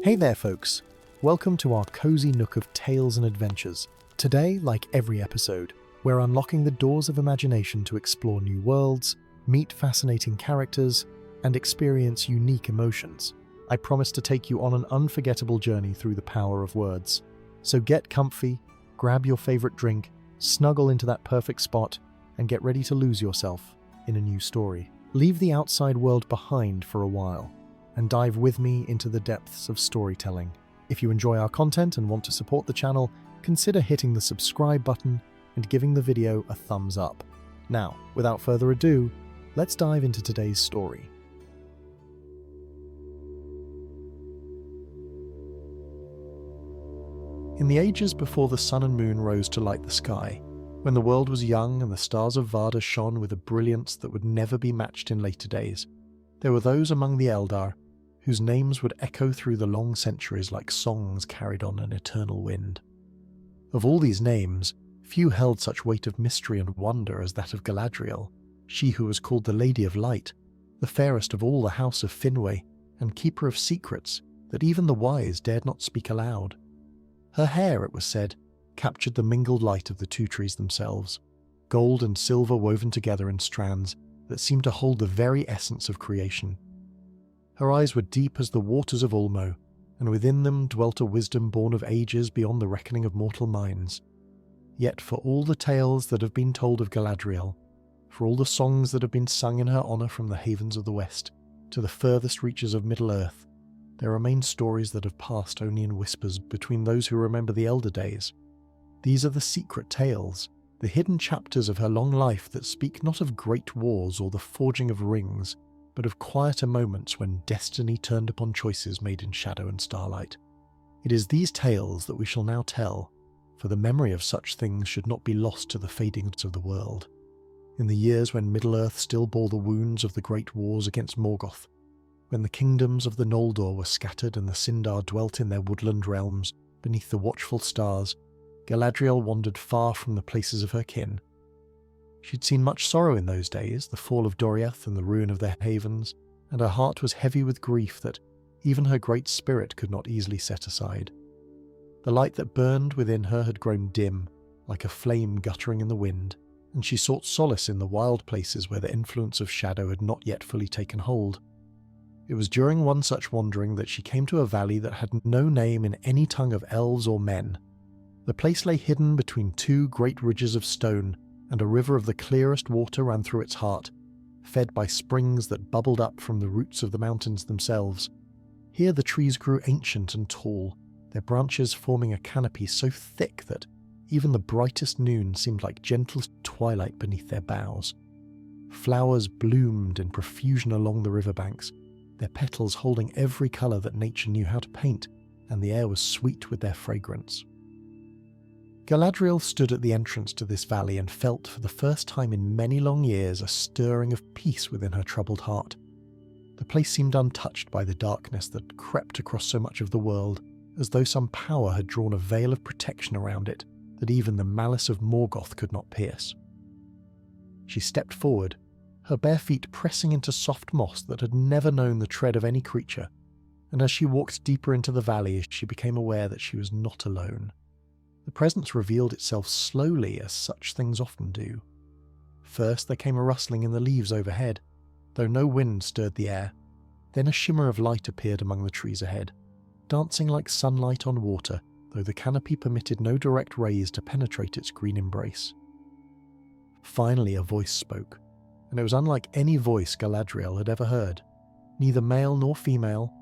Hey there folks, welcome to our cozy nook of tales and adventures. Today, like every episode, we're unlocking the doors of imagination to explore new worlds, meet fascinating characters, and experience unique emotions. I promise to take you on an unforgettable journey through the power of words. So get comfy, grab your favorite drink, snuggle into that perfect spot, and get ready to lose yourself in a new story. Leave the outside world behind for a while and dive with me into the depths of storytelling. If you enjoy our content and want to support the channel, consider hitting the subscribe button and giving the video a thumbs up. Now, without further ado, let's dive into today's story. In the ages before the sun and moon rose to light the sky, when the world was young and the stars of Varda shone with a brilliance that would never be matched in later days, there were those among the Eldar whose names would echo through the long centuries like songs carried on an eternal wind. Of all these names, few held such weight of mystery and wonder as that of Galadriel, she who was called the Lady of Light, the fairest of all the house of Finwë, and keeper of secrets that even the wise dared not speak aloud. Her hair, it was said, captured the mingled light of the two trees themselves, gold and silver woven together in strands that seemed to hold the very essence of creation. Her eyes were deep as the waters of Ulmo, and within them dwelt a wisdom born of ages beyond the reckoning of mortal minds. Yet for all the tales that have been told of Galadriel, for all the songs that have been sung in her honour from the havens of the west to the furthest reaches of Middle-earth, there remain stories that have passed only in whispers between those who remember the elder days. These are the secret tales, the hidden chapters of her long life that speak not of great wars or the forging of rings, but of quieter moments when destiny turned upon choices made in shadow and starlight. It is these tales that we shall now tell, for the memory of such things should not be lost to the fadings of the world. In the years when Middle-earth still bore the wounds of the great wars against Morgoth, when the kingdoms of the Noldor were scattered and the Sindar dwelt in their woodland realms beneath the watchful stars, Galadriel wandered far from the places of her kin. She'd seen much sorrow in those days, the fall of Doriath and the ruin of their havens, and her heart was heavy with grief that even her great spirit could not easily set aside. The light that burned within her had grown dim, like a flame guttering in the wind, and she sought solace in the wild places where the influence of shadow had not yet fully taken hold. It was during one such wandering that she came to a valley that had no name in any tongue of elves or men. The place lay hidden between two great ridges of stone, and a river of the clearest water ran through its heart, fed by springs that bubbled up from the roots of the mountains themselves. Here the trees grew ancient and tall, their branches forming a canopy so thick that even the brightest noon seemed like gentlest twilight beneath their boughs. Flowers bloomed in profusion along the riverbanks, their petals holding every colour that nature knew how to paint, and the air was sweet with their fragrance. Galadriel stood at the entrance to this valley and felt for the first time in many long years a stirring of peace within her troubled heart. The place seemed untouched by the darkness that crept across so much of the world, as though some power had drawn a veil of protection around it that even the malice of Morgoth could not pierce. She stepped forward, her bare feet pressing into soft moss that had never known the tread of any creature, and as she walked deeper into the valley she became aware that she was not alone. The presence revealed itself slowly, as such things often do. First there came a rustling in the leaves overhead, though no wind stirred the air. Then a shimmer of light appeared among the trees ahead, dancing like sunlight on water, though the canopy permitted no direct rays to penetrate its green embrace. Finally a voice spoke, and it was unlike any voice Galadriel had ever heard. Neither male nor female,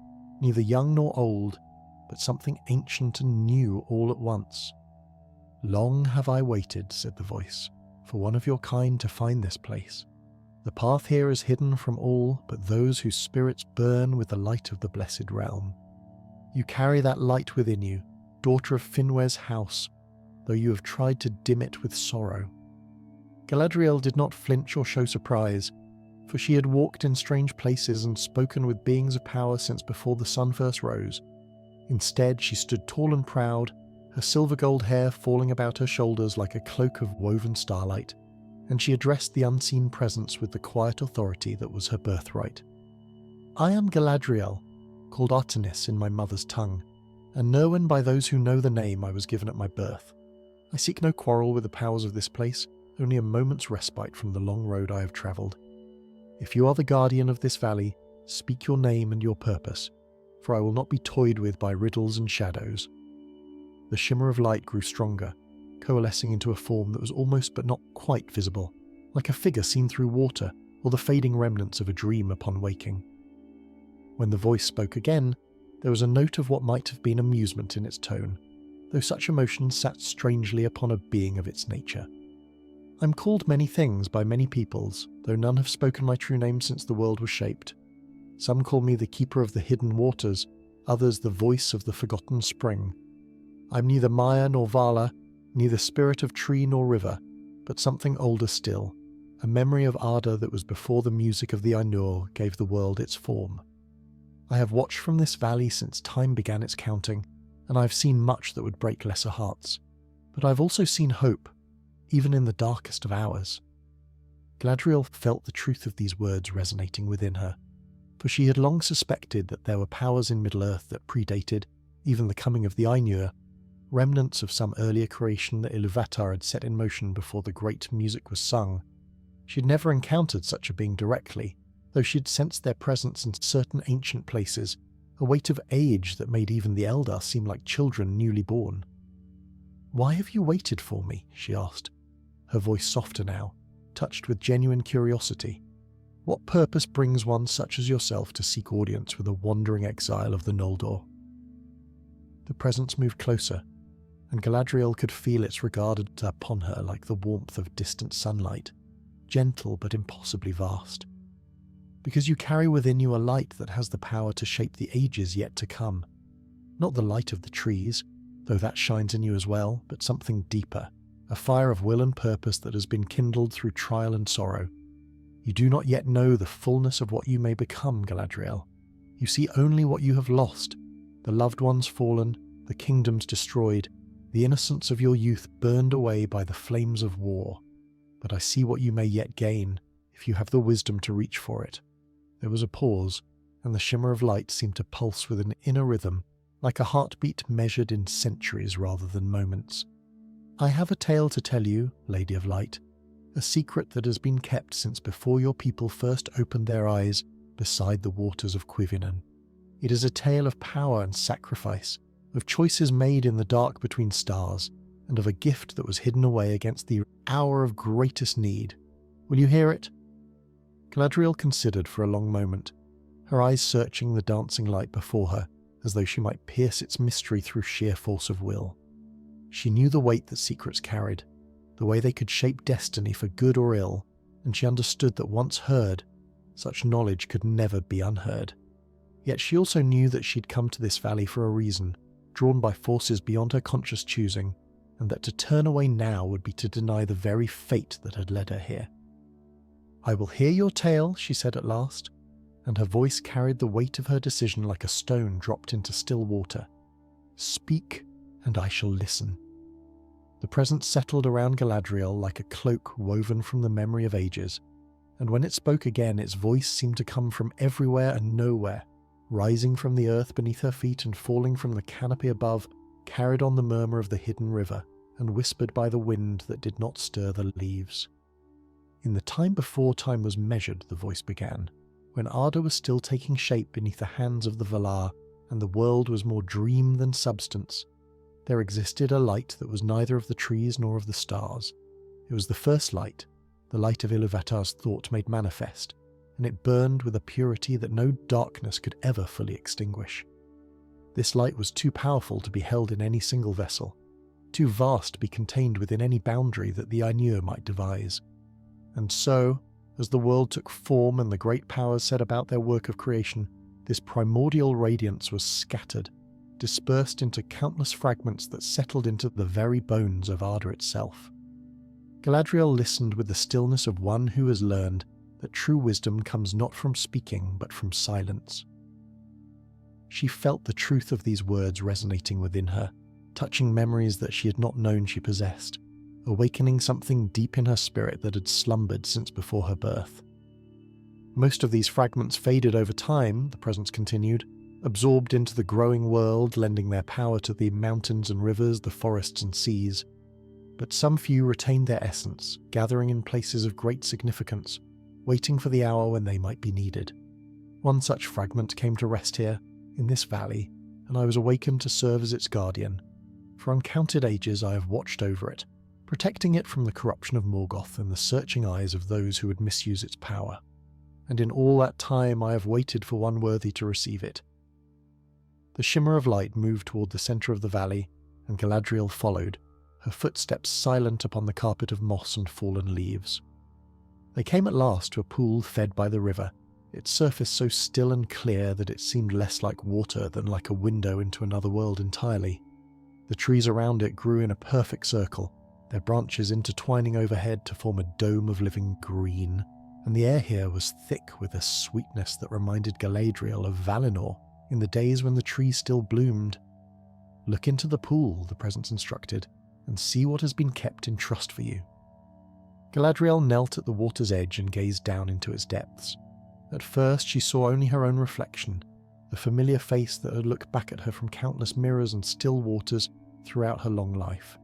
neither young nor old, but something ancient and new all at once. "Long have I waited," said the voice, "for one of your kind to find this place. The path here is hidden from all but those whose spirits burn with the light of the blessed realm. You carry that light within you, daughter of Finwë's house, though you have tried to dim it with sorrow." Galadriel did not flinch or show surprise, for she had walked in strange places and spoken with beings of power since before the sun first rose. Instead, she stood tall and proud, her silver gold hair falling about her shoulders like a cloak of woven starlight, and she addressed the unseen presence with the quiet authority that was her birthright. "I am Galadriel, called Artemis in my mother's tongue, and Nerwin by those who know the name I was given at my birth. I seek no quarrel with the powers of this place, only a moment's respite from the long road I have travelled. If you are the guardian of this valley, speak your name and your purpose, for I will not be toyed with by riddles and shadows." The shimmer of light grew stronger, coalescing into a form that was almost but not quite visible, like a figure seen through water or the fading remnants of a dream upon waking. When the voice spoke again, there was a note of what might have been amusement in its tone, though such emotion sat strangely upon a being of its nature. "I'm called many things by many peoples, though none have spoken my true name since the world was shaped. Some call me the keeper of the hidden waters, others the voice of the forgotten spring. I'm neither Maya nor Vala, neither spirit of tree nor river, but something older still, a memory of ardour that was before the music of the Ainur gave the world its form. I have watched from this valley since time began its counting, and I have seen much that would break lesser hearts, but I have also seen hope, even in the darkest of hours." Galadriel felt the truth of these words resonating within her, for she had long suspected that there were powers in Middle-earth that predated even the coming of the Ainur, remnants of some earlier creation that Ilúvatar had set in motion before the great music was sung. She had never encountered such a being directly, though she had sensed their presence in certain ancient places, a weight of age that made even the Eldar seem like children newly born. "Why have you waited for me?" she asked, her voice softer now, touched with genuine curiosity. "What purpose brings one such as yourself to seek audience with a wandering exile of the Noldor?" The presence moved closer, and Galadriel could feel its regard upon her like the warmth of distant sunlight, gentle but impossibly vast. "Because you carry within you a light that has the power to shape the ages yet to come. Not the light of the trees, though that shines in you as well, but something deeper, a fire of will and purpose that has been kindled through trial and sorrow. You do not yet know the fullness of what you may become, Galadriel. You see only what you have lost, the loved ones fallen, the kingdoms destroyed, the innocence of your youth burned away by the flames of war. But I see what you may yet gain, if you have the wisdom to reach for it." There was a pause, and the shimmer of light seemed to pulse with an inner rhythm, like a heartbeat measured in centuries rather than moments. "I have a tale to tell you, Lady of Light, a secret that has been kept since before your people first opened their eyes beside the waters of Quivinan. It is a tale of power and sacrifice, of choices made in the dark between stars, and of a gift that was hidden away against the hour of greatest need. Will you hear it?" Galadriel considered for a long moment, her eyes searching the dancing light before her, as though she might pierce its mystery through sheer force of will. She knew the weight that secrets carried, the way they could shape destiny for good or ill, and she understood that once heard, such knowledge could never be unheard. Yet she also knew that she'd come to this valley for a reason, drawn by forces beyond her conscious choosing, and that to turn away now would be to deny the very fate that had led her here. "I will hear your tale," she said at last, and her voice carried the weight of her decision like a stone dropped into still water. "Speak, and I shall listen." The presence settled around Galadriel like a cloak woven from the memory of ages, and when it spoke again, its voice seemed to come from everywhere and nowhere, rising from the earth beneath her feet and falling from the canopy above, carried on the murmur of the hidden river, and whispered by the wind that did not stir the leaves. "In the time before time was measured," the voice began, "when ardour was still taking shape beneath the hands of the Valar, and the world was more dream than substance, there existed a light that was neither of the trees nor of the stars. It was the first light, the light of Ilúvatar's thought made manifest, and it burned with a purity that no darkness could ever fully extinguish. This light was too powerful to be held in any single vessel, too vast to be contained within any boundary that the Ainur might devise. And so, as the world took form and the great powers set about their work of creation, this primordial radiance was scattered, dispersed into countless fragments that settled into the very bones of Arda itself." Galadriel listened with the stillness of one who has learned that true wisdom comes not from speaking but from silence. She felt the truth of these words resonating within her, touching memories that she had not known she possessed, awakening something deep in her spirit that had slumbered since before her birth. "Most of these fragments faded over time," the presence continued, absorbed into the growing world, lending their power to the mountains and rivers, the forests and seas. But some few retained their essence, gathering in places of great significance, waiting for the hour when they might be needed. One such fragment came to rest here, in this valley, and I was awakened to serve as its guardian. For uncounted ages I have watched over it, protecting it from the corruption of Morgoth and the searching eyes of those who would misuse its power. And in all that time I have waited for one worthy to receive it. The shimmer of light moved toward the centre of the valley, and Galadriel followed, her footsteps silent upon the carpet of moss and fallen leaves. They came at last to a pool fed by the river, its surface so still and clear that it seemed less like water than like a window into another world entirely. The trees around it grew in a perfect circle, their branches intertwining overhead to form a dome of living green, and the air here was thick with a sweetness that reminded Galadriel of Valinor in the days when the trees still bloomed. "Look into the pool," the presence instructed, "and see what has been kept in trust for you." Galadriel knelt at the water's edge and gazed down into its depths. At first she saw only her own reflection, the familiar face that had looked back at her from countless mirrors and still waters throughout her long life.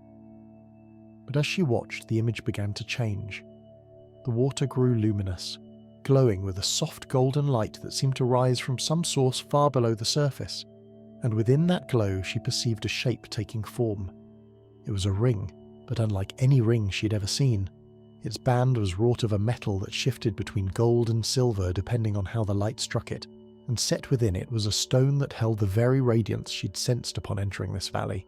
But as she watched, the image began to change. The water grew luminous, glowing with a soft golden light that seemed to rise from some source far below the surface, and within that glow she perceived a shape taking form. It was a ring, but unlike any ring she'd ever seen. Its band was wrought of a metal that shifted between gold and silver depending on how the light struck it, and set within it was a stone that held the very radiance she'd sensed upon entering this valley.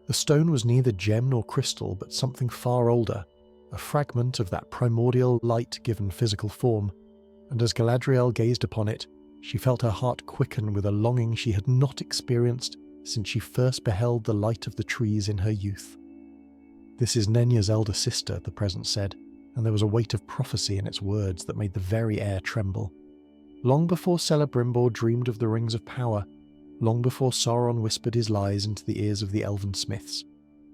The stone was neither gem nor crystal, but something far older, a fragment of that primordial light given physical form, and as Galadriel gazed upon it, she felt her heart quicken with a longing she had not experienced since she first beheld the light of the trees in her youth. "This is Nenya's elder sister," the presence said, and there was a weight of prophecy in its words that made the very air tremble. Long before Celebrimbor dreamed of the rings of power, long before Sauron whispered his lies into the ears of the elven smiths,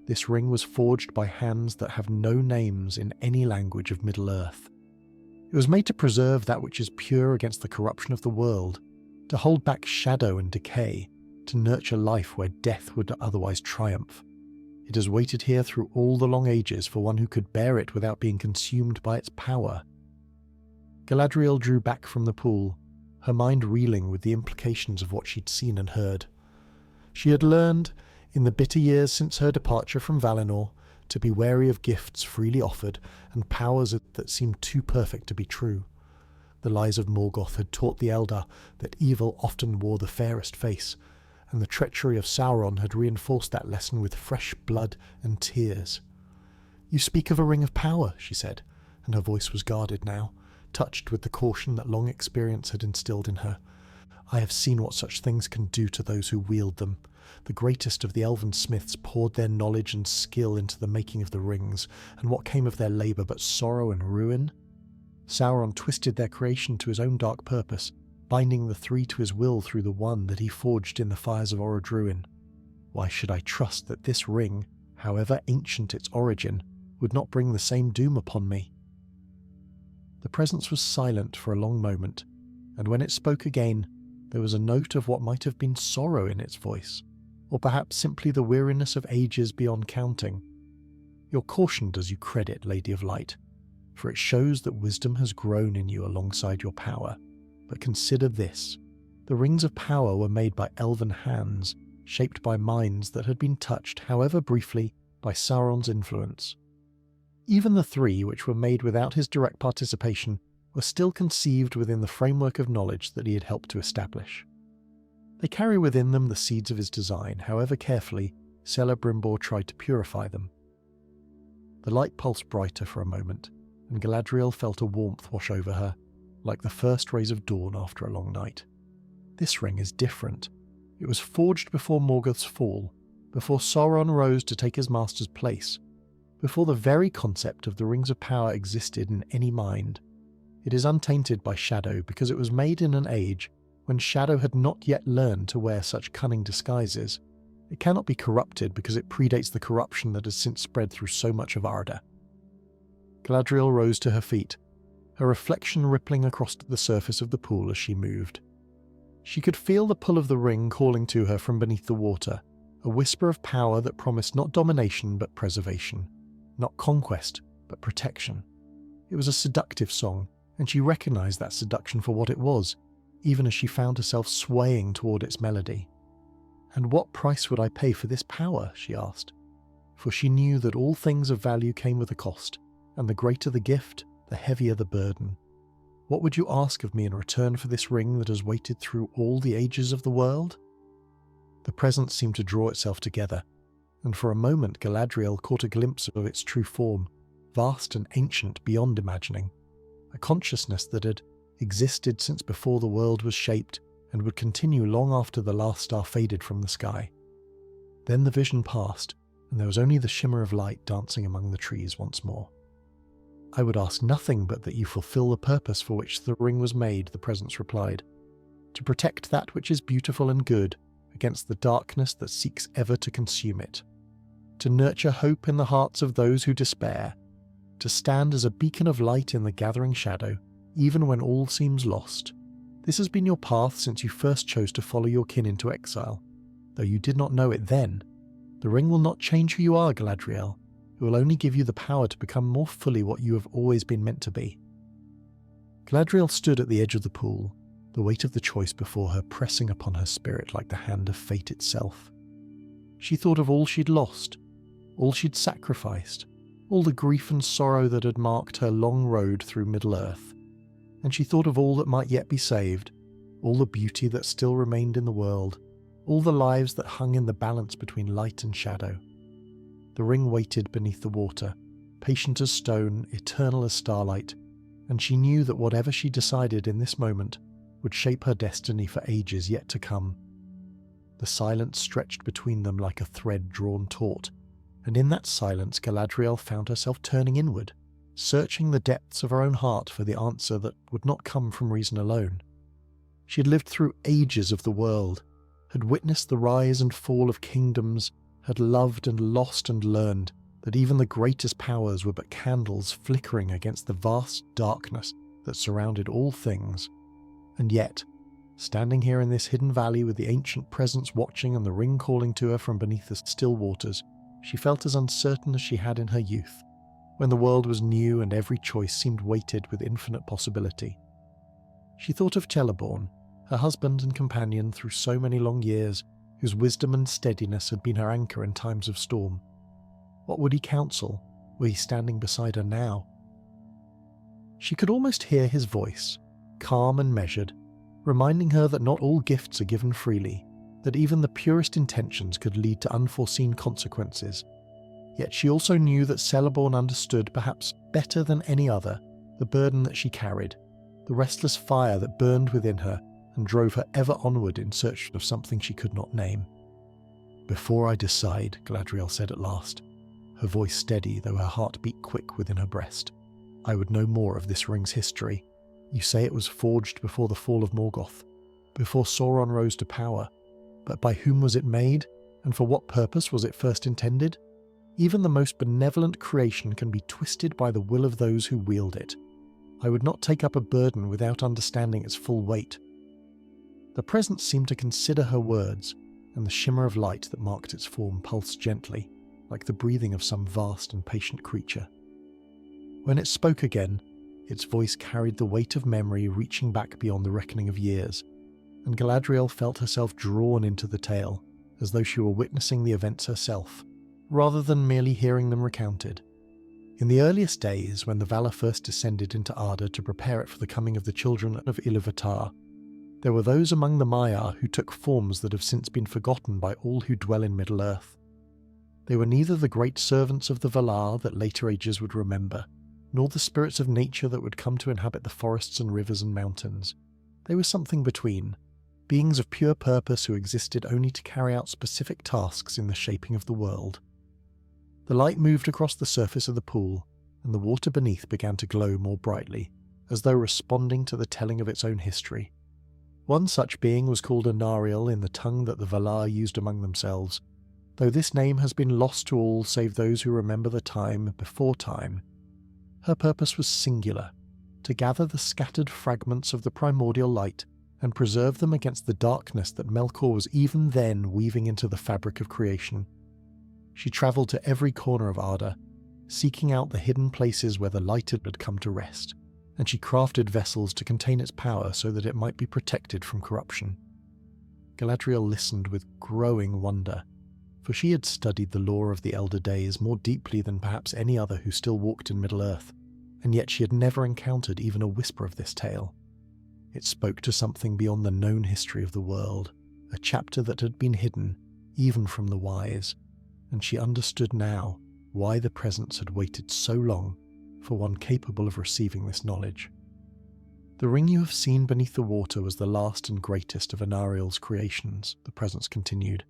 this ring was forged by hands that have no names in any language of Middle-earth. It was made to preserve that which is pure against the corruption of the world, to hold back shadow and decay, to nurture life where death would otherwise triumph. It has waited here through all the long ages for one who could bear it without being consumed by its power. Galadriel drew back from the pool, her mind reeling with the implications of what she'd seen and heard. She had learned, in the bitter years since her departure from Valinor, to be wary of gifts freely offered and powers that seemed too perfect to be true. The lies of Morgoth had taught the Eldar that evil often wore the fairest face, and the treachery of Sauron had reinforced that lesson with fresh blood and tears. "You speak of a ring of power," she said, and her voice was guarded now, touched with the caution that long experience had instilled in her. "I have seen what such things can do to those who wield them. The greatest of the elven smiths poured their knowledge and skill into the making of the rings, and what came of their labour but sorrow and ruin? Sauron twisted their creation to his own dark purpose, binding the three to his will through the one that he forged in the fires of Orodruin. Why should I trust that this ring, however ancient its origin, would not bring the same doom upon me?" The presence was silent for a long moment, and when it spoke again, there was a note of what might have been sorrow in its voice, or perhaps simply the weariness of ages beyond counting. "You're cautioned as you credit, Lady of Light, for it shows that wisdom has grown in you alongside your power. But consider this. The rings of power were made by elven hands, shaped by minds that had been touched, however briefly, by Sauron's influence. Even the three, which were made without his direct participation, were still conceived within the framework of knowledge that he had helped to establish. They carry within them the seeds of his design, however carefully Celebrimbor tried to purify them." The light pulsed brighter for a moment, and Galadriel felt a warmth wash over her, like the first rays of dawn after a long night. "This ring is different. It was forged before Morgoth's fall, before Sauron rose to take his master's place, before the very concept of the rings of power existed in any mind. It is untainted by shadow because it was made in an age when shadow had not yet learned to wear such cunning disguises. It cannot be corrupted because it predates the corruption that has since spread through so much of Arda." Galadriel rose to her feet, her reflection rippling across the surface of the pool as she moved. She could feel the pull of the ring calling to her from beneath the water, a whisper of power that promised not domination but preservation, not conquest but protection. It was a seductive song, and she recognized that seduction for what it was, even as she found herself swaying toward its melody. And what price would I pay for this power, she asked, for she knew that all things of value came with a cost, and the greater the gift, the heavier the burden. What would you ask of me in return for this ring that has waited through all the ages of the world? The presence seemed to draw itself together, and for a moment Galadriel caught a glimpse of its true form, vast and ancient beyond imagining, a consciousness that had existed since before the world was shaped and would continue long after the last star faded from the sky. Then the vision passed, and there was only the shimmer of light dancing among the trees once more. I would ask nothing but that you fulfill the purpose for which the ring was made, the presence replied, to protect that which is beautiful and good against the darkness that seeks ever to consume it, to nurture hope in the hearts of those who despair, to stand as a beacon of light in the gathering shadow, even when all seems lost. This has been your path since you first chose to follow your kin into exile, though you did not know it then. The ring will not change who you are, Galadriel. It will only give you the power to become more fully what you have always been meant to be. Galadriel stood at the edge of the pool, the weight of the choice before her pressing upon her spirit like the hand of fate itself. She thought of all she'd lost, all she'd sacrificed, all the grief and sorrow that had marked her long road through Middle-earth, and she thought of all that might yet be saved, all the beauty that still remained in the world, all the lives that hung in the balance between light and shadow. The ring waited beneath the water, patient as stone, eternal as starlight, and she knew that whatever she decided in this moment would shape her destiny for ages yet to come. The silence stretched between them like a thread drawn taut, and in that silence Galadriel found herself turning inward, searching the depths of her own heart for the answer that would not come from reason alone. She had lived through ages of the world, had witnessed the rise and fall of kingdoms, had loved and lost and learned that even the greatest powers were but candles flickering against the vast darkness that surrounded all things. And yet, standing here in this hidden valley with the ancient presence watching and the ring calling to her from beneath the still waters, she felt as uncertain as she had in her youth, when the world was new and every choice seemed weighted with infinite possibility. She thought of Celeborn, her husband and companion through so many long years, whose wisdom and steadiness had been her anchor in times of storm. What would he counsel, were he standing beside her now? She could almost hear his voice, calm and measured, reminding her that not all gifts are given freely, that even the purest intentions could lead to unforeseen consequences. Yet she also knew that Celeborn understood, perhaps better than any other, the burden that she carried, the restless fire that burned within her and drove her ever onward in search of something she could not name. "Before I decide," Galadriel said at last, her voice steady though her heart beat quick within her breast, "I would know more of this ring's history. You say it was forged before the fall of Morgoth, before Sauron rose to power, but by whom was it made, and for what purpose was it first intended? Even the most benevolent creation can be twisted by the will of those who wield it. I would not take up a burden without understanding its full weight." The presence seemed to consider her words, and the shimmer of light that marked its form pulsed gently, like the breathing of some vast and patient creature. When it spoke again, its voice carried the weight of memory reaching back beyond the reckoning of years, and Galadriel felt herself drawn into the tale, as though she were witnessing the events herself, rather than merely hearing them recounted. In the earliest days, when the Valar first descended into Arda to prepare it for the coming of the children of Iluvatar, there were those among the Maiar who took forms that have since been forgotten by all who dwell in Middle-earth. They were neither the great servants of the Valar that later ages would remember, nor the spirits of nature that would come to inhabit the forests and rivers and mountains. They were something between, beings of pure purpose who existed only to carry out specific tasks in the shaping of the world. The light moved across the surface of the pool, and the water beneath began to glow more brightly, as though responding to the telling of its own history. One such being was called Anariel in the tongue that the Valar used among themselves, though this name has been lost to all save those who remember the time before time. Her purpose was singular, to gather the scattered fragments of the primordial light and preserve them against the darkness that Melkor was even then weaving into the fabric of creation. She travelled to every corner of Arda, seeking out the hidden places where the light had come to rest, and she crafted vessels to contain its power so that it might be protected from corruption. Galadriel listened with growing wonder, for she had studied the lore of the Elder Days more deeply than perhaps any other who still walked in Middle-earth, and yet she had never encountered even a whisper of this tale. It spoke to something beyond the known history of the world, a chapter that had been hidden, even from the wise, and she understood now why the Presence had waited so long for one capable of receiving this knowledge. The ring you have seen beneath the water was the last and greatest of Anariel's creations, the Presence continued.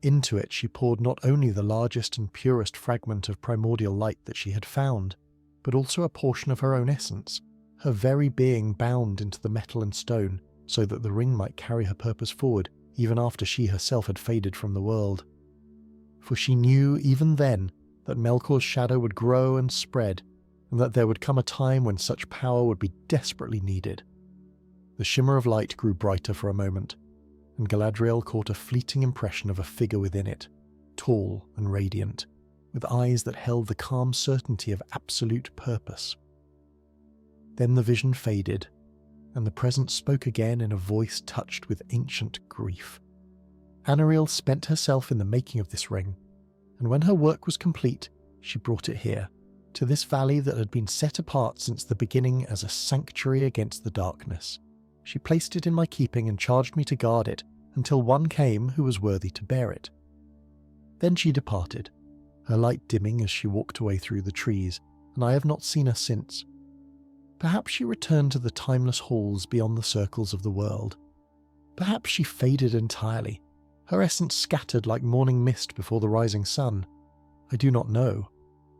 Into it she poured not only the largest and purest fragment of primordial light that she had found, but also a portion of her own essence, her very being bound into the metal and stone so that the ring might carry her purpose forward even after she herself had faded from the world. For she knew even then that Melkor's shadow would grow and spread, and that there would come a time when such power would be desperately needed. The shimmer of light grew brighter for a moment, and Galadriel caught a fleeting impression of a figure within it, tall and radiant, with eyes that held the calm certainty of absolute purpose. Then the vision faded, and the Presence spoke again in a voice touched with ancient grief. Anariel spent herself in the making of this ring, and when her work was complete, she brought it here, to this valley that had been set apart since the beginning as a sanctuary against the darkness. She placed it in my keeping and charged me to guard it until one came who was worthy to bear it. Then she departed, her light dimming as she walked away through the trees, and I have not seen her since. Perhaps she returned to the timeless halls beyond the circles of the world. Perhaps she faded entirely, her essence scattered like morning mist before the rising sun. I do not know.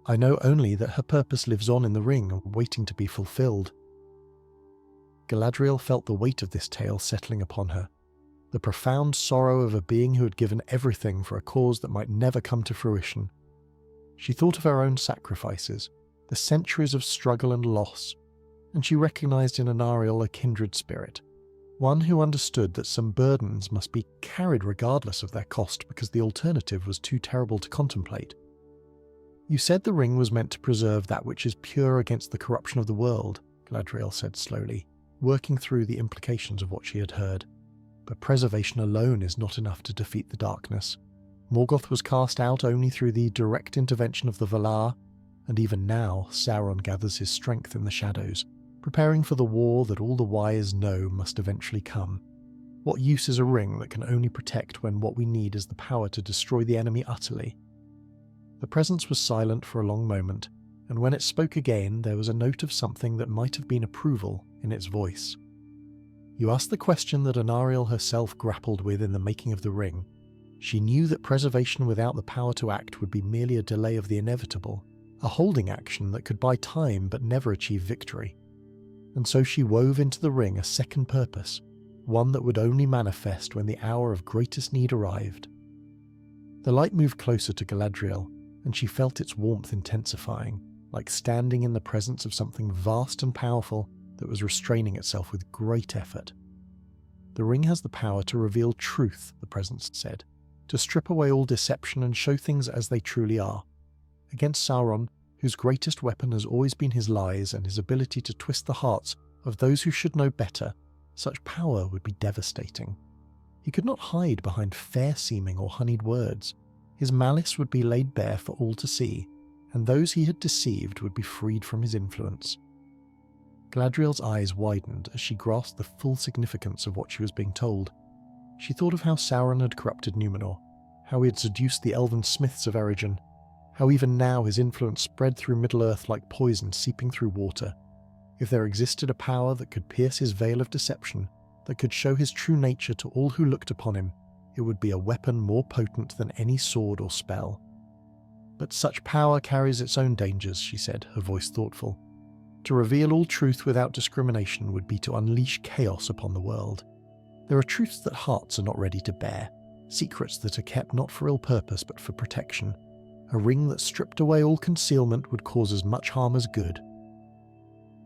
I know only that her purpose lives on in the ring, waiting to be fulfilled. Galadriel felt the weight of this tale settling upon her, the profound sorrow of a being who had given everything for a cause that might never come to fruition. She thought of her own sacrifices, the centuries of struggle and loss, and she recognized in Anariel a kindred spirit, one who understood that some burdens must be carried regardless of their cost because the alternative was too terrible to contemplate. "You said the ring was meant to preserve that which is pure against the corruption of the world," Galadriel said slowly, working through the implications of what she had heard. "But preservation alone is not enough to defeat the darkness. Morgoth was cast out only through the direct intervention of the Valar, and even now Sauron gathers his strength in the shadows, preparing for the war that all the wise know must eventually come. What use is a ring that can only protect when what we need is the power to destroy the enemy utterly?" The Presence was silent for a long moment, and when it spoke again there was a note of something that might have been approval in its voice. "You asked the question that Anariel herself grappled with in the making of the ring. She knew that preservation without the power to act would be merely a delay of the inevitable, a holding action that could buy time but never achieve victory. And so she wove into the ring a second purpose, one that would only manifest when the hour of greatest need arrived." The light moved closer to Galadriel, and she felt its warmth intensifying, like standing in the presence of something vast and powerful that was restraining itself with great effort. "The ring has the power to reveal truth," the Presence said, "to strip away all deception and show things as they truly are. Against Sauron, whose greatest weapon has always been his lies and his ability to twist the hearts of those who should know better, such power would be devastating. He could not hide behind fair-seeming or honeyed words. His malice would be laid bare for all to see, and those he had deceived would be freed from his influence." Galadriel's eyes widened as she grasped the full significance of what she was being told. She thought of how Sauron had corrupted Númenor, how he had seduced the elven smiths of Eregion, how even now his influence spread through Middle-earth like poison seeping through water. If there existed a power that could pierce his veil of deception, that could show his true nature to all who looked upon him, it would be a weapon more potent than any sword or spell. "But such power carries its own dangers," she said, her voice thoughtful. "To reveal all truth without discrimination would be to unleash chaos upon the world. There are truths that hearts are not ready to bear, secrets that are kept not for ill purpose but for protection. A ring that stripped away all concealment would cause as much harm as good."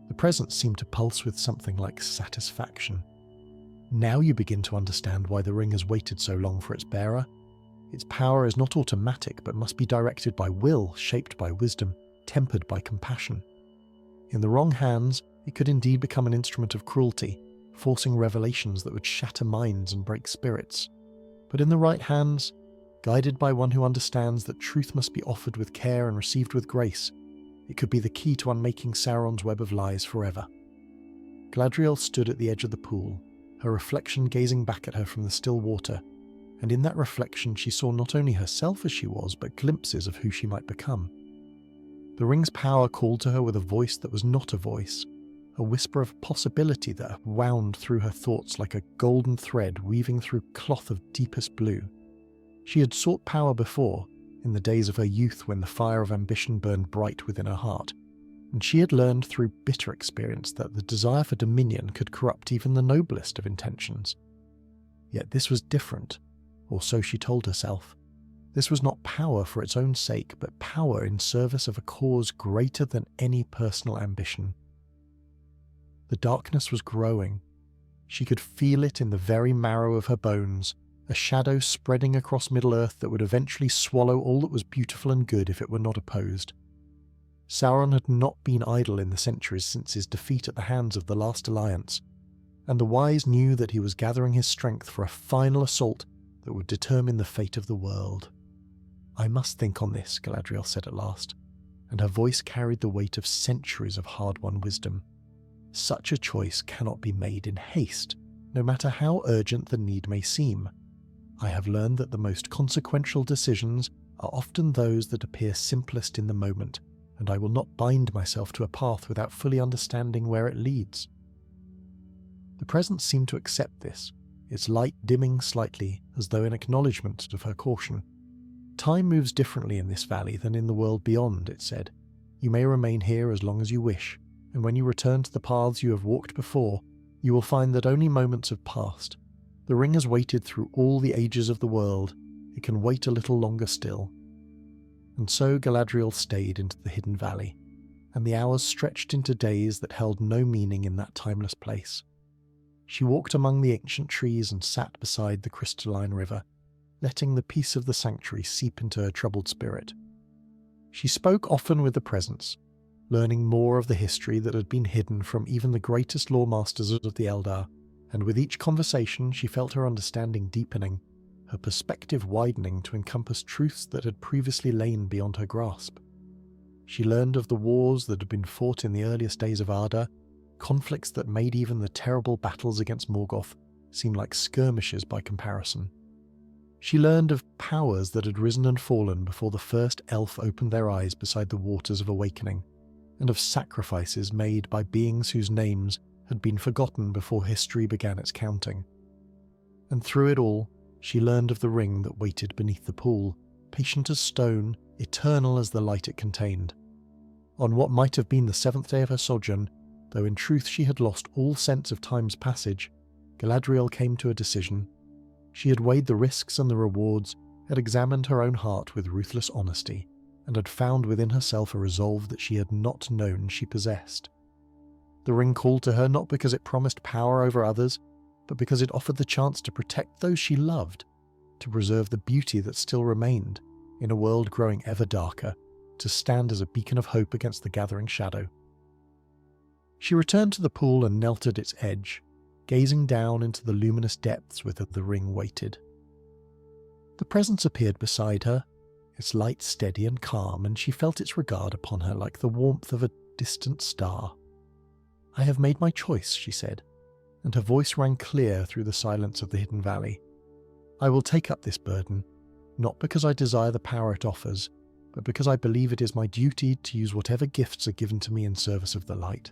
The Presence seemed to pulse with something like satisfaction. Now you begin to understand why the ring has waited so long for its bearer. Its power is not automatic, but must be directed by will, shaped by wisdom, tempered by compassion. In the wrong hands, it could indeed become an instrument of cruelty, forcing revelations that would shatter minds and break spirits. But in the right hands, guided by one who understands that truth must be offered with care and received with grace, it could be the key to unmaking Sauron's web of lies forever. Galadriel stood at the edge of the pool, her reflection gazing back at her from the still water, and in that reflection she saw not only herself as she was, but glimpses of who she might become. The ring's power called to her with a voice that was not a voice, a whisper of possibility that wound through her thoughts like a golden thread weaving through cloth of deepest blue. She had sought power before, in the days of her youth when the fire of ambition burned bright within her heart, and she had learned through bitter experience that the desire for dominion could corrupt even the noblest of intentions. Yet this was different, or so she told herself. This was not power for its own sake, but power in service of a cause greater than any personal ambition. The darkness was growing. She could feel it in the very marrow of her bones, a shadow spreading across Middle-earth that would eventually swallow all that was beautiful and good if it were not opposed. Sauron had not been idle in the centuries since his defeat at the hands of the last alliance, and the wise knew that he was gathering his strength for a final assault that would determine the fate of the world. "I must think on this," Galadriel said at last, and her voice carried the weight of centuries of hard-won wisdom. "Such a choice cannot be made in haste, no matter how urgent the need may seem. I have learned that the most consequential decisions are often those that appear simplest in the moment, and I will not bind myself to a path without fully understanding where it leads." The presence seemed to accept this, its light dimming slightly as though in acknowledgement of her caution. "Time moves differently in this valley than in the world beyond," it said. "You may remain here as long as you wish, and when you return to the paths you have walked before, you will find that only moments have passed. The ring has waited through all the ages of the world. It can wait a little longer still." And so Galadriel stayed into the hidden valley, and the hours stretched into days that held no meaning in that timeless place. She walked among the ancient trees and sat beside the crystalline river, letting the peace of the sanctuary seep into her troubled spirit. She spoke often with the presence, learning more of the history that had been hidden from even the greatest lawmasters of the Eldar, and with each conversation she felt her understanding deepening, her perspective widening to encompass truths that had previously lain beyond her grasp. She learned of the wars that had been fought in the earliest days of Arda, conflicts that made even the terrible battles against Morgoth seem like skirmishes by comparison. She learned of powers that had risen and fallen before the first elf opened their eyes beside the waters of awakening, and of sacrifices made by beings whose names had been forgotten before history began its counting. And through it all, she learned of the ring that waited beneath the pool, patient as stone, eternal as the light it contained. On what might have been the seventh day of her sojourn, though in truth she had lost all sense of time's passage, Galadriel came to a decision. She had weighed the risks and the rewards, had examined her own heart with ruthless honesty, and had found within herself a resolve that she had not known she possessed. The ring called to her not because it promised power over others, but because it offered the chance to protect those she loved, to preserve the beauty that still remained, in a world growing ever darker, to stand as a beacon of hope against the gathering shadow. She returned to the pool and knelt at its edge, gazing down into the luminous depths whither the ring waited. The presence appeared beside her, its light steady and calm, and she felt its regard upon her like the warmth of a distant star. "I have made my choice," she said, and her voice rang clear through the silence of the hidden valley. "I will take up this burden, not because I desire the power it offers, but because I believe it is my duty to use whatever gifts are given to me in service of the light.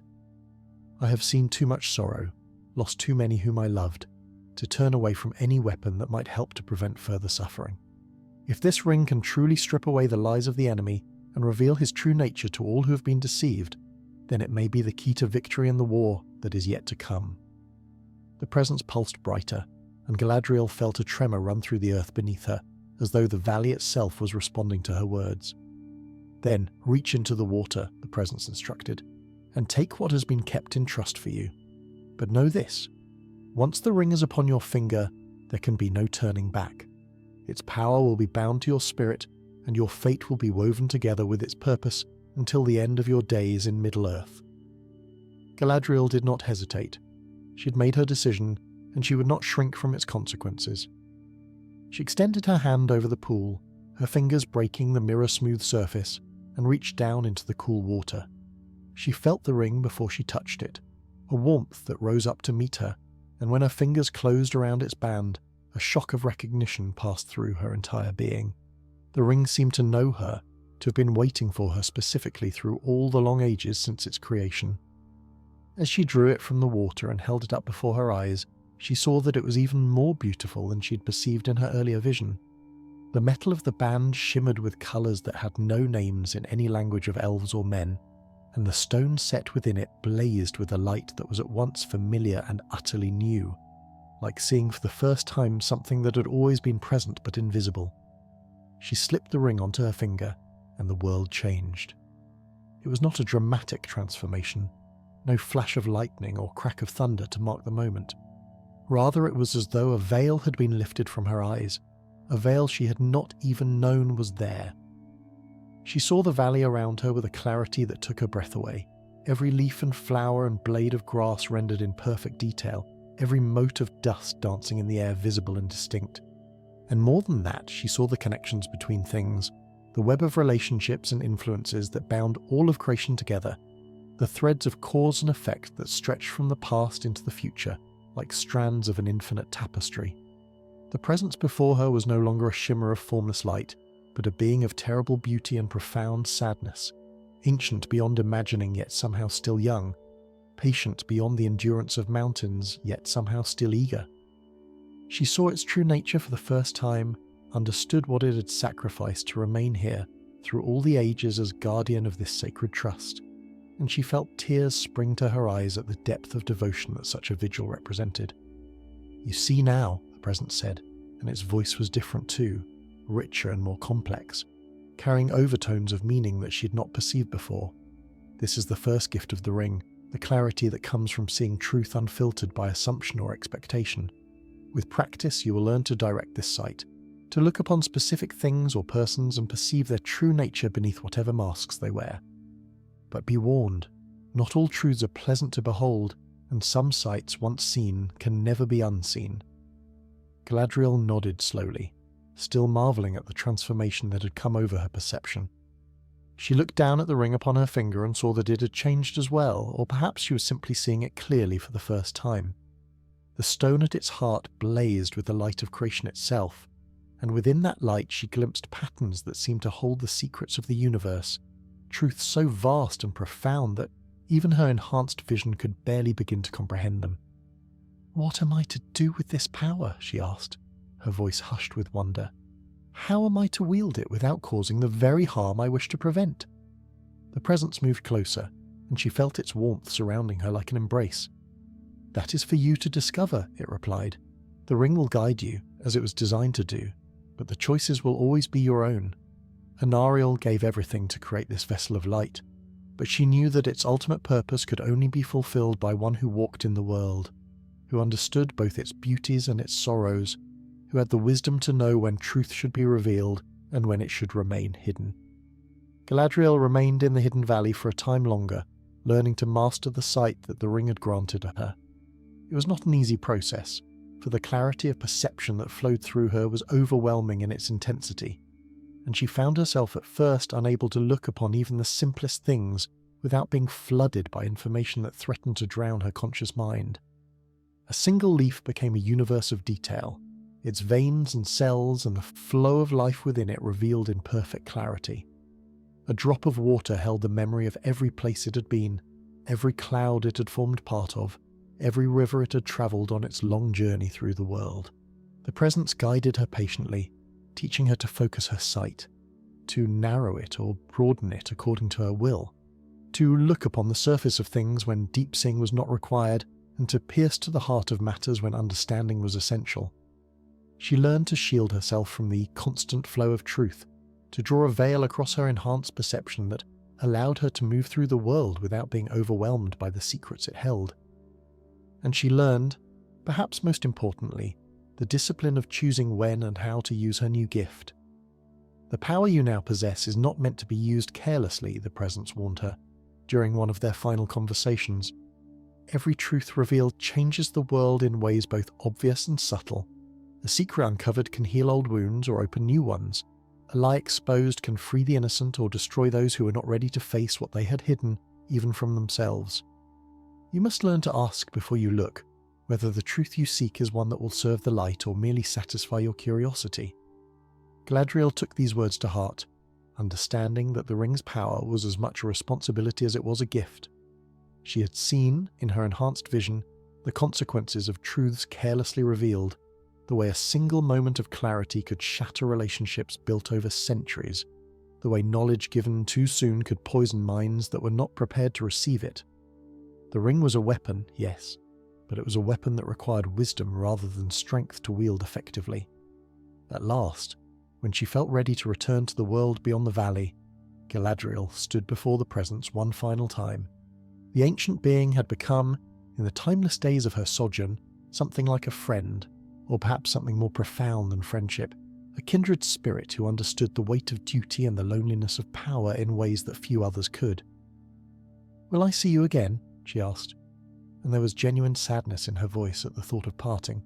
I have seen too much sorrow, lost too many whom I loved, to turn away from any weapon that might help to prevent further suffering. If this ring can truly strip away the lies of the enemy and reveal his true nature to all who have been deceived, then it may be the key to victory in the war that is yet to come." The presence pulsed brighter, and Galadriel felt a tremor run through the earth beneath her, as though the valley itself was responding to her words. "Then reach into the water," the presence instructed, "and take what has been kept in trust for you. But know this, Once the ring is upon your finger, there can be no turning back. Its power will be bound to your spirit, and your fate will be woven together with its purpose until the end of your days in Middle-earth. Galadriel did not hesitate. She had made her decision, and she would not shrink from its consequences. She extended her hand over the pool, her fingers breaking the mirror-smooth surface, and reached down into the cool water. She felt the ring before she touched it, a warmth that rose up to meet her, and when her fingers closed around its band, a shock of recognition passed through her entire being. The ring seemed to know her, to have been waiting for her specifically through all the long ages since its creation. As she drew it from the water and held it up before her eyes, she saw that it was even more beautiful than she had perceived in her earlier vision. The metal of the band shimmered with colours that had no names in any language of elves or men, and the stone set within it blazed with a light that was at once familiar and utterly new, like seeing for the first time something that had always been present but invisible. She slipped the ring onto her finger, and the world changed. It was not a dramatic transformation, no flash of lightning or crack of thunder to mark the moment. Rather, it was as though a veil had been lifted from her eyes, a veil she had not even known was there. She saw the valley around her with a clarity that took her breath away, every leaf and flower and blade of grass rendered in perfect detail, every mote of dust dancing in the air visible and distinct. And more than that, she saw the connections between things, the web of relationships and influences that bound all of creation together, the threads of cause and effect that stretched from the past into the future, like strands of an infinite tapestry. The presence before her was no longer a shimmer of formless light, but a being of terrible beauty and profound sadness, ancient beyond imagining yet somehow still young, patient beyond the endurance of mountains yet somehow still eager. She saw its true nature for the first time, understood what it had sacrificed to remain here through all the ages as guardian of this sacred trust, and she felt tears spring to her eyes at the depth of devotion that such a vigil represented. "You see now," the presence said, and its voice was different too, richer and more complex, carrying overtones of meaning that she had not perceived before. "This is the first gift of the ring, the clarity that comes from seeing truth unfiltered by assumption or expectation. With practice, you will learn to direct this sight, to look upon specific things or persons and perceive their true nature beneath whatever masks they wear. But be warned, not all truths are pleasant to behold, and some sights once seen can never be unseen." Galadriel nodded slowly, still marvelling at the transformation that had come over her perception. She looked down at the ring upon her finger and saw that it had changed as well, or perhaps she was simply seeing it clearly for the first time. The stone at its heart blazed with the light of creation itself, and within that light she glimpsed patterns that seemed to hold the secrets of the universe, truths so vast and profound that even her enhanced vision could barely begin to comprehend them. "What am I to do with this power?" she asked, her voice hushed with wonder. "How am I to wield it without causing the very harm I wish to prevent?" The presence moved closer, and she felt its warmth surrounding her like an embrace. "That is for you to discover," it replied. "The ring will guide you, as it was designed to do, but the choices will always be your own. Anariel gave everything to create this vessel of light, but she knew that its ultimate purpose could only be fulfilled by one who walked in the world, who understood both its beauties and its sorrows, who had the wisdom to know when truth should be revealed and when it should remain hidden." Galadriel remained in the hidden valley for a time longer, learning to master the sight that the ring had granted her. It was not an easy process, for the clarity of perception that flowed through her was overwhelming in its intensity, and she found herself at first unable to look upon even the simplest things without being flooded by information that threatened to drown her conscious mind. A single leaf became a universe of detail, its veins and cells and the flow of life within it revealed in perfect clarity. A drop of water held the memory of every place it had been, every cloud it had formed part of, every river it had travelled on its long journey through the world. The presence guided her patiently, teaching her to focus her sight, to narrow it or broaden it according to her will, to look upon the surface of things when deep seeing was not required, and to pierce to the heart of matters when understanding was essential. She learned to shield herself from the constant flow of truth, to draw a veil across her enhanced perception that allowed her to move through the world without being overwhelmed by the secrets it held. And she learned, Perhaps most importantly, the discipline of choosing when and how to use her new gift. The power you now possess is not meant to be used carelessly, the presence warned her, during one of their final conversations. Every truth revealed changes the world in ways both obvious and subtle. A secret uncovered can heal old wounds or open new ones. A lie exposed can free the innocent or destroy those who are not ready to face what they had hidden, even from themselves. You must learn to ask before you look, whether the truth you seek is one that will serve the light or merely satisfy your curiosity. Galadriel took these words to heart, understanding that the ring's power was as much a responsibility as it was a gift. She had seen, in her enhanced vision, the consequences of truths carelessly revealed, the way a single moment of clarity could shatter relationships built over centuries, the way knowledge given too soon could poison minds that were not prepared to receive it. The ring was a weapon, yes, but it was a weapon that required wisdom rather than strength to wield effectively. At last, when she felt ready to return to the world beyond the valley, Galadriel stood before the presence one final time. The ancient being had become, in the timeless days of her sojourn, something like a friend, or perhaps something more profound than friendship, a kindred spirit who understood the weight of duty and the loneliness of power in ways that few others could. "Will I see you again?" she asked, and there was genuine sadness in her voice at the thought of parting.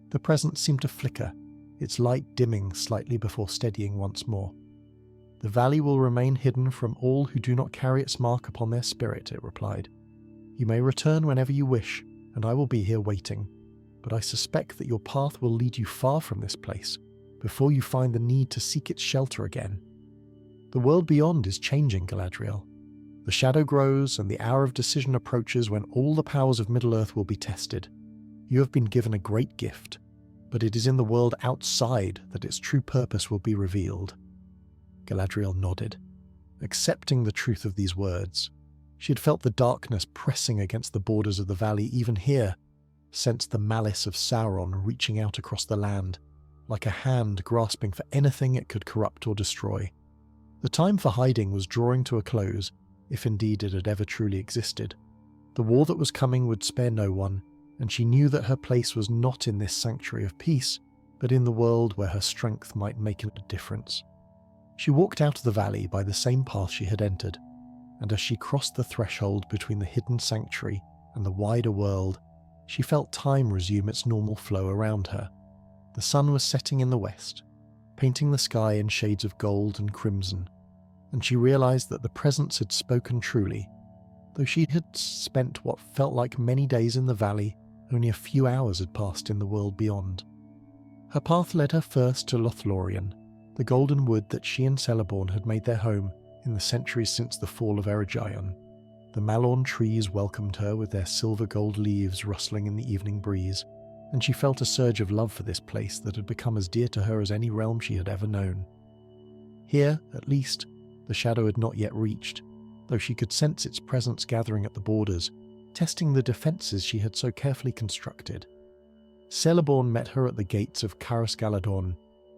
The presence seemed to flicker, its light dimming slightly before steadying once more. "The valley will remain hidden from all who do not carry its mark upon their spirit," it replied. "You may return whenever you wish, and I will be here waiting. But I suspect that your path will lead you far from this place, before you find the need to seek its shelter again. The world beyond is changing, Galadriel. The shadow grows, and the hour of decision approaches when all the powers of Middle-earth will be tested. You have been given a great gift, but it is in the world outside that its true purpose will be revealed." Galadriel nodded, accepting the truth of these words. She had felt the darkness pressing against the borders of the valley even here, sensed the malice of Sauron reaching out across the land, like a hand grasping for anything it could corrupt or destroy. The time for hiding was drawing to a close, if indeed it had ever truly existed. The war that was coming would spare no one, and she knew that her place was not in this sanctuary of peace, but in the world where her strength might make a difference. She walked out of the valley by the same path she had entered, and as she crossed the threshold between the hidden sanctuary and the wider world, she felt time resume its normal flow around her. The sun was setting in the west, painting the sky in shades of gold and crimson, and she realized that the presence had spoken truly. Though she had spent what felt like many days in the valley, only a few hours had passed in the world beyond. Her path led her first to Lothlorien, the golden wood that she and Celeborn had made their home in the centuries since the fall of Eregion. The Malorn trees welcomed her with their silver-gold leaves rustling in the evening breeze, and she felt a surge of love for this place that had become as dear to her as any realm she had ever known. Here, at least, the shadow had not yet reached, though she could sense its presence gathering at the borders, testing the defences she had so carefully constructed. Celeborn met her at the gates of Caras Galadon,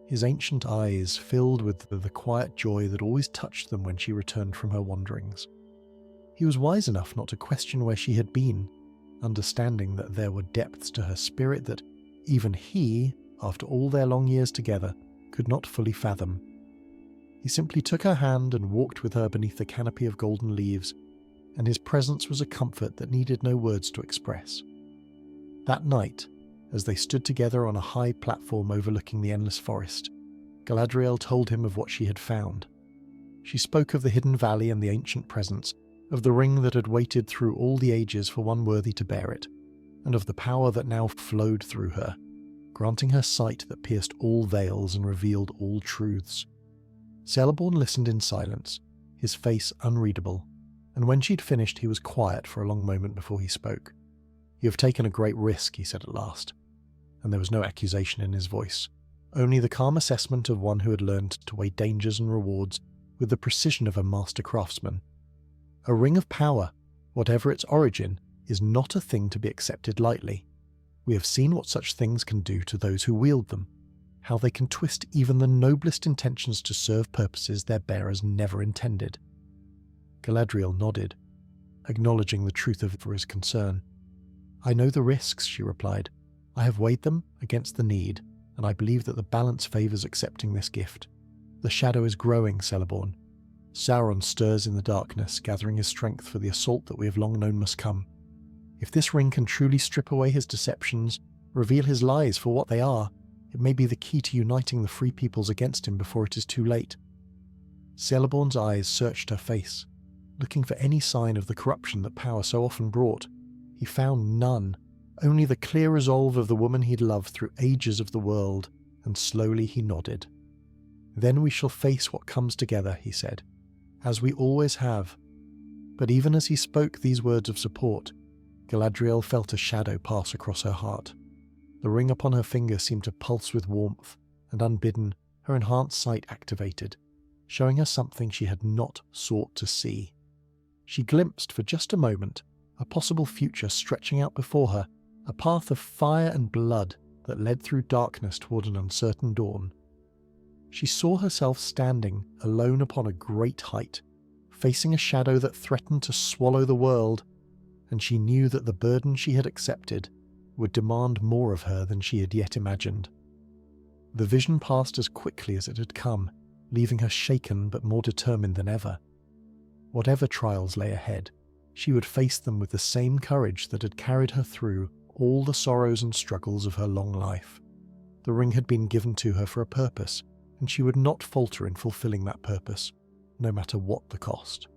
his ancient eyes filled with the quiet joy that always touched them when she returned from her wanderings. He was wise enough not to question where she had been, understanding that there were depths to her spirit that even he, after all their long years together, could not fully fathom. He simply took her hand and walked with her beneath the canopy of golden leaves, and his presence was a comfort that needed no words to express. That night, as they stood together on a high platform overlooking the endless forest, Galadriel told him of what she had found. She spoke of the hidden valley and the ancient presence, of the ring that had waited through all the ages for one worthy to bear it, and of the power that now flowed through her, granting her sight that pierced all veils and revealed all truths. Celeborn listened in silence, his face unreadable, and when she'd finished he was quiet for a long moment before he spoke. "You have taken a great risk," he said at last, and there was no accusation in his voice, only the calm assessment of one who had learned to weigh dangers and rewards with the precision of a master craftsman. "A ring of power, whatever its origin, is not a thing to be accepted lightly. We have seen what such things can do to those who wield them, how they can twist even the noblest intentions to serve purposes their bearers never intended." Galadriel nodded, acknowledging the truth of his concern. "I know the risks," she replied, I have weighed them against the need, and I believe that the balance favours accepting this gift. The shadow is growing, Celeborn. Sauron stirs in the darkness, gathering his strength for the assault that we have long known must come. If this ring can truly strip away his deceptions, reveal his lies for what they are, it may be the key to uniting the free peoples against him before it is too late. Celeborn's eyes searched her face, looking for any sign of the corruption that power so often brought. He found none, only the clear resolve of the woman he'd loved through ages of the world, and slowly he nodded. Then we shall face what comes together, he said, as we always have. But even as he spoke these words of support, Galadriel felt a shadow pass across her heart. The ring upon her finger seemed to pulse with warmth, and unbidden, her enhanced sight activated, showing her something she had not sought to see. She glimpsed for just a moment a possible future stretching out before her, a path of fire and blood that led through darkness toward an uncertain dawn. She saw herself standing alone upon a great height, facing a shadow that threatened to swallow the world, and she knew that the burden she had accepted would demand more of her than she had yet imagined. The vision passed as quickly as it had come, leaving her shaken but more determined than ever. Whatever trials lay ahead, she would face them with the same courage that had carried her through all the sorrows and struggles of her long life. The ring had been given to her for a purpose, and she would not falter in fulfilling that purpose, no matter what the cost.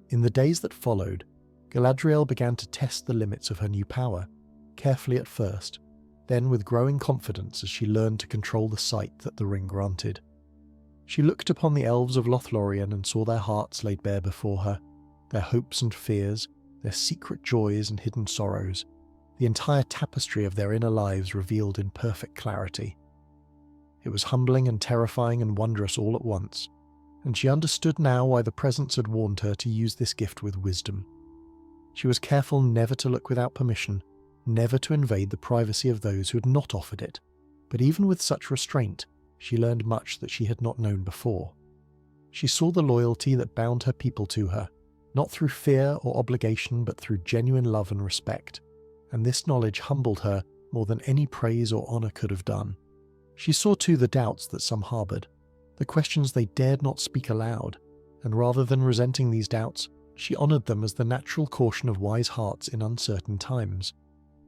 In the days that followed, Galadriel began to test the limits of her new power, carefully at first, then with growing confidence as she learned to control the sight that the ring granted. She looked upon the elves of Lothlorien and saw their hearts laid bare before her, their hopes and fears, their secret joys and hidden sorrows, the entire tapestry of their inner lives revealed in perfect clarity. It was humbling and terrifying and wondrous all at once, and she understood now why the presence had warned her to use this gift with wisdom. She was careful never to look without permission, never to invade the privacy of those who had not offered it, but even with such restraint, she learned much that she had not known before. She saw the loyalty that bound her people to her, not through fear or obligation but through genuine love and respect, and this knowledge humbled her more than any praise or honour could have done. She saw too the doubts that some harboured, the questions they dared not speak aloud, and rather than resenting these doubts, she honoured them as the natural caution of wise hearts in uncertain times.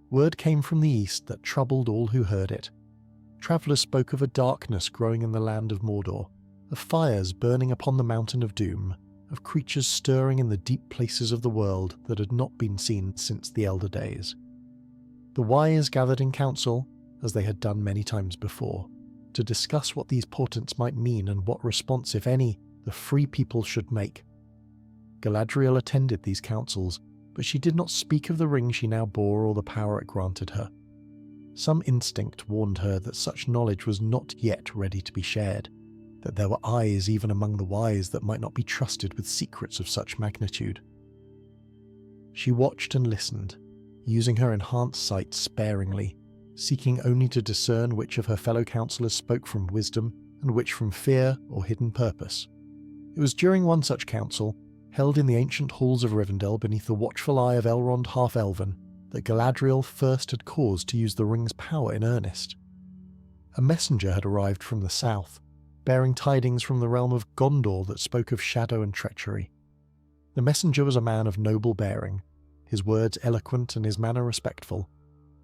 Word came from the east that troubled all who heard it. Travellers spoke of a darkness growing in the land of Mordor, of fires burning upon the mountain of doom, of creatures stirring in the deep places of the world that had not been seen since the elder days. The wise gathered in council, as they had done many times before, to discuss what these portents might mean and what response, if any, the free people should make. Galadriel attended these councils, but she did not speak of the ring she now bore or the power it granted her. Some instinct warned her that such knowledge was not yet ready to be shared, that there were eyes even among the wise that might not be trusted with secrets of such magnitude. She watched and listened, using her enhanced sight sparingly, seeking only to discern which of her fellow counsellors spoke from wisdom and which from fear or hidden purpose. It was during one such council, held in the ancient halls of Rivendell beneath the watchful eye of Elrond half-elven, that Galadriel first had cause to use the ring's power in earnest. A messenger had arrived from the south, bearing tidings from the realm of Gondor that spoke of shadow and treachery. The messenger was a man of noble bearing, his words eloquent and his manner respectful,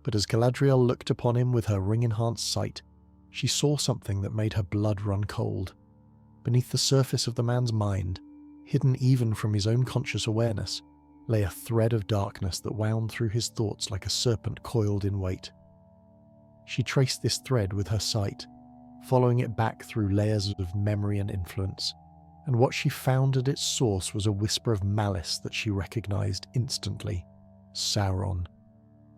but as Galadriel looked upon him with her ring-enhanced sight, she saw something that made her blood run cold. Beneath the surface of the man's mind, hidden even from his own conscious awareness, lay a thread of darkness that wound through his thoughts like a serpent coiled in wait. She traced this thread with her sight, following it back through layers of memory and influence, and what she found at its source was a whisper of malice that she recognized instantly. Sauron.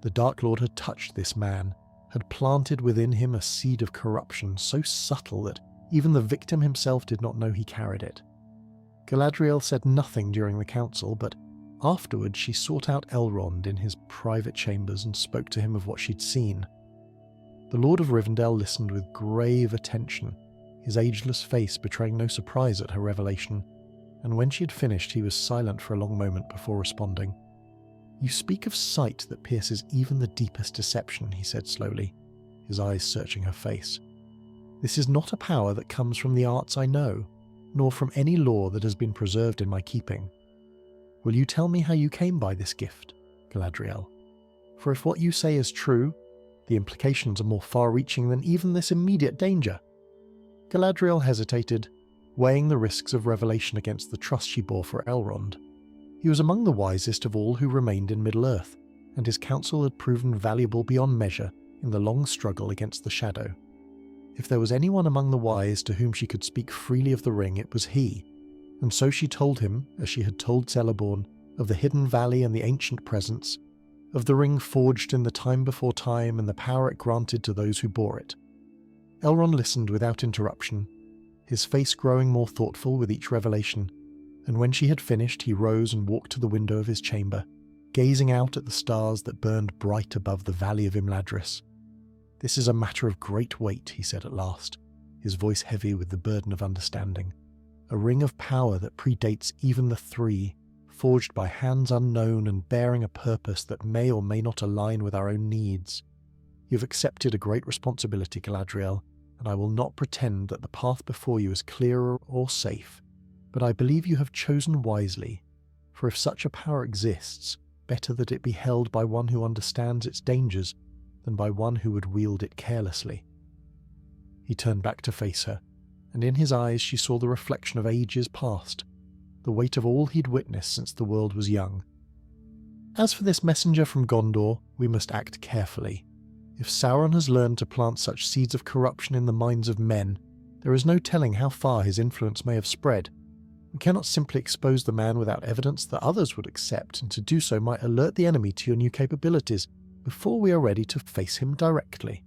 The Dark Lord had touched this man, had planted within him a seed of corruption so subtle that even the victim himself did not know he carried it. Galadriel said nothing during the council, but afterward she sought out Elrond in his private chambers and spoke to him of what she'd seen. The Lord of Rivendell listened with grave attention, his ageless face betraying no surprise at her revelation, and when she had finished he was silent for a long moment before responding. "You speak of sight that pierces even the deepest deception," he said slowly, his eyes searching her face. "This is not a power that comes from the arts I know, nor from any law that has been preserved in my keeping. Will you tell me how you came by this gift, Galadriel? For if what you say is true, the implications are more far-reaching than even this immediate danger." Galadriel hesitated, weighing the risks of revelation against the trust she bore for Elrond. He was among the wisest of all who remained in Middle-earth, and his counsel had proven valuable beyond measure in the long struggle against the Shadow. If there was anyone among the wise to whom she could speak freely of the ring, it was he, and so she told him, as she had told Celeborn, of the hidden valley and the ancient presence, of the ring forged in the time before time and the power it granted to those who bore it. Elrond listened without interruption, his face growing more thoughtful with each revelation, and when she had finished he rose and walked to the window of his chamber, gazing out at the stars that burned bright above the valley of Imladris. "This is a matter of great weight," he said at last, his voice heavy with the burden of understanding. "A ring of power that predates even the three, forged by hands unknown and bearing a purpose that may or may not align with our own needs. You've accepted a great responsibility, Galadriel, and I will not pretend that the path before you is clearer or safe, but I believe you have chosen wisely, for if such a power exists, better that it be held by one who understands its dangers than by one who would wield it carelessly." He turned back to face her, and in his eyes she saw the reflection of ages past, the weight of all he'd witnessed since the world was young. "As for this messenger from Gondor, we must act carefully. If Sauron has learned to plant such seeds of corruption in the minds of men, there is no telling how far his influence may have spread. We cannot simply expose the man without evidence that others would accept, and to do so might alert the enemy to your new capabilities before we are ready to face him directly."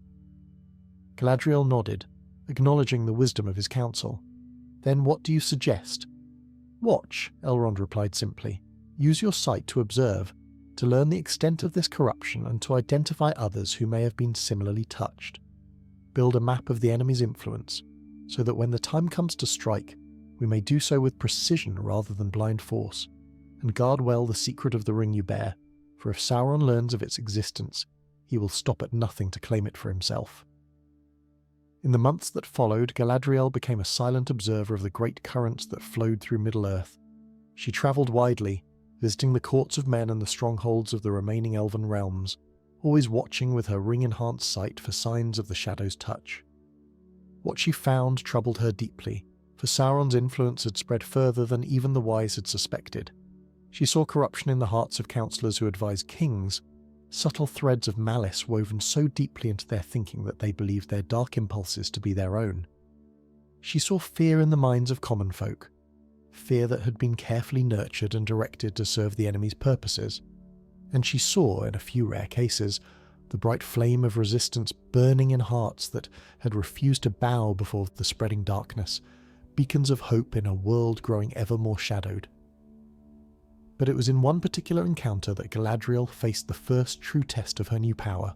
Galadriel nodded, acknowledging the wisdom of his counsel. "Then what do you suggest?" "Watch," Elrond replied simply. "Use your sight to observe, to learn the extent of this corruption and to identify others who may have been similarly touched. Build a map of the enemy's influence, so that when the time comes to strike, we may do so with precision rather than blind force, and guard well the secret of the ring you bear, for if Sauron learns of its existence, he will stop at nothing to claim it for himself." In the months that followed, Galadriel became a silent observer of the great currents that flowed through Middle-earth. She travelled widely, visiting the courts of men and the strongholds of the remaining elven realms, always watching with her ring-enhanced sight for signs of the Shadow's touch. What she found troubled her deeply, for Sauron's influence had spread further than even the wise had suspected. She saw corruption in the hearts of counsellors who advised kings, subtle threads of malice woven so deeply into their thinking that they believed their dark impulses to be their own. She saw fear in the minds of common folk, fear that had been carefully nurtured and directed to serve the enemy's purposes, and she saw, in a few rare cases, the bright flame of resistance burning in hearts that had refused to bow before the spreading darkness, beacons of hope in a world growing ever more shadowed. But it was in one particular encounter that Galadriel faced the first true test of her new power.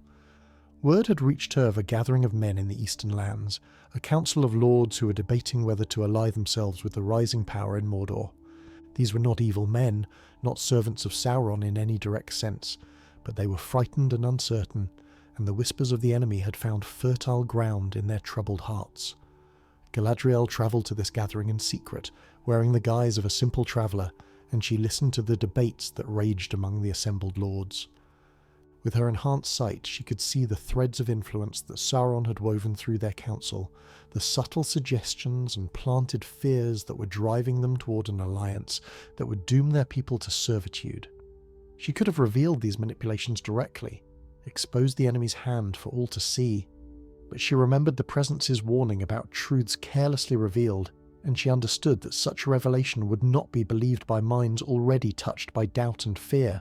Word had reached her of a gathering of men in the eastern lands, a council of lords who were debating whether to ally themselves with the rising power in Mordor. These were not evil men, not servants of Sauron in any direct sense, but they were frightened and uncertain, and the whispers of the enemy had found fertile ground in their troubled hearts. Galadriel travelled to this gathering in secret, wearing the guise of a simple traveller, and she listened to the debates that raged among the assembled lords. With her enhanced sight, she could see the threads of influence that Sauron had woven through their council, the subtle suggestions and planted fears that were driving them toward an alliance that would doom their people to servitude. She could have revealed these manipulations directly, exposed the enemy's hand for all to see, but she remembered the Presence's warning about truths carelessly revealed, and she understood that such revelation would not be believed by minds already touched by doubt and fear.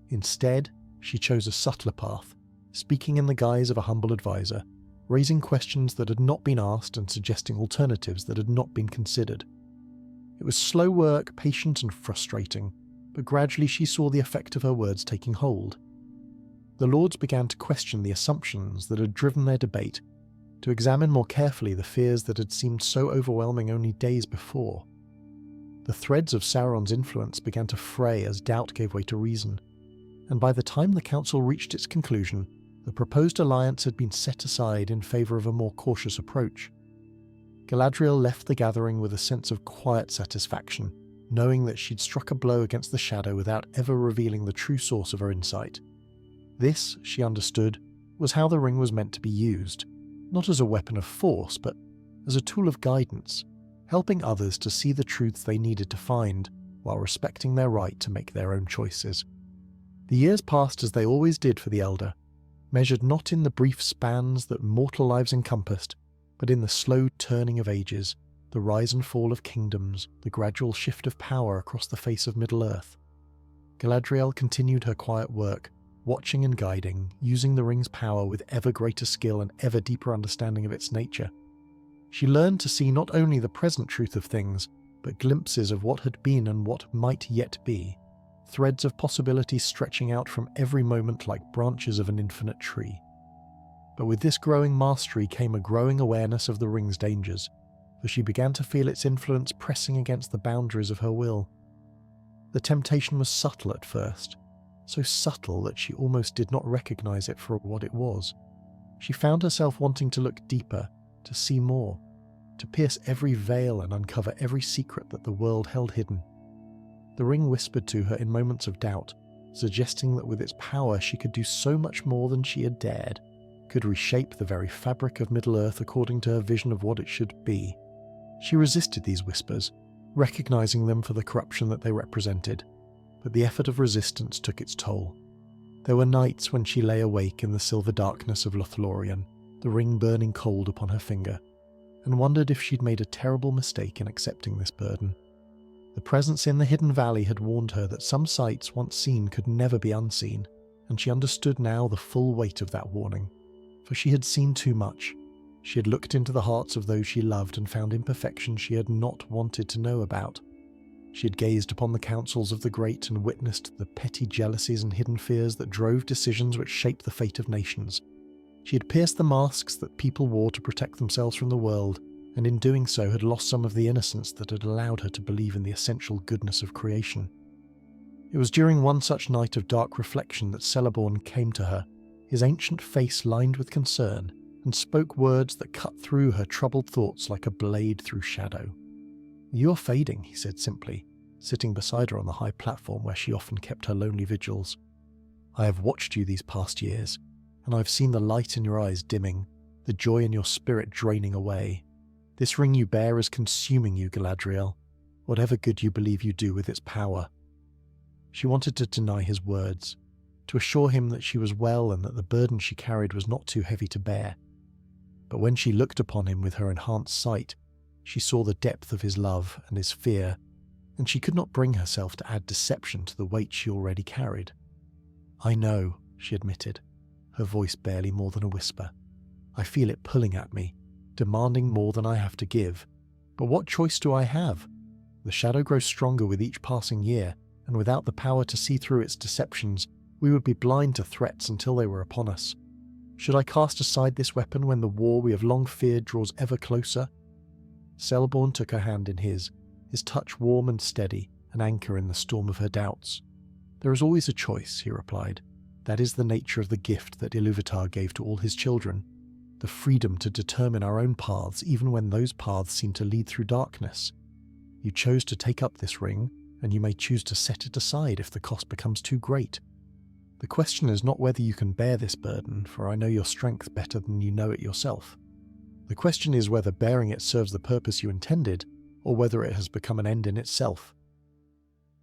Instead, she chose a subtler path, speaking in the guise of a humble advisor, raising questions that had not been asked and suggesting alternatives that had not been considered. It was slow work, patient and frustrating, but gradually she saw the effect of her words taking hold. The lords began to question the assumptions that had driven their debate, to examine more carefully the fears that had seemed so overwhelming only days before. The threads of Sauron's influence began to fray as doubt gave way to reason, and by the time the council reached its conclusion, the proposed alliance had been set aside in favour of a more cautious approach. Galadriel left the gathering with a sense of quiet satisfaction, knowing that she'd struck a blow against the shadow without ever revealing the true source of her insight. This, she understood, was how the ring was meant to be used, not as a weapon of force, but as a tool of guidance, helping others to see the truths they needed to find, while respecting their right to make their own choices. The years passed as they always did for the Elder, measured not in the brief spans that mortal lives encompassed, but in the slow turning of ages, the rise and fall of kingdoms, the gradual shift of power across the face of Middle-earth. Galadriel continued her quiet work, watching and guiding, using the ring's power with ever greater skill and ever deeper understanding of its nature. She learned to see not only the present truth of things, but glimpses of what had been and what might yet be, threads of possibility stretching out from every moment like branches of an infinite tree. But with this growing mastery came a growing awareness of the ring's dangers, for she began to feel its influence pressing against the boundaries of her will. The temptation was subtle at first, so subtle that she almost did not recognize it for what it was. She found herself wanting to look deeper, to see more, to pierce every veil and uncover every secret that the world held hidden. The ring whispered to her in moments of doubt, suggesting that with its power she could do so much more than she had dared, could reshape the very fabric of Middle-earth according to her vision of what it should be. She resisted these whispers, recognizing them for the corruption that they represented, but the effort of resistance took its toll. There were nights when she lay awake in the silver darkness of Lothlorien, the ring burning cold upon her finger, and wondered if she'd made a terrible mistake in accepting this burden. The presence in the hidden valley had warned her that some sights once seen could never be unseen, and she understood now the full weight of that warning, for she had seen too much. She had looked into the hearts of those she loved and found imperfections she had not wanted to know about. She had gazed upon the councils of the great and witnessed the petty jealousies and hidden fears that drove decisions which shaped the fate of nations. She had pierced the masks that people wore to protect themselves from the world, and in doing so had lost some of the innocence that had allowed her to believe in the essential goodness of creation. It was during one such night of dark reflection that Celeborn came to her, his ancient face lined with concern, and spoke words that cut through her troubled thoughts like a blade through shadow. "You are fading," he said simply, sitting beside her on the high platform where she often kept her lonely vigils. "I have watched you these past years, and I have seen the light in your eyes dimming, the joy in your spirit draining away. This ring you bear is consuming you, Galadriel, whatever good you believe you do with its power." She wanted to deny his words, to assure him that she was well and that the burden she carried was not too heavy to bear. But when she looked upon him with her enhanced sight, she saw the depth of his love and his fear, and she could not bring herself to add deception to the weight she already carried. "I know," she admitted, her voice barely more than a whisper. "I feel it pulling at me, demanding more than I have to give. But what choice do I have? The shadow grows stronger with each passing year, and without the power to see through its deceptions, we would be blind to threats until they were upon us. Should I cast aside this weapon when the war we have long feared draws ever closer?" Celeborn took her hand in his touch warm and steady, an anchor in the storm of her doubts. "There is always a choice," he replied. "That is the nature of the gift that Iluvatar gave to all his children, the freedom to determine our own paths even when those paths seem to lead through darkness. You chose to take up this ring, and you may choose to set it aside if the cost becomes too great. The question is not whether you can bear this burden, for I know your strength better than you know it yourself. The question is whether bearing it serves the purpose you intended, or whether it has become an end in itself."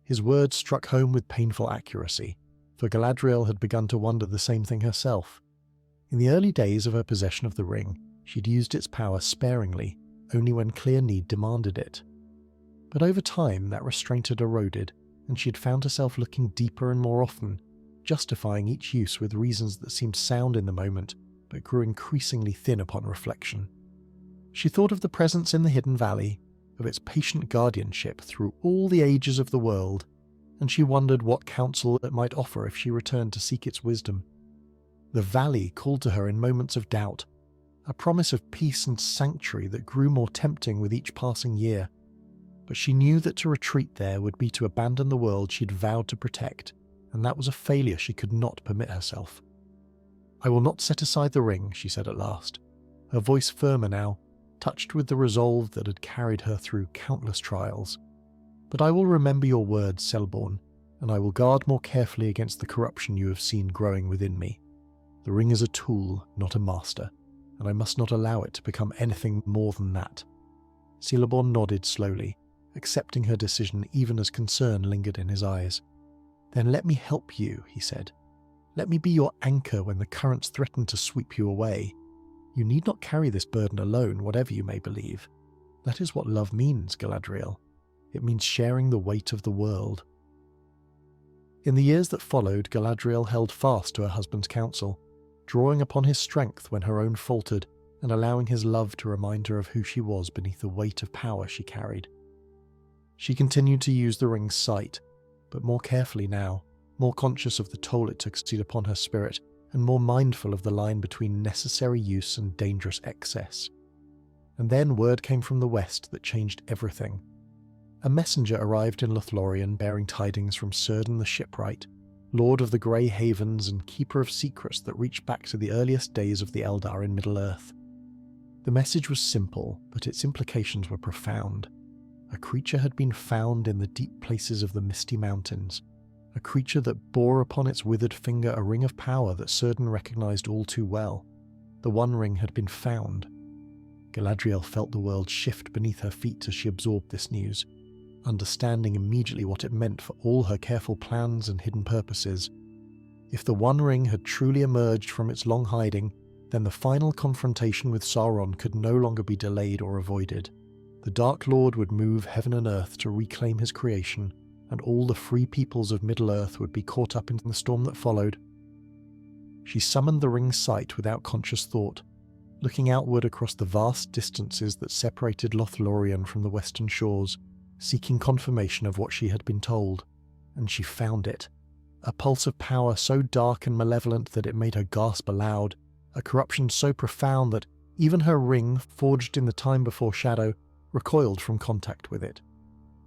His words struck home with painful accuracy, for Galadriel had begun to wonder the same thing herself. In the early days of her possession of the ring, she'd used its power sparingly, only when clear need demanded it. But over time that restraint had eroded, and she had found herself looking deeper and more often, justifying each use with reasons that seemed sound in the moment, but grew increasingly thin upon reflection. She thought of the presence in the hidden valley, of its patient guardianship through all the ages of the world, and she wondered what counsel it might offer if she returned to seek its wisdom. The valley called to her in moments of doubt, a promise of peace and sanctuary that grew more tempting with each passing year, but she knew that to retreat there would be to abandon the world she'd vowed to protect, and that was a failure she could not permit herself. "I will not set aside the ring," she said at last, her voice firmer now, touched with the resolve that had carried her through countless trials. "But I will remember your words, Selborne, and I will guard more carefully against the corruption you have seen growing within me. The ring is a tool, not a master, and I must not allow it to become anything more than that." Selborne nodded slowly, accepting her decision even as concern lingered in his eyes. "Then let me help you," he said. "Let me be your anchor when the currents threaten to sweep you away. You need not carry this burden alone, whatever you may believe. That is what love means, Galadriel. It means sharing the weight of the world." In the years that followed, Galadriel held fast to her husband's counsel, drawing upon his strength when her own faltered, and allowing his love to remind her of who she was beneath the weight of power she carried. She continued to use the ring's sight, but more carefully now, more conscious of the toll it took upon her spirit, and more mindful of the line between necessary use and dangerous excess. And then word came from the west that changed everything. A messenger arrived in Lothlorien bearing tidings from Círdan the shipwright, lord of the Grey Havens and keeper of secrets that reached back to the earliest days of the Eldar in Middle-earth. The message was simple, but its implications were profound. A creature had been found in the deep places of the Misty Mountains, a creature that bore upon its withered finger a ring of power that Círdan recognized all too well. The One Ring had been found. Galadriel felt the world shift beneath her feet as she absorbed this news, understanding immediately what it meant for all her careful plans and hidden purposes. If the One Ring had truly emerged from its long hiding, then the final confrontation with Sauron could no longer be delayed or avoided. The Dark Lord would move heaven and earth to reclaim his creation, and all the free peoples of Middle-earth would be caught up in the storm that followed. She summoned the ring's sight without conscious thought, looking outward across the vast distances that separated Lothlorien from the western shores, seeking confirmation of what she had been told, and she found it. A pulse of power so dark and malevolent that it made her gasp aloud, a corruption so profound that even her ring, forged in the time before Shadow, recoiled from contact with it.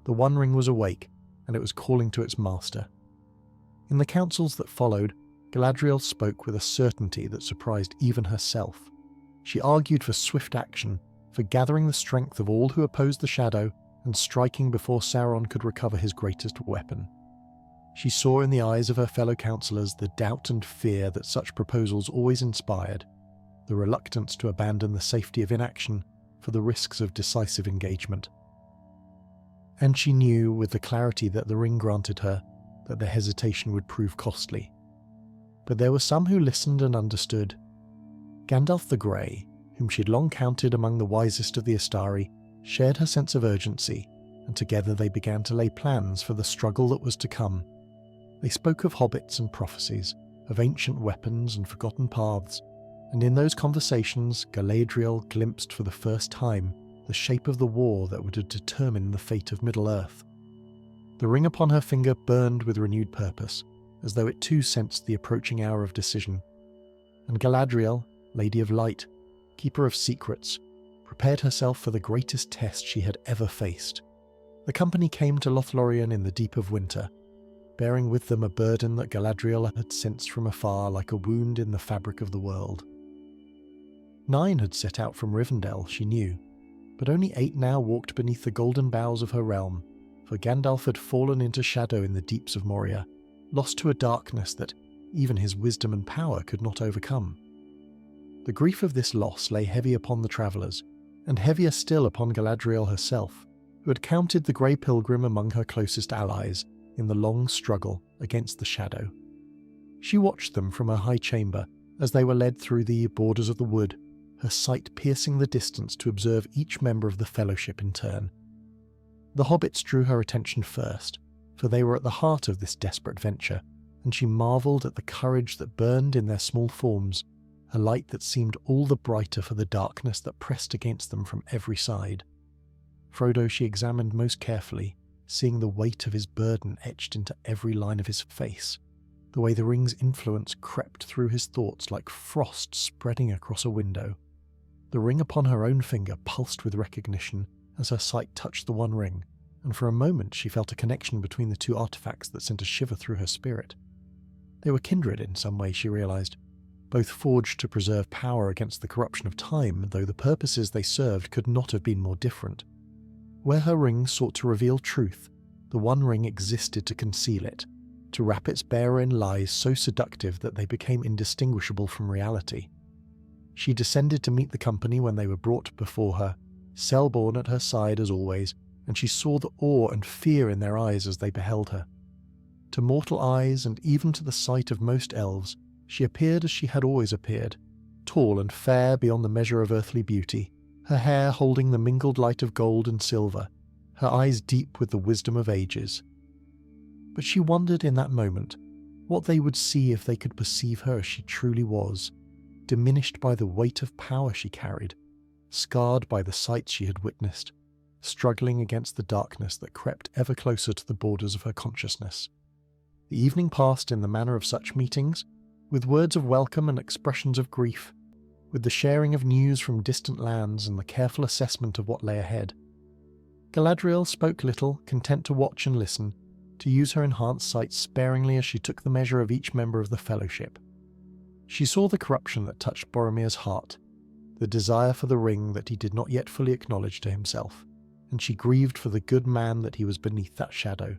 The One Ring was awake, and it was calling to its master. In the councils that followed, Galadriel spoke with a certainty that surprised even herself. She argued for swift action, for gathering the strength of all who opposed the Shadow, and striking before Sauron could recover his greatest weapon. She saw in the eyes of her fellow councillors the doubt and fear that such proposals always inspired, the reluctance to abandon the safety of inaction for the risks of decisive engagement. And she knew, with the clarity that the ring granted her, that the hesitation would prove costly. But there were some who listened and understood. Gandalf the Grey, whom she had long counted among the wisest of the Astari, shared her sense of urgency, and together they began to lay plans for the struggle that was to come. They spoke of hobbits and prophecies, of ancient weapons and forgotten paths, and in those conversations Galadriel glimpsed for the first time the shape of the war that would determine the fate of Middle-earth. The ring upon her finger burned with renewed purpose, as though it too sensed the approaching hour of decision. And Galadriel, Lady of Light, Keeper of Secrets, prepared herself for the greatest test she had ever faced. The company came to Lothlorien in the deep of winter, bearing with them a burden that Galadriel had sensed from afar like a wound in the fabric of the world. 9 had set out from Rivendell, she knew, but only 8 now walked beneath the golden boughs of her realm, for Gandalf had fallen into shadow in the deeps of Moria, lost to a darkness that even his wisdom and power could not overcome. The grief of this loss lay heavy upon the travellers, and heavier still upon Galadriel herself, who had counted the Grey Pilgrim among her closest allies in the long struggle against the Shadow. She watched them from her high chamber as they were led through the borders of the wood, her sight piercing the distance to observe each member of the Fellowship in turn. The hobbits drew her attention first, for they were at the heart of this desperate venture, and she marvelled at the courage that burned in their small forms, a light that seemed all the brighter for the darkness that pressed against them from every side. Frodo she examined most carefully, seeing the weight of his burden etched into every line of his face, the way the ring's influence crept through his thoughts like frost spreading across a window. The ring upon her own finger pulsed with recognition as her sight touched the One Ring, and for a moment she felt a connection between the two artifacts that sent a shiver through her spirit. They were kindred in some way, she realized, both forged to preserve power against the corruption of time, though the purposes they served could not have been more different. Where her ring sought to reveal truth, the One Ring existed to conceal it, to wrap its bearer in lies so seductive that they became indistinguishable from reality. She descended to meet the company when they were brought before her, Selborne at her side as always, and she saw the awe and fear in their eyes as they beheld her. To mortal eyes, and even to the sight of most elves, she appeared as she had always appeared, tall and fair beyond the measure of earthly beauty, her hair holding the mingled light of gold and silver, her eyes deep with the wisdom of ages. But she wondered in that moment what they would see if they could perceive her as she truly was, diminished by the weight of power she carried, scarred by the sights she had witnessed, struggling against the darkness that crept ever closer to the borders of her consciousness. The evening passed in the manner of such meetings, with words of welcome and expressions of grief, with the sharing of news from distant lands and the careful assessment of what lay ahead. Galadriel spoke little, content to watch and listen, to use her enhanced sight sparingly as she took the measure of each member of the fellowship. She saw the corruption that touched Boromir's heart, the desire for the ring that he did not yet fully acknowledge to himself, and she grieved for the good man that he was beneath that shadow.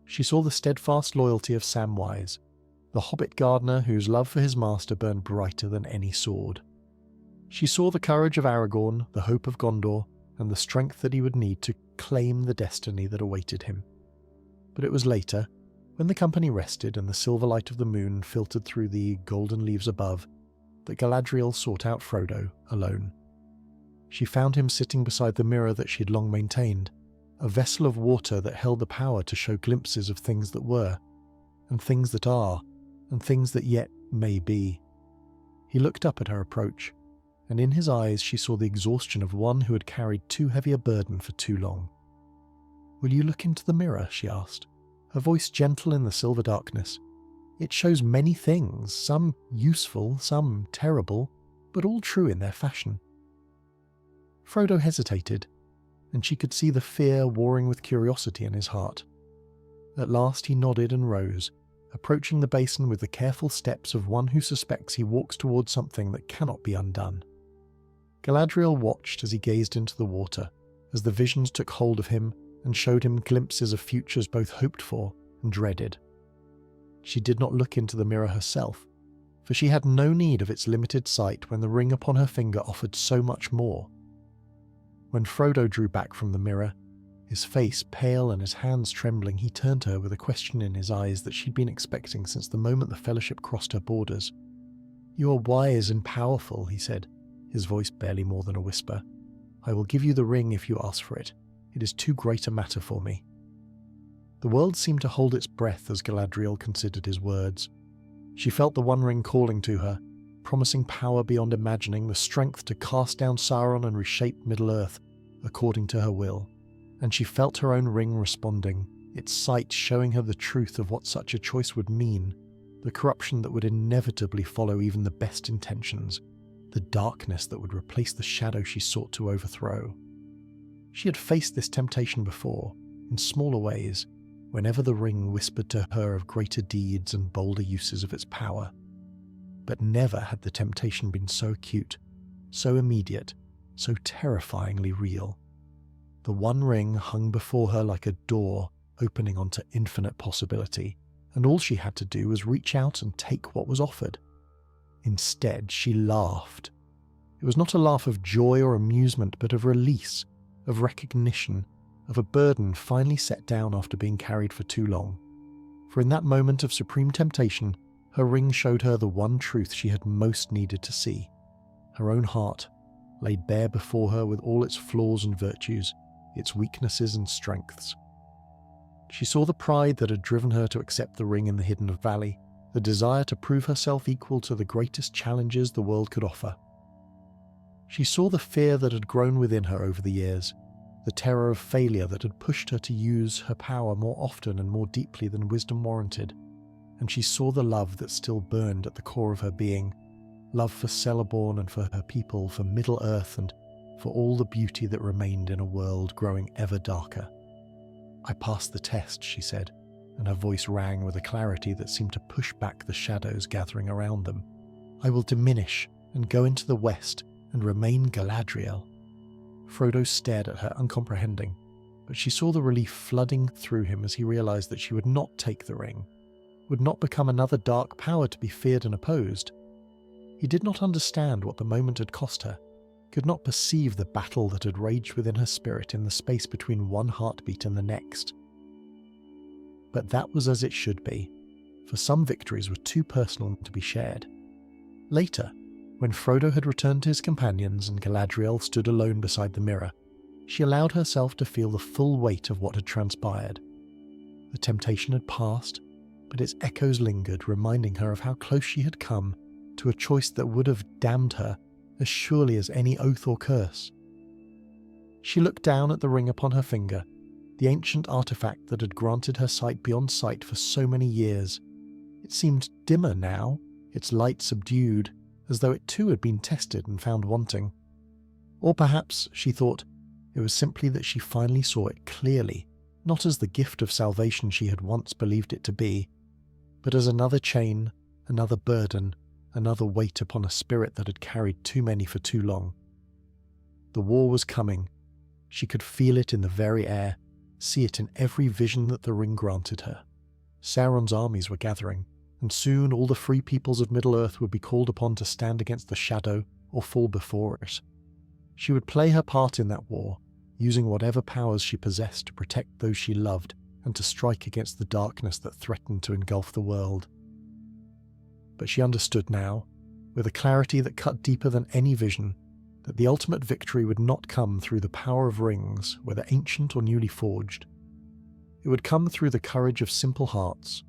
She saw the steadfast loyalty of Samwise, the hobbit gardener whose love for his master burned brighter than any sword. She saw the courage of Aragorn, the hope of Gondor, and the strength that he would need to claim the destiny that awaited him. But it was later, when the company rested and the silver light of the moon filtered through the golden leaves above, that Galadriel sought out Frodo alone. She found him sitting beside the mirror that she had long maintained, a vessel of water that held the power to show glimpses of things that were, and things that are, and things that yet may be. He looked up at her approach, and in his eyes she saw the exhaustion of one who had carried too heavy a burden for too long. "Will you look into the mirror?" she asked, her voice gentle in the silver darkness. "It shows many things, some useful, some terrible, but all true in their fashion." Frodo hesitated, and she could see the fear warring with curiosity in his heart. At last he nodded and rose, approaching the basin with the careful steps of one who suspects he walks towards something that cannot be undone. Galadriel watched as he gazed into the water, as the visions took hold of him and showed him glimpses of futures both hoped for and dreaded. She did not look into the mirror herself, for she had no need of its limited sight when the ring upon her finger offered so much more. When Frodo drew back from the mirror, his face pale and his hands trembling, he turned to her with a question in his eyes that she'd been expecting since the moment the Fellowship crossed her borders. "You are wise and powerful," he said, his voice barely more than a whisper. "I will give you the ring if you ask for it. It is too great a matter for me." The world seemed to hold its breath as Galadriel considered his words. She felt the One Ring calling to her, promising power beyond imagining, the strength to cast down Sauron and reshape Middle-earth according to her will. And she felt her own ring responding, its sight showing her the truth of what such a choice would mean, the corruption that would inevitably follow even the best intentions, the darkness that would replace the shadow she sought to overthrow. She had faced this temptation before, in smaller ways, whenever the ring whispered to her of greater deeds and bolder uses of its power. But never had the temptation been so acute, so immediate, so terrifyingly real. The One Ring hung before her like a door opening onto infinite possibility, and all she had to do was reach out and take what was offered. Instead, she laughed. It was not a laugh of joy or amusement, but of release, of recognition, of a burden finally set down after being carried for too long. For in that moment of supreme temptation, her ring showed her the one truth she had most needed to see. Her own heart, laid bare before her with all its flaws and virtues, its weaknesses and strengths. She saw the pride that had driven her to accept the ring in the Hidden Valley, the desire to prove herself equal to the greatest challenges the world could offer. She saw the fear that had grown within her over the years, the terror of failure that had pushed her to use her power more often and more deeply than wisdom warranted, and she saw the love that still burned at the core of her being, love for Celeborn and for her people, for Middle-earth and for all the beauty that remained in a world growing ever darker. "I passed the test," she said, and her voice rang with a clarity that seemed to push back the shadows gathering around them. "I will diminish and go into the west and remain Galadriel." Frodo stared at her, uncomprehending, but she saw the relief flooding through him as he realized that she would not take the ring, would not become another dark power to be feared and opposed. He did not understand what the moment had cost her, could not perceive the battle that had raged within her spirit in the space between one heartbeat and the next. But that was as it should be, for some victories were too personal to be shared. Later, when Frodo had returned to his companions and Galadriel stood alone beside the mirror, she allowed herself to feel the full weight of what had transpired. The temptation had passed, but its echoes lingered, reminding her of how close she had come to a choice that would have damned her as surely as any oath or curse. She looked down at the ring upon her finger, the ancient artifact that had granted her sight beyond sight for so many years. It seemed dimmer now, its light subdued, as though it too had been tested and found wanting. Or perhaps, she thought, it was simply that she finally saw it clearly, not as the gift of salvation she had once believed it to be, but as another chain, another burden, another weight upon a spirit that had carried too many for too long. The war was coming. She could feel it in the very air, see it in every vision that the ring granted her. Sauron's armies were gathering, and soon all the free peoples of Middle-earth would be called upon to stand against the shadow or fall before it. She would play her part in that war, using whatever powers she possessed to protect those she loved and to strike against the darkness that threatened to engulf the world. But she understood now, with a clarity that cut deeper than any vision, that the ultimate victory would not come through the power of rings, whether ancient or newly forged. It would come through the courage of simple hearts,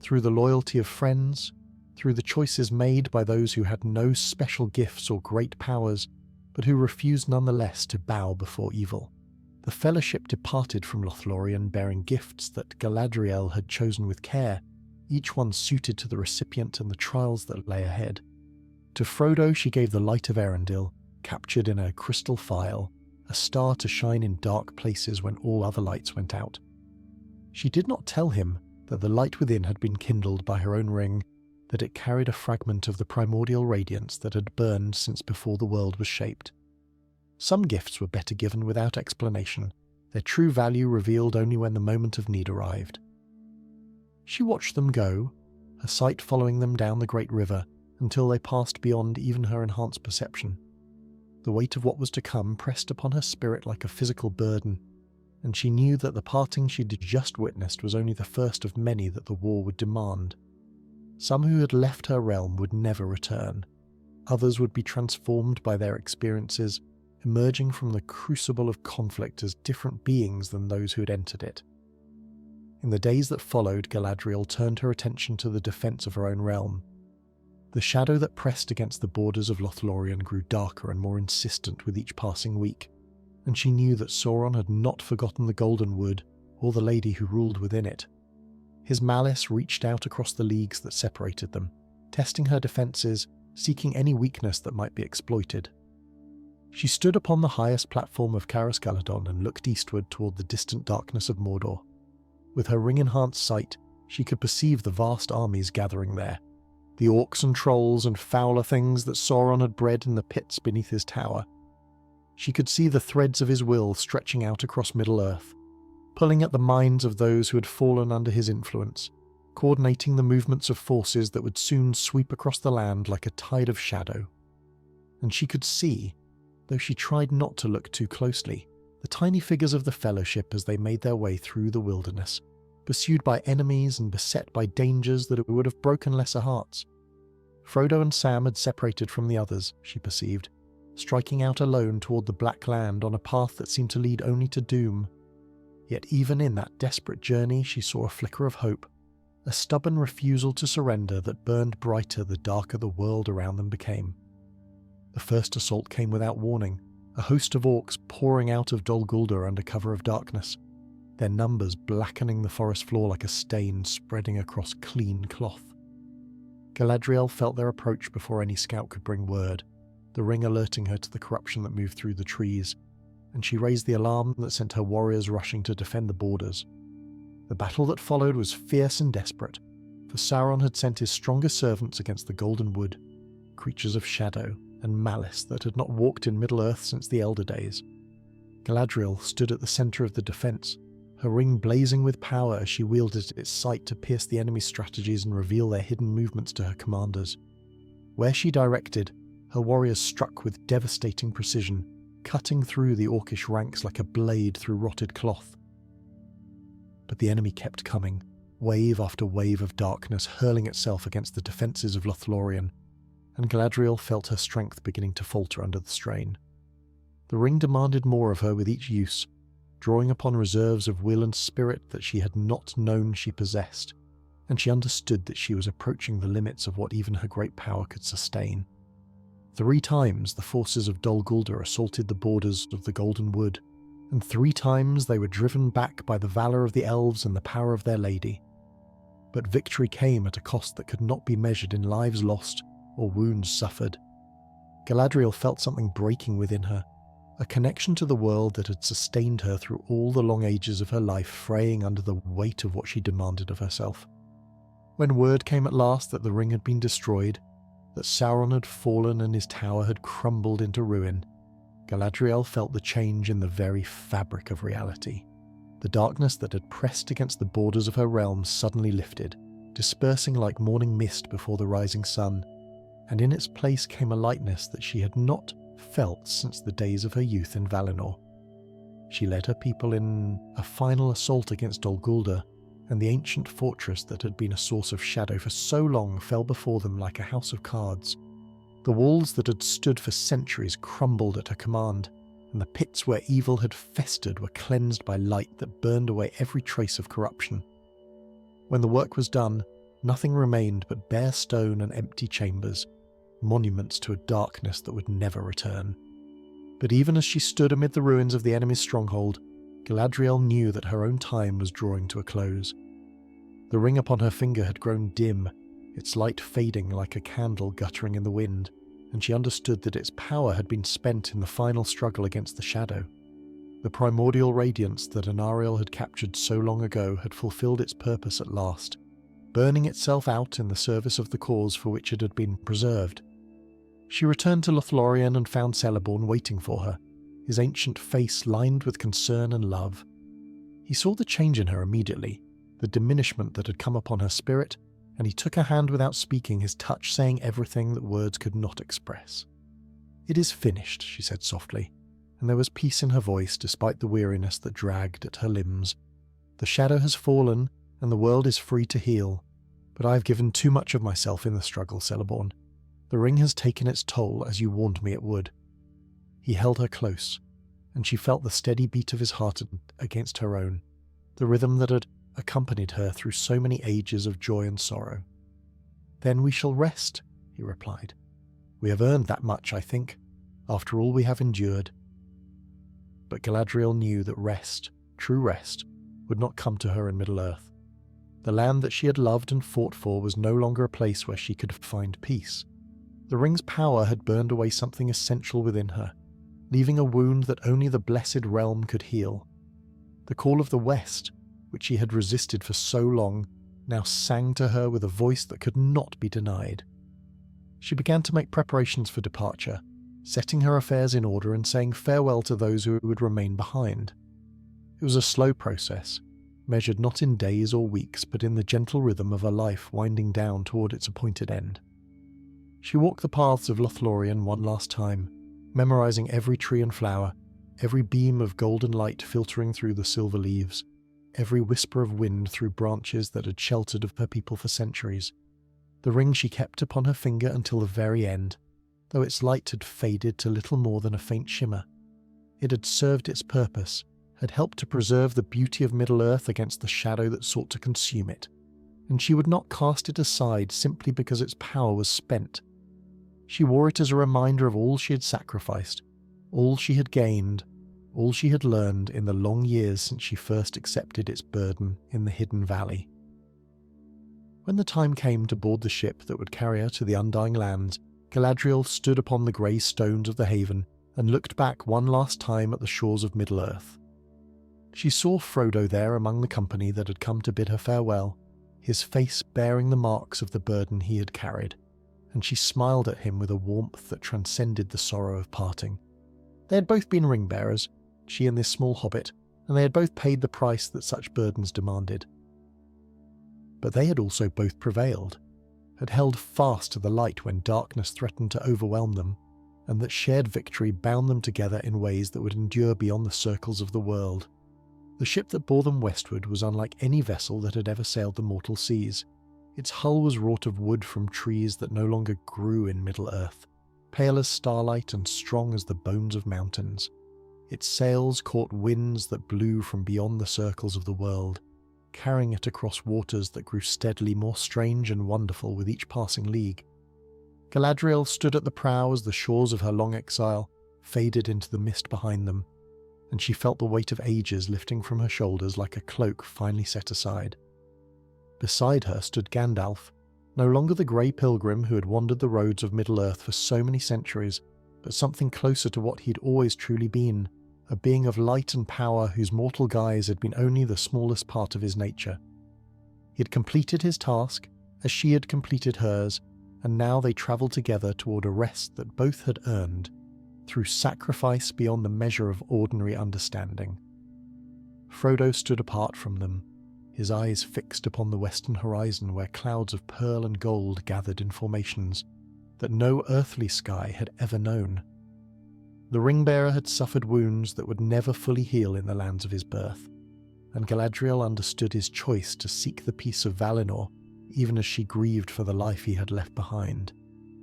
through the loyalty of friends, through the choices made by those who had no special gifts or great powers, but who refused nonetheless to bow before evil. The Fellowship departed from Lothlorien bearing gifts that Galadriel had chosen with care, each one suited to the recipient and the trials that lay ahead. To Frodo she gave the light of Erendil, captured in a crystal phial, a star to shine in dark places when all other lights went out. She did not tell him that the light within had been kindled by her own ring, that it carried a fragment of the primordial radiance that had burned since before the world was shaped. Some gifts were better given without explanation, their true value revealed only when the moment of need arrived. She watched them go, her sight following them down the great river until they passed beyond even her enhanced perception. The weight of what was to come pressed upon her spirit like a physical burden, and she knew that the parting she'd just witnessed was only the first of many that the war would demand. Some who had left her realm would never return. Others would be transformed by their experiences, emerging from the crucible of conflict as different beings than those who had entered it. In the days that followed, Galadriel turned her attention to the defence of her own realm. The shadow that pressed against the borders of Lothlorien grew darker and more insistent with each passing week, and she knew that Sauron had not forgotten the Golden Wood or the lady who ruled within it. His malice reached out across the leagues that separated them, testing her defences, seeking any weakness that might be exploited. She stood upon the highest platform of Caras Galadon and looked eastward toward the distant darkness of Mordor. With her ring-enhanced sight, she could perceive the vast armies gathering there, the orcs and trolls and fouler things that Sauron had bred in the pits beneath his tower. She could see the threads of his will stretching out across Middle-earth, pulling at the minds of those who had fallen under his influence, coordinating the movements of forces that would soon sweep across the land like a tide of shadow. And she could see, though she tried not to look too closely, the tiny figures of the Fellowship as they made their way through the wilderness, pursued by enemies and beset by dangers that would have broken lesser hearts. Frodo and Sam had separated from the others, she perceived, striking out alone toward the Black Land on a path that seemed to lead only to doom. Yet even in that desperate journey she saw a flicker of hope, a stubborn refusal to surrender that burned brighter the darker the world around them became. The first assault came without warning, a host of orcs pouring out of Dol Guldur under cover of darkness, their numbers blackening the forest floor like a stain spreading across clean cloth. Galadriel felt their approach before any scout could bring word, the ring alerting her to the corruption that moved through the trees, and she raised the alarm that sent her warriors rushing to defend the borders. The battle that followed was fierce and desperate, for Sauron had sent his strongest servants against the Golden Wood, creatures of shadow and malice that had not walked in Middle-earth since the Elder Days. Galadriel stood at the centre of the defence, her ring blazing with power as she wielded its sight to pierce the enemy's strategies and reveal their hidden movements to her commanders. Where she directed, her warriors struck with devastating precision, cutting through the orcish ranks like a blade through rotted cloth. But the enemy kept coming, wave after wave of darkness hurling itself against the defences of Lothlorien, and Galadriel felt her strength beginning to falter under the strain. The ring demanded more of her with each use, drawing upon reserves of will and spirit that she had not known she possessed, and she understood that she was approaching the limits of what even her great power could sustain. 3 times the forces of Dol Guldur assaulted the borders of the Golden Wood, and 3 times they were driven back by the valour of the elves and the power of their lady. But victory came at a cost that could not be measured in lives lost or wounds suffered. Galadriel felt something breaking within her, a connection to the world that had sustained her through all the long ages of her life fraying under the weight of what she demanded of herself. When word came at last that the ring had been destroyed, that Sauron had fallen and his tower had crumbled into ruin, Galadriel felt the change in the very fabric of reality. The darkness that had pressed against the borders of her realm suddenly lifted, dispersing like morning mist before the rising sun, and in its place came a lightness that she had not felt since the days of her youth in Valinor. She led her people in a final assault against Dol Guldur, and the ancient fortress that had been a source of shadow for so long fell before them like a house of cards. The walls that had stood for centuries crumbled at her command, and the pits where evil had festered were cleansed by light that burned away every trace of corruption. When the work was done, nothing remained but bare stone and empty chambers, monuments to a darkness that would never return. But even as she stood amid the ruins of the enemy's stronghold, Galadriel knew that her own time was drawing to a close. The ring upon her finger had grown dim, its light fading like a candle guttering in the wind, and she understood that its power had been spent in the final struggle against the shadow. The primordial radiance that Anariel had captured so long ago had fulfilled its purpose at last, burning itself out in the service of the cause for which it had been preserved. She returned to Lothlorien and found Celeborn waiting for her, his ancient face lined with concern and love. He saw the change in her immediately, the diminishment that had come upon her spirit, and he took her hand without speaking, his touch saying everything that words could not express. "It is finished," she said softly, and there was peace in her voice despite the weariness that dragged at her limbs. "The shadow has fallen, and the world is free to heal, but I have given too much of myself in the struggle, Celeborn. The ring has taken its toll, as you warned me it would." He held her close, and she felt the steady beat of his heart against her own, the rhythm that had accompanied her through so many ages of joy and sorrow. "Then we shall rest," he replied. "We have earned that much, I think, after all we have endured." But Galadriel knew that rest, true rest, would not come to her in Middle-earth. The land that she had loved and fought for was no longer a place where she could find peace. The ring's power had burned away something essential within her, leaving a wound that only the blessed realm could heal. The call of the West, which she had resisted for so long, now sang to her with a voice that could not be denied. She began to make preparations for departure, setting her affairs in order and saying farewell to those who would remain behind. It was a slow process, measured not in days or weeks, but in the gentle rhythm of a life winding down toward its appointed end. She walked the paths of Lothlorien one last time, memorizing every tree and flower, every beam of golden light filtering through the silver leaves, every whisper of wind through branches that had sheltered her people for centuries. The ring she kept upon her finger until the very end, though its light had faded to little more than a faint shimmer. It had served its purpose, had helped to preserve the beauty of Middle-earth against the shadow that sought to consume it, and she would not cast it aside simply because its power was spent. She wore it as a reminder of all she had sacrificed, all she had gained, all she had learned in the long years since she first accepted its burden in the hidden valley. When the time came to board the ship that would carry her to the Undying Lands, Galadriel stood upon the grey stones of the haven and looked back one last time at the shores of Middle-earth. She saw Frodo there among the company that had come to bid her farewell, his face bearing the marks of the burden he had carried, and she smiled at him with a warmth that transcended the sorrow of parting. They had both been ring-bearers, she and this small hobbit, and they had both paid the price that such burdens demanded. But they had also both prevailed, had held fast to the light when darkness threatened to overwhelm them, and that shared victory bound them together in ways that would endure beyond the circles of the world. The ship that bore them westward was unlike any vessel that had ever sailed the mortal seas. Its hull was wrought of wood from trees that no longer grew in Middle-earth, pale as starlight and strong as the bones of mountains. Its sails caught winds that blew from beyond the circles of the world, carrying it across waters that grew steadily more strange and wonderful with each passing league. Galadriel stood at the prow as the shores of her long exile faded into the mist behind them, and she felt the weight of ages lifting from her shoulders like a cloak finally set aside. Beside her stood Gandalf, no longer the grey pilgrim who had wandered the roads of Middle-earth for so many centuries, but something closer to what he'd always truly been, a being of light and power whose mortal guise had been only the smallest part of his nature. He had completed his task, as she had completed hers, and now they travelled together toward a rest that both had earned, through sacrifice beyond the measure of ordinary understanding. Frodo stood apart from them, his eyes fixed upon the western horizon where clouds of pearl and gold gathered in formations that no earthly sky had ever known. The ring-bearer had suffered wounds that would never fully heal in the lands of his birth, and Galadriel understood his choice to seek the peace of Valinor, even as she grieved for the life he had left behind.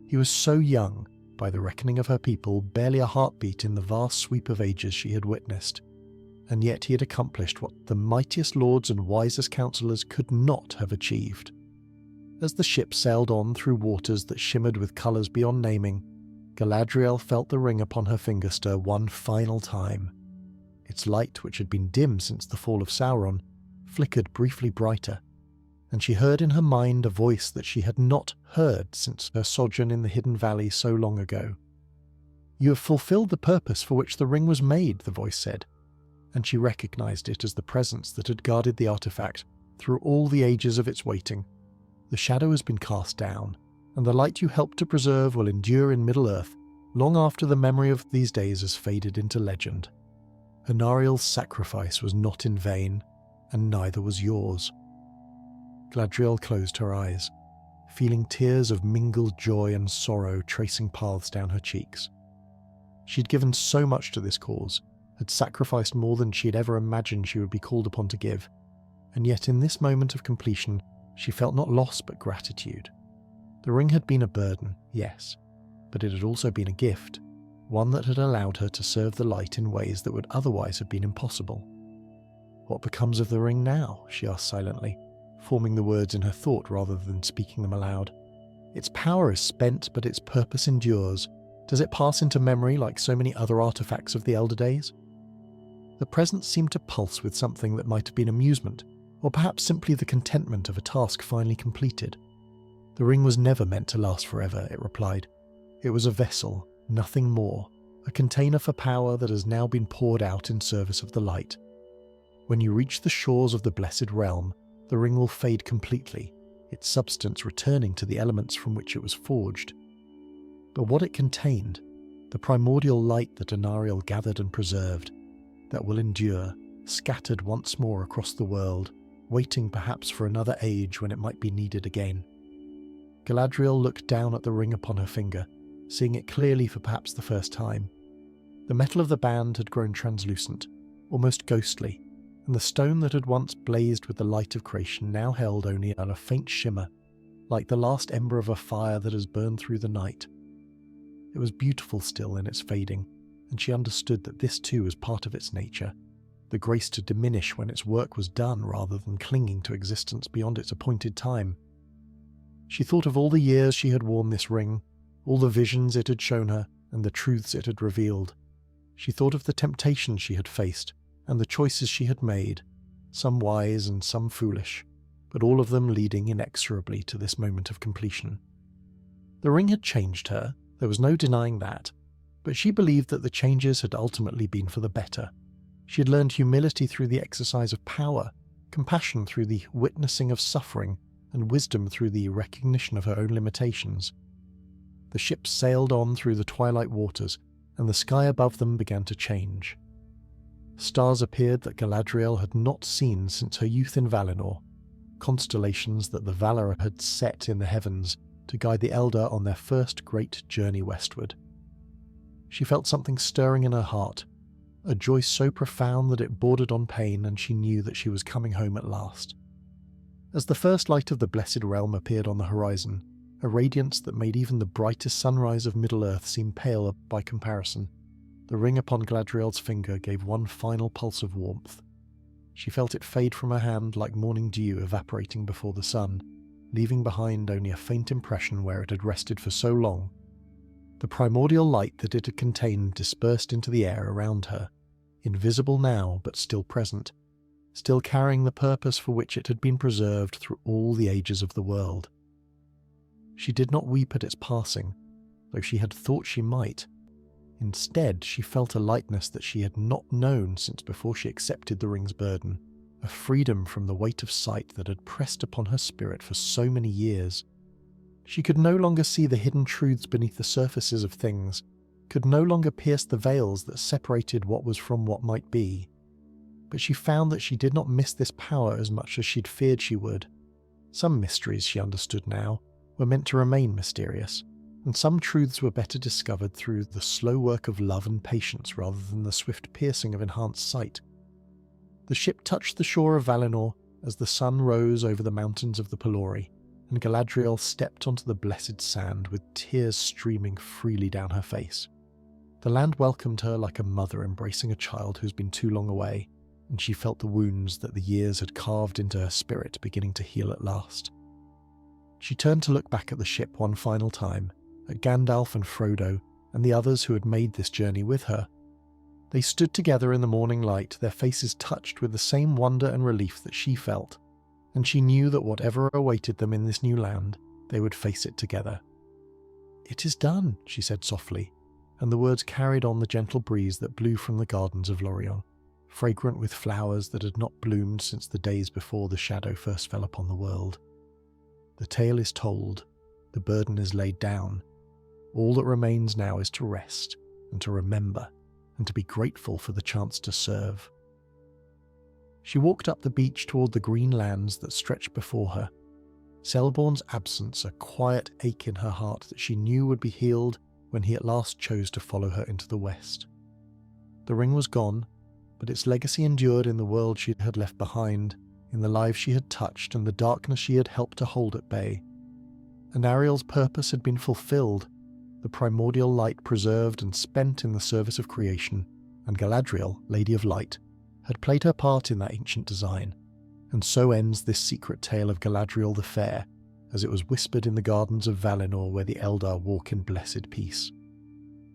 He was so young, by the reckoning of her people, barely a heartbeat in the vast sweep of ages she had witnessed, and yet he had accomplished what the mightiest lords and wisest counsellors could not have achieved. As the ship sailed on through waters that shimmered with colours beyond naming, Galadriel felt the ring upon her finger stir one final time. Its light, which had been dim since the fall of Sauron, flickered briefly brighter, and she heard in her mind a voice that she had not heard since her sojourn in the hidden valley so long ago. "You have fulfilled the purpose for which the ring was made," the voice said, and she recognised it as the presence that had guarded the artifact through all the ages of its waiting. "The shadow has been cast down, and the light you helped to preserve will endure in Middle-earth long after the memory of these days has faded into legend. Anariel's sacrifice was not in vain, and neither was yours." Galadriel closed her eyes, feeling tears of mingled joy and sorrow tracing paths down her cheeks. She'd given so much to this cause, had sacrificed more than she had ever imagined she would be called upon to give, and yet in this moment of completion she felt not loss but gratitude. The ring had been a burden, yes, but it had also been a gift, one that had allowed her to serve the light in ways that would otherwise have been impossible. "What becomes of the ring now?" she asked silently, forming the words in her thought rather than speaking them aloud. "Its power is spent, but its purpose endures. Does it pass into memory like so many other artifacts of the elder days?" The presence seemed to pulse with something that might have been amusement, or perhaps simply the contentment of a task finally completed. "The ring was never meant to last forever," it replied. "It was a vessel, nothing more, a container for power that has now been poured out in service of the light. When you reach the shores of the Blessed Realm, the ring will fade completely, its substance returning to the elements from which it was forged. But what it contained, the primordial light that Anariel gathered and preserved, that will endure, scattered once more across the world, waiting perhaps for another age when it might be needed again." Galadriel looked down at the ring upon her finger, seeing it clearly for perhaps the first time. The metal of the band had grown translucent, almost ghostly, and the stone that had once blazed with the light of creation now held only a faint shimmer, like the last ember of a fire that has burned through the night. It was beautiful still in its fading, and she understood that this too was part of its nature, the grace to diminish when its work was done rather than clinging to existence beyond its appointed time. She thought of all the years she had worn this ring, all the visions it had shown her, and the truths it had revealed. She thought of the temptations she had faced, and the choices she had made, some wise and some foolish, but all of them leading inexorably to this moment of completion. The ring had changed her, there was no denying that, but she believed that the changes had ultimately been for the better. She had learned humility through the exercise of power, compassion through the witnessing of suffering, and wisdom through the recognition of her own limitations. The ship sailed on through the twilight waters, and the sky above them began to change. Stars appeared that Galadriel had not seen since her youth in Valinor, constellations that the Valar had set in the heavens to guide the Eldar on their first great journey westward. She felt something stirring in her heart, a joy so profound that it bordered on pain, and she knew that she was coming home at last. As the first light of the Blessed Realm appeared on the horizon, a radiance that made even the brightest sunrise of Middle-earth seem pale by comparison, the ring upon Galadriel's finger gave one final pulse of warmth. She felt it fade from her hand like morning dew evaporating before the sun, leaving behind only a faint impression where it had rested for so long. The primordial light that it had contained dispersed into the air around her, invisible now but still present, still carrying the purpose for which it had been preserved through all the ages of the world. She did not weep at its passing, though she had thought she might. Instead, she felt a lightness that she had not known since before she accepted the ring's burden, a freedom from the weight of sight that had pressed upon her spirit for so many years. She could no longer see the hidden truths beneath the surfaces of things, could no longer pierce the veils that separated what was from what might be. But she found that she did not miss this power as much as she'd feared she would. Some mysteries, she understood now, were meant to remain mysterious, and some truths were better discovered through the slow work of love and patience rather than the swift piercing of enhanced sight. The ship touched the shore of Valinor as the sun rose over the mountains of the Pelori, and Galadriel stepped onto the blessed sand with tears streaming freely down her face. The land welcomed her like a mother embracing a child who's been too long away, and she felt the wounds that the years had carved into her spirit beginning to heal at last. She turned to look back at the ship one final time, at Gandalf and Frodo and the others who had made this journey with her. They stood together in the morning light, their faces touched with the same wonder and relief that she felt, and she knew that whatever awaited them in this new land, they would face it together. "It is done," she said softly, and the words carried on the gentle breeze that blew from the gardens of Lorien, fragrant with flowers that had not bloomed since the days before the shadow first fell upon the world. "The tale is told, the burden is laid down. All that remains now is to rest, and to remember, and to be grateful for the chance to serve." She walked up the beach toward the green lands that stretched before her, Celeborn's absence a quiet ache in her heart that she knew would be healed when he at last chose to follow her into the west. The ring was gone, but its legacy endured in the world she had left behind, in the lives she had touched and the darkness she had helped to hold at bay. And Ariel's purpose had been fulfilled, the primordial light preserved and spent in the service of creation, and Galadriel, Lady of Light, had played her part in that ancient design. And so ends this secret tale of Galadriel the Fair, as it was whispered in the gardens of Valinor where the Eldar walk in blessed peace.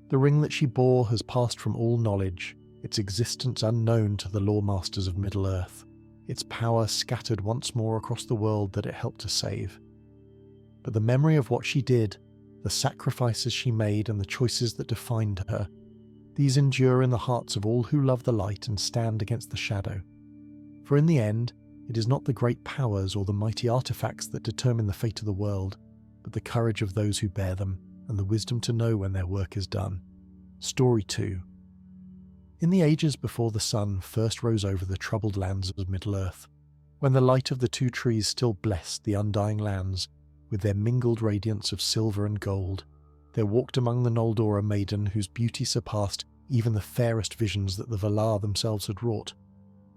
The ring that she bore has passed from all knowledge, its existence unknown to the lore-masters of Middle-earth, its power scattered once more across the world that it helped to save. But the memory of what she did, the sacrifices she made and the choices that defined her, these endure in the hearts of all who love the light and stand against the shadow. For in the end, it is not the great powers or the mighty artifacts that determine the fate of the world, but the courage of those who bear them and the wisdom to know when their work is done. Story 2. In the ages before the sun first rose over the troubled lands of Middle-earth, when the light of the two trees still blessed the undying lands with their mingled radiance of silver and gold, there walked among the Noldor a maiden whose beauty surpassed even the fairest visions that the Valar themselves had wrought.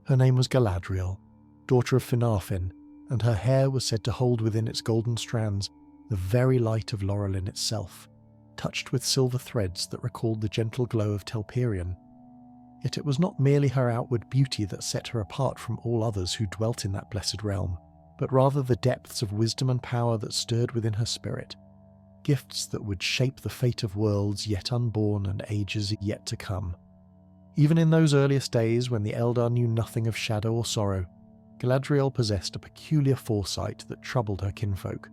Her name was Galadriel, daughter of Finarfin, and her hair was said to hold within its golden strands the very light of Lorelin itself, touched with silver threads that recalled the gentle glow of Telperion. Yet it was not merely her outward beauty that set her apart from all others who dwelt in that blessed realm, but rather the depths of wisdom and power that stirred within her spirit, gifts that would shape the fate of worlds yet unborn and ages yet to come. Even in those earliest days when the Eldar knew nothing of shadow or sorrow, Galadriel possessed a peculiar foresight that troubled her kinfolk.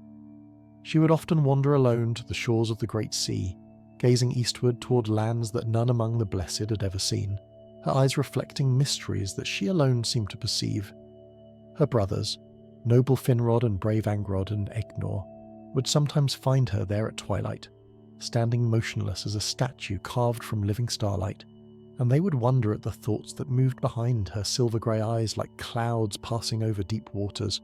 She would often wander alone to the shores of the great sea, gazing eastward toward lands that none among the blessed had ever seen, her eyes reflecting mysteries that she alone seemed to perceive. Her brothers, noble Finrod and brave Angrod and Egnor, would sometimes find her there at twilight, standing motionless as a statue carved from living starlight, and they would wonder at the thoughts that moved behind her silver-grey eyes like clouds passing over deep waters.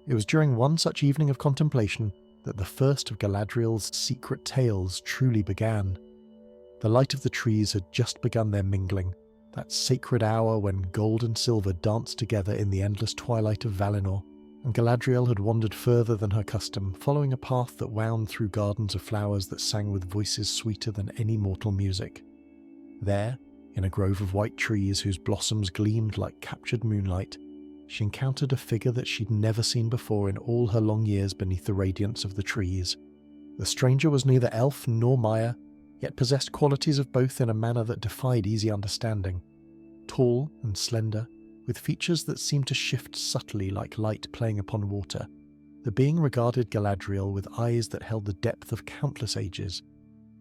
It was during one such evening of contemplation that the first of Galadriel's secret tales truly began. The light of the trees had just begun their mingling, that sacred hour when gold and silver danced together in the endless twilight of Valinor, and Galadriel had wandered further than her custom, following a path that wound through gardens of flowers that sang with voices sweeter than any mortal music. There, in a grove of white trees whose blossoms gleamed like captured moonlight, she encountered a figure that she'd never seen before in all her long years beneath the radiance of the trees. The stranger was neither elf nor Maya, yet possessed qualities of both in a manner that defied easy understanding. Tall and slender, with features that seemed to shift subtly like light playing upon water, the being regarded Galadriel with eyes that held the depth of countless ages.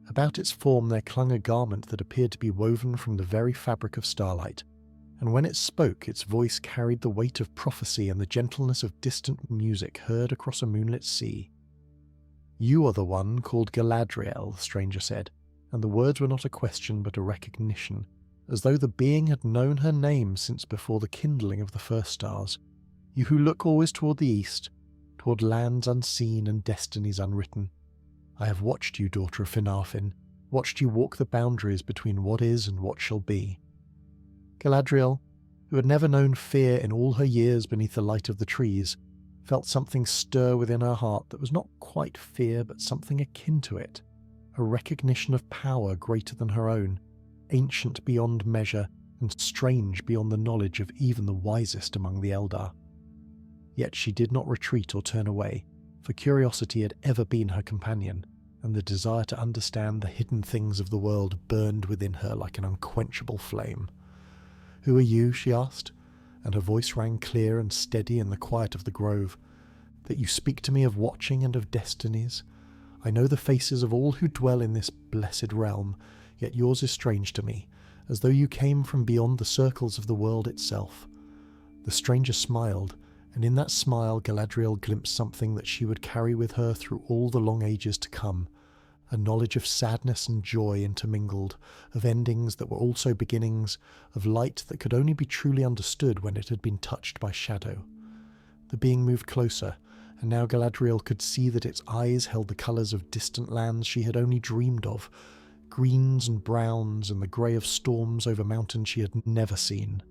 About its form there clung a garment that appeared to be woven from the very fabric of starlight, and when it spoke its voice carried the weight of prophecy and the gentleness of distant music heard across a moonlit sea. "You are the one called Galadriel," the stranger said, and the words were not a question but a recognition, as though the being had known her name since before the kindling of the first stars. "You who look always toward the east, toward lands unseen and destinies unwritten. I have watched you, daughter of Finarfin, watched you walk the boundaries between what is and what shall be." Galadriel, who had never known fear in all her years beneath the light of the trees, felt something stir within her heart that was not quite fear but something akin to it, a recognition of power greater than her own, ancient beyond measure and strange beyond the knowledge of even the wisest among the Eldar. Yet she did not retreat or turn away, for curiosity had ever been her companion, and the desire to understand the hidden things of the world burned within her like an unquenchable flame. "Who are you?" she asked, and her voice rang clear and steady in the quiet of the grove. "That you speak to me of watching and of destinies? I know the faces of all who dwell in this blessed realm, yet yours is strange to me, as though you came from beyond the circles of the world itself." The stranger smiled, and in that smile Galadriel glimpsed something that she would carry with her through all the long ages to come, a knowledge of sadness and joy intermingled, of endings that were also beginnings, of light that could only be truly understood when it had been touched by shadow. The being moved closer, and now Galadriel could see that its eyes held the colours of distant lands she had only dreamed of, greens and browns and the grey of storms over mountains she had never seen.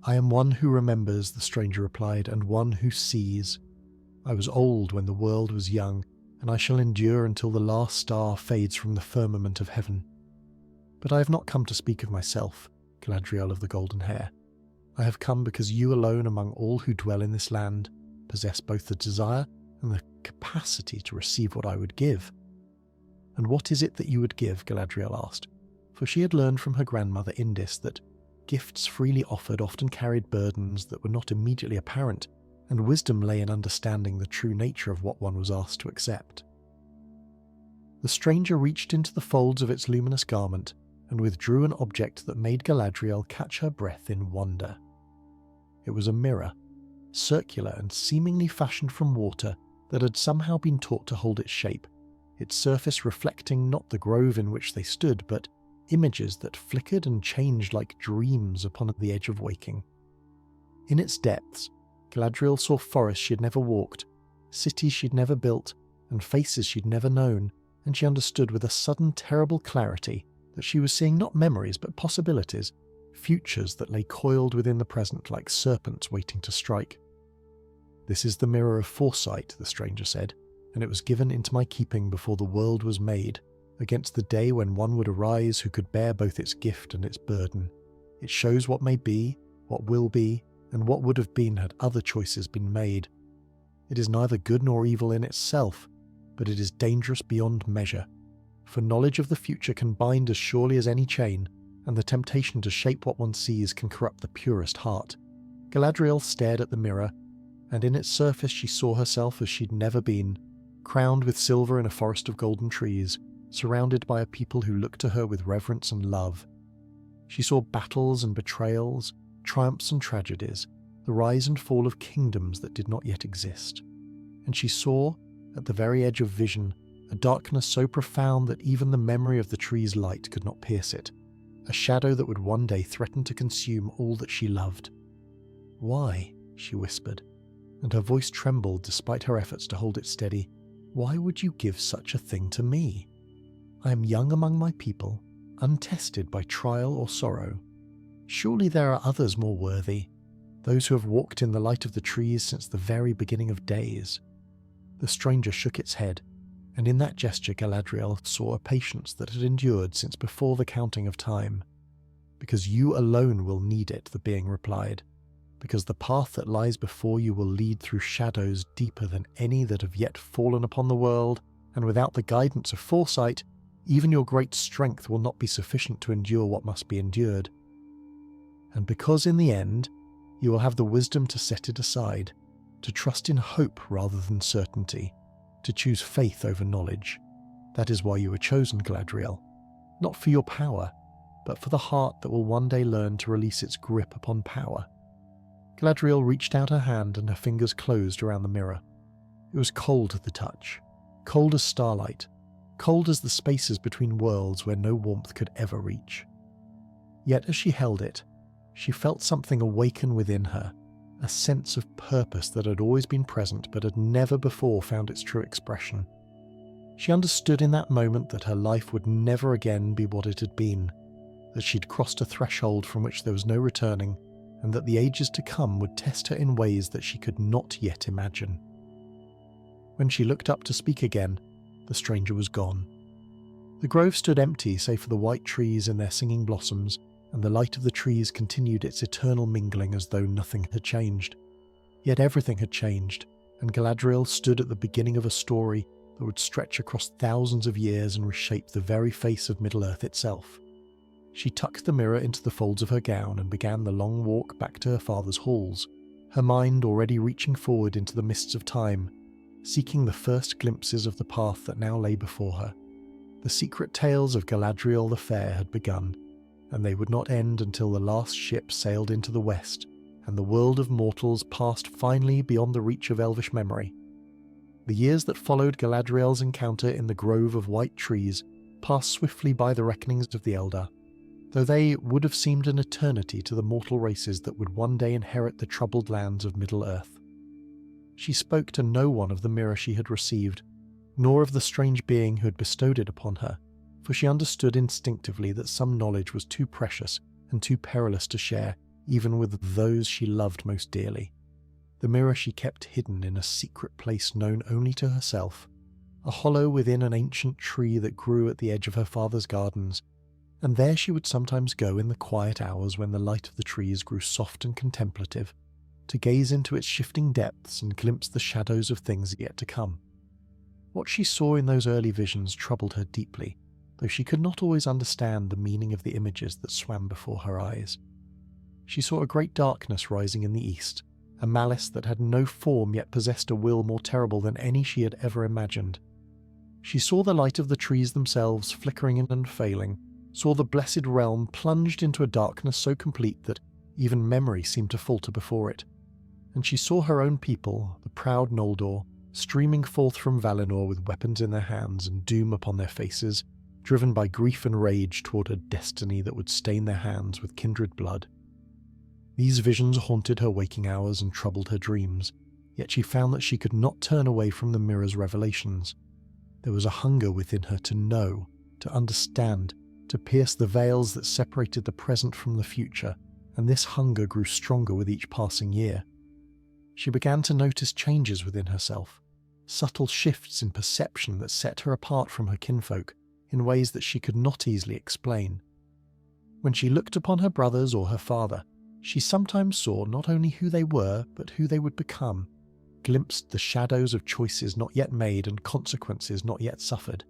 "I am one who remembers," the stranger replied, "and one who sees. I was old when the world was young, and I shall endure until the last star fades from the firmament of heaven. But I have not come to speak of myself, Galadriel of the golden hair. I have come because you alone among all who dwell in this land possess both the desire and the capacity to receive what I would give." "And what is it that you would give?" Galadriel asked, for she had learned from her grandmother Indis that gifts freely offered often carried burdens that were not immediately apparent, and wisdom lay in understanding the true nature of what one was asked to accept. The stranger reached into the folds of its luminous garment and withdrew an object that made Galadriel catch her breath in wonder. It was a mirror, circular and seemingly fashioned from water that had somehow been taught to hold its shape, its surface reflecting not the grove in which they stood, but images that flickered and changed like dreams upon the edge of waking. In its depths, Galadriel saw forests she had never walked, cities she'd never built, and faces she'd never known, and she understood with a sudden terrible clarity that she was seeing not memories but possibilities, futures that lay coiled within the present like serpents waiting to strike. "This is the mirror of foresight," the stranger said, "and it was given into my keeping before the world was made, against the day when one would arise who could bear both its gift and its burden. It shows what may be, what will be, and what would have been had other choices been made. It is neither good nor evil in itself, but it is dangerous beyond measure, for knowledge of the future can bind as surely as any chain, and the temptation to shape what one sees can corrupt the purest heart." Galadriel stared at the mirror, and in its surface she saw herself as she'd never been, crowned with silver in a forest of golden trees, surrounded by a people who looked to her with reverence and love. She saw battles and betrayals, triumphs and tragedies, the rise and fall of kingdoms that did not yet exist. And she saw, at the very edge of vision, a darkness so profound that even the memory of the tree's light could not pierce it, a shadow that would one day threaten to consume all that she loved. "Why?" she whispered, and her voice trembled despite her efforts to hold it steady. "Why would you give such a thing to me? I am young among my people, untested by trial or sorrow. Surely there are others more worthy, those who have walked in the light of the trees since the very beginning of days." The stranger shook its head, and in that gesture Galadriel saw a patience that had endured since before the counting of time. "Because you alone will need it," the being replied, "because the path that lies before you will lead through shadows deeper than any that have yet fallen upon the world, and without the guidance of foresight, even your great strength will not be sufficient to endure what must be endured. And because in the end, you will have the wisdom to set it aside, to trust in hope rather than certainty, to choose faith over knowledge. That is why you were chosen, Galadriel, not for your power, but for the heart that will one day learn to release its grip upon power." Galadriel reached out her hand and her fingers closed around the mirror. It was cold at the touch, cold as starlight, cold as the spaces between worlds where no warmth could ever reach. Yet as she held it, she felt something awaken within her, a sense of purpose that had always been present but had never before found its true expression. She understood in that moment that her life would never again be what it had been, that she'd crossed a threshold from which there was no returning, and that the ages to come would test her in ways that she could not yet imagine. When she looked up to speak again, the stranger was gone. The grove stood empty save for the white trees and their singing blossoms, and the light of the trees continued its eternal mingling as though nothing had changed. Yet everything had changed, and Galadriel stood at the beginning of a story that would stretch across thousands of years and reshape the very face of Middle-earth itself. She tucked the mirror into the folds of her gown and began the long walk back to her father's halls, her mind already reaching forward into the mists of time, seeking the first glimpses of the path that now lay before her. The secret tales of Galadriel the Fair had begun, and they would not end until the last ship sailed into the west, and the world of mortals passed finally beyond the reach of elvish memory. The years that followed Galadriel's encounter in the grove of white trees passed swiftly by the reckonings of the Eldar, though they would have seemed an eternity to the mortal races that would one day inherit the troubled lands of Middle-earth. She spoke to no one of the mirror she had received, nor of the strange being who had bestowed it upon her, for she understood instinctively that some knowledge was too precious and too perilous to share, even with those she loved most dearly. The mirror she kept hidden in a secret place known only to herself, a hollow within an ancient tree that grew at the edge of her father's gardens, and there she would sometimes go in the quiet hours when the light of the trees grew soft and contemplative, to gaze into its shifting depths and glimpse the shadows of things yet to come. What she saw in those early visions troubled her deeply, though she could not always understand the meaning of the images that swam before her eyes. She saw a great darkness rising in the east, a malice that had no form yet possessed a will more terrible than any she had ever imagined. She saw the light of the trees themselves flickering and failing, saw the blessed realm plunged into a darkness so complete that even memory seemed to falter before it, and she saw her own people, the proud Noldor, streaming forth from Valinor with weapons in their hands and doom upon their faces, driven by grief and rage toward a destiny that would stain their hands with kindred blood. These visions haunted her waking hours and troubled her dreams, yet she found that she could not turn away from the mirror's revelations. There was a hunger within her to know, to understand, to pierce the veils that separated the present from the future, and this hunger grew stronger with each passing year. She began to notice changes within herself, subtle shifts in perception that set her apart from her kinfolk in ways that she could not easily explain. When she looked upon her brothers or her father, she sometimes saw not only who they were, but who they would become, glimpsed the shadows of choices not yet made and consequences not yet suffered.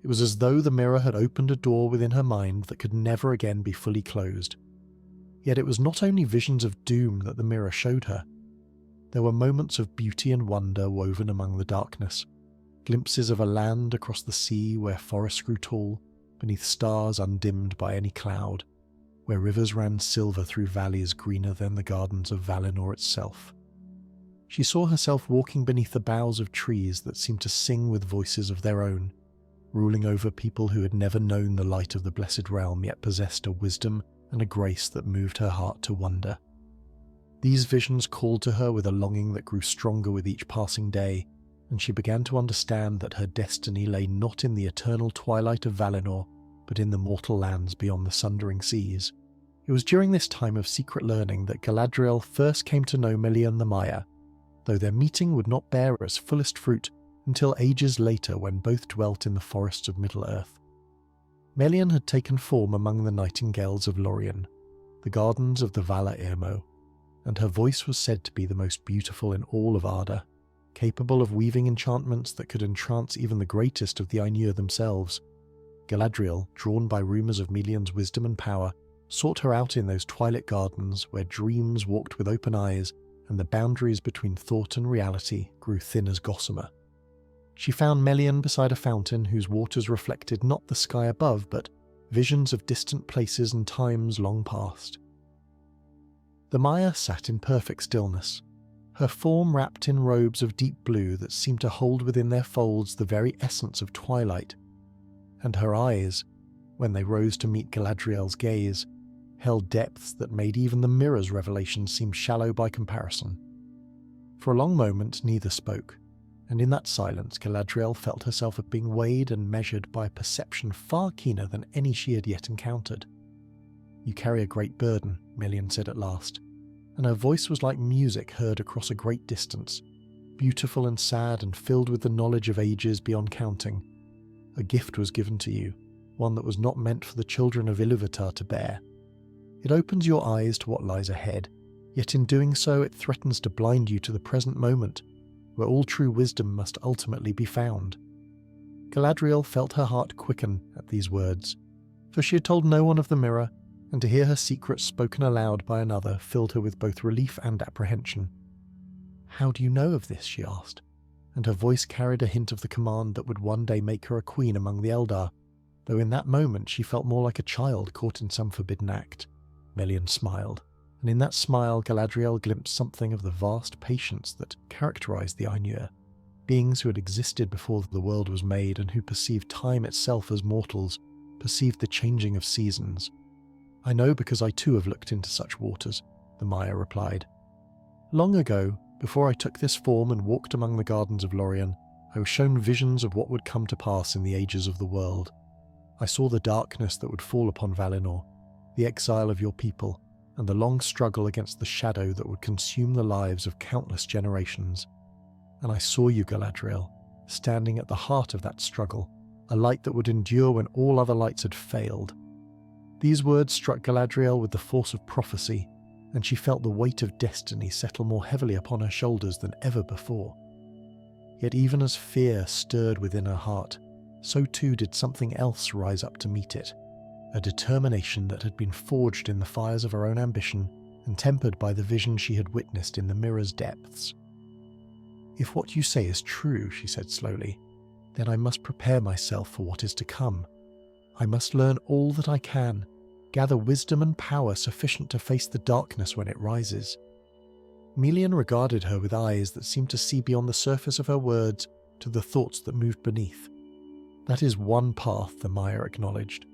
It was as though the mirror had opened a door within her mind that could never again be fully closed. Yet it was not only visions of doom that the mirror showed her. There were moments of beauty and wonder woven among the darkness, glimpses of a land across the sea where forests grew tall, beneath stars undimmed by any cloud, where rivers ran silver through valleys greener than the gardens of Valinor itself. She saw herself walking beneath the boughs of trees that seemed to sing with voices of their own, ruling over people who had never known the light of the blessed realm yet possessed a wisdom and a grace that moved her heart to wonder. These visions called to her with a longing that grew stronger with each passing day, and she began to understand that her destiny lay not in the eternal twilight of Valinor, but in the mortal lands beyond the sundering seas. It was during this time of secret learning that Galadriel first came to know Melian the Maya, though their meeting would not bear its fullest fruit until ages later when both dwelt in the forests of Middle-earth. Melian had taken form among the nightingales of Lorien, the gardens of the Vala Irmo, and her voice was said to be the most beautiful in all of Arda, capable of weaving enchantments that could entrance even the greatest of the Ainur themselves. Galadriel, drawn by rumours of Melian's wisdom and power, sought her out in those twilit gardens where dreams walked with open eyes and the boundaries between thought and reality grew thin as gossamer. She found Melian beside a fountain whose waters reflected not the sky above, but visions of distant places and times long past. The Maya sat in perfect stillness, her form wrapped in robes of deep blue that seemed to hold within their folds the very essence of twilight, and her eyes, when they rose to meet Galadriel's gaze, held depths that made even the mirror's revelation seem shallow by comparison. For a long moment neither spoke, and in that silence Galadriel felt herself being weighed and measured by a perception far keener than any she had yet encountered. "You carry a great burden," Melian said at last, and her voice was like music heard across a great distance, beautiful and sad and filled with the knowledge of ages beyond counting. "A gift was given to you, one that was not meant for the children of Iluvatar to bear. It opens your eyes to what lies ahead, yet in doing so it threatens to blind you to the present moment, where all true wisdom must ultimately be found." Galadriel felt her heart quicken at these words, for she had told no one of the mirror, and to hear her secret spoken aloud by another filled her with both relief and apprehension. "How do you know of this?" she asked, and her voice carried a hint of the command that would one day make her a queen among the Eldar, though in that moment she felt more like a child caught in some forbidden act. Melian smiled, and in that smile Galadriel glimpsed something of the vast patience that characterized the Ainur, beings who had existed before the world was made and who perceived time itself as mortals, perceived the changing of seasons. "I know because I too have looked into such waters," the Maya replied. "Long ago, before I took this form and walked among the gardens of Lorien, I was shown visions of what would come to pass in the ages of the world. I saw the darkness that would fall upon Valinor, the exile of your people, and the long struggle against the shadow that would consume the lives of countless generations. And I saw you, Galadriel, standing at the heart of that struggle, a light that would endure when all other lights had failed." These words struck Galadriel with the force of prophecy, and she felt the weight of destiny settle more heavily upon her shoulders than ever before. Yet even as fear stirred within her heart, so too did something else rise up to meet it, a determination that had been forged in the fires of her own ambition and tempered by the vision she had witnessed in the mirror's depths. "If what you say is true," she said slowly, "then I must prepare myself for what is to come. I must learn all that I can, gather wisdom and power sufficient to face the darkness when it rises." Melian regarded her with eyes that seemed to see beyond the surface of her words to the thoughts that moved beneath. "That is one path," the Maya acknowledged.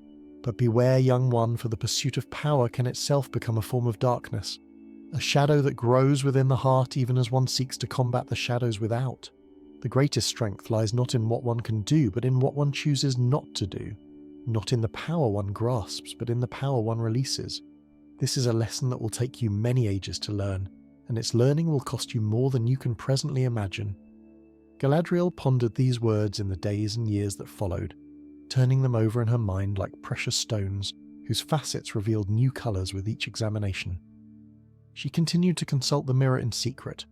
"But beware, young one, for the pursuit of power can itself become a form of darkness, a shadow that grows within the heart even as one seeks to combat the shadows without. The greatest strength lies not in what one can do, but in what one chooses not to do. Not in the power one grasps, but in the power one releases. This is a lesson that will take you many ages to learn, and its learning will cost you more than you can presently imagine." Galadriel pondered these words in the days and years that followed, turning them over in her mind like precious stones, whose facets revealed new colours with each examination. She continued to consult the mirror in secret,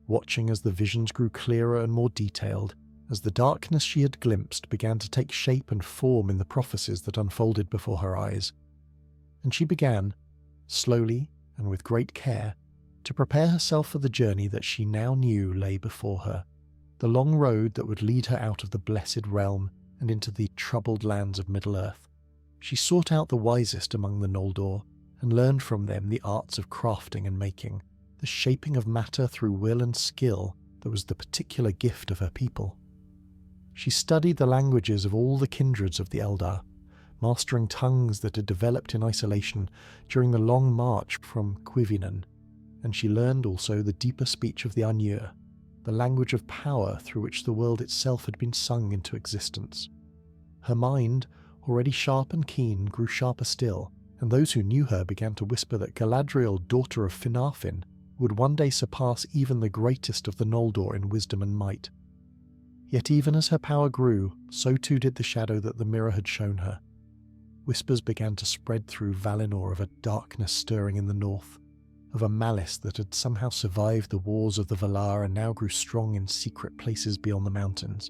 watching as the visions grew clearer and more detailed, as the darkness she had glimpsed began to take shape and form in the prophecies that unfolded before her eyes. And she began, slowly and with great care, to prepare herself for the journey that she now knew lay before her, the long road that would lead her out of the blessed realm and into the troubled lands of Middle-earth. She sought out the wisest among the Noldor and learned from them the arts of crafting and making, the shaping of matter through will and skill that was the particular gift of her people. She studied the languages of all the kindreds of the Eldar, mastering tongues that had developed in isolation during the long march from Cuivinan, and she learned also the deeper speech of the Ainur, the language of power through which the world itself had been sung into existence. Her mind, already sharp and keen, grew sharper still, and those who knew her began to whisper that Galadriel, daughter of Finarfin, would one day surpass even the greatest of the Noldor in wisdom and might. Yet even as her power grew, so too did the shadow that the mirror had shown her. Whispers began to spread through Valinor of a darkness stirring in the north, of a malice that had somehow survived the wars of the Valar and now grew strong in secret places beyond the mountains.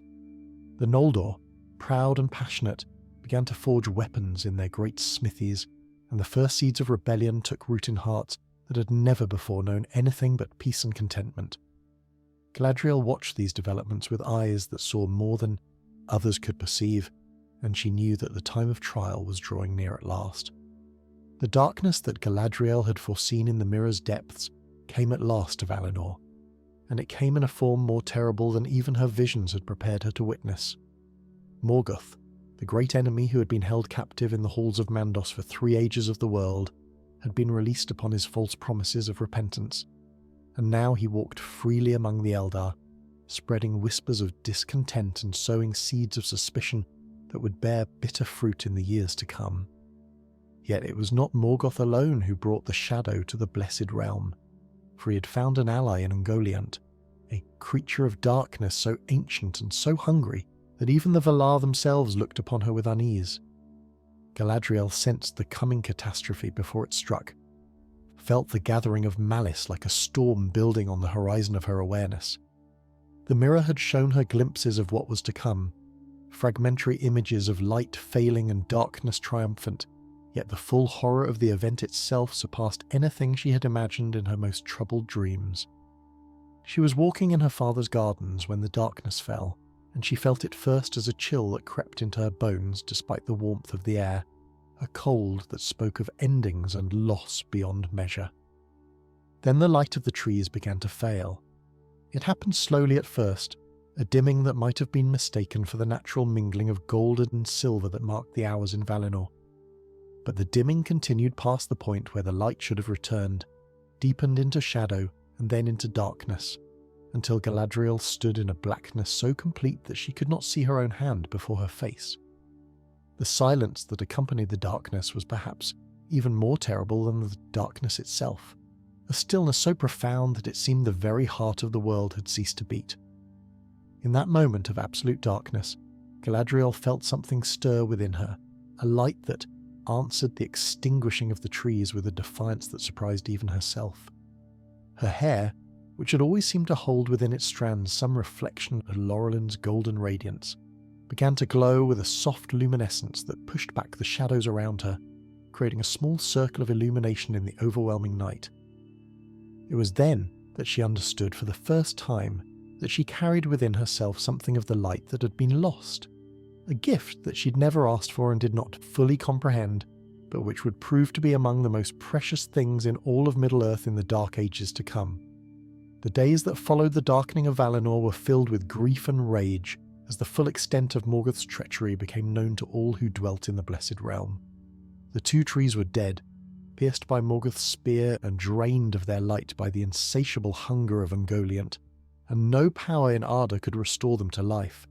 The Noldor, proud and passionate, began to forge weapons in their great smithies, and the first seeds of rebellion took root in hearts that had never before known anything but peace and contentment. Galadriel watched these developments with eyes that saw more than others could perceive, and she knew that the time of trial was drawing near at last. The darkness that Galadriel had foreseen in the mirror's depths came at last to Valinor, and it came in a form more terrible than even her visions had prepared her to witness. Morgoth, the great enemy who had been held captive in the halls of Mandos for 3 ages of the world, had been released upon his false promises of repentance, and now he walked freely among the Eldar, spreading whispers of discontent and sowing seeds of suspicion that would bear bitter fruit in the years to come. Yet it was not Morgoth alone who brought the shadow to the blessed realm, for he had found an ally in Ungoliant, a creature of darkness so ancient and so hungry that even the Valar themselves looked upon her with unease. Galadriel sensed the coming catastrophe before it struck, felt the gathering of malice like a storm building on the horizon of her awareness. The mirror had shown her glimpses of what was to come, fragmentary images of light failing and darkness triumphant, yet the full horror of the event itself surpassed anything she had imagined in her most troubled dreams. She was walking in her father's gardens when the darkness fell, and she felt it first as a chill that crept into her bones despite the warmth of the air, a cold that spoke of endings and loss beyond measure. Then the light of the trees began to fail. It happened slowly at first, a dimming that might have been mistaken for the natural mingling of gold and silver that marked the hours in Valinor. But the dimming continued past the point where the light should have returned, deepened into shadow and then into darkness, until Galadriel stood in a blackness so complete that she could not see her own hand before her face. The silence that accompanied the darkness was perhaps even more terrible than the darkness itself, a stillness so profound that it seemed the very heart of the world had ceased to beat. In that moment of absolute darkness, Galadriel felt something stir within her, a light that answered the extinguishing of the trees with a defiance that surprised even herself. Her hair, which had always seemed to hold within its strands some reflection of Laurelin's golden radiance, began to glow with a soft luminescence that pushed back the shadows around her, creating a small circle of illumination in the overwhelming night. It was then that she understood for the first time that she carried within herself something of the light that had been lost, a gift that she'd never asked for and did not fully comprehend, but which would prove to be among the most precious things in all of Middle-earth in the dark ages to come. The days that followed the darkening of Valinor were filled with grief and rage as the full extent of Morgoth's treachery became known to all who dwelt in the Blessed Realm. The 2 trees were dead, pierced by Morgoth's spear and drained of their light by the insatiable hunger of Ungoliant, and no power in Arda could restore them to life.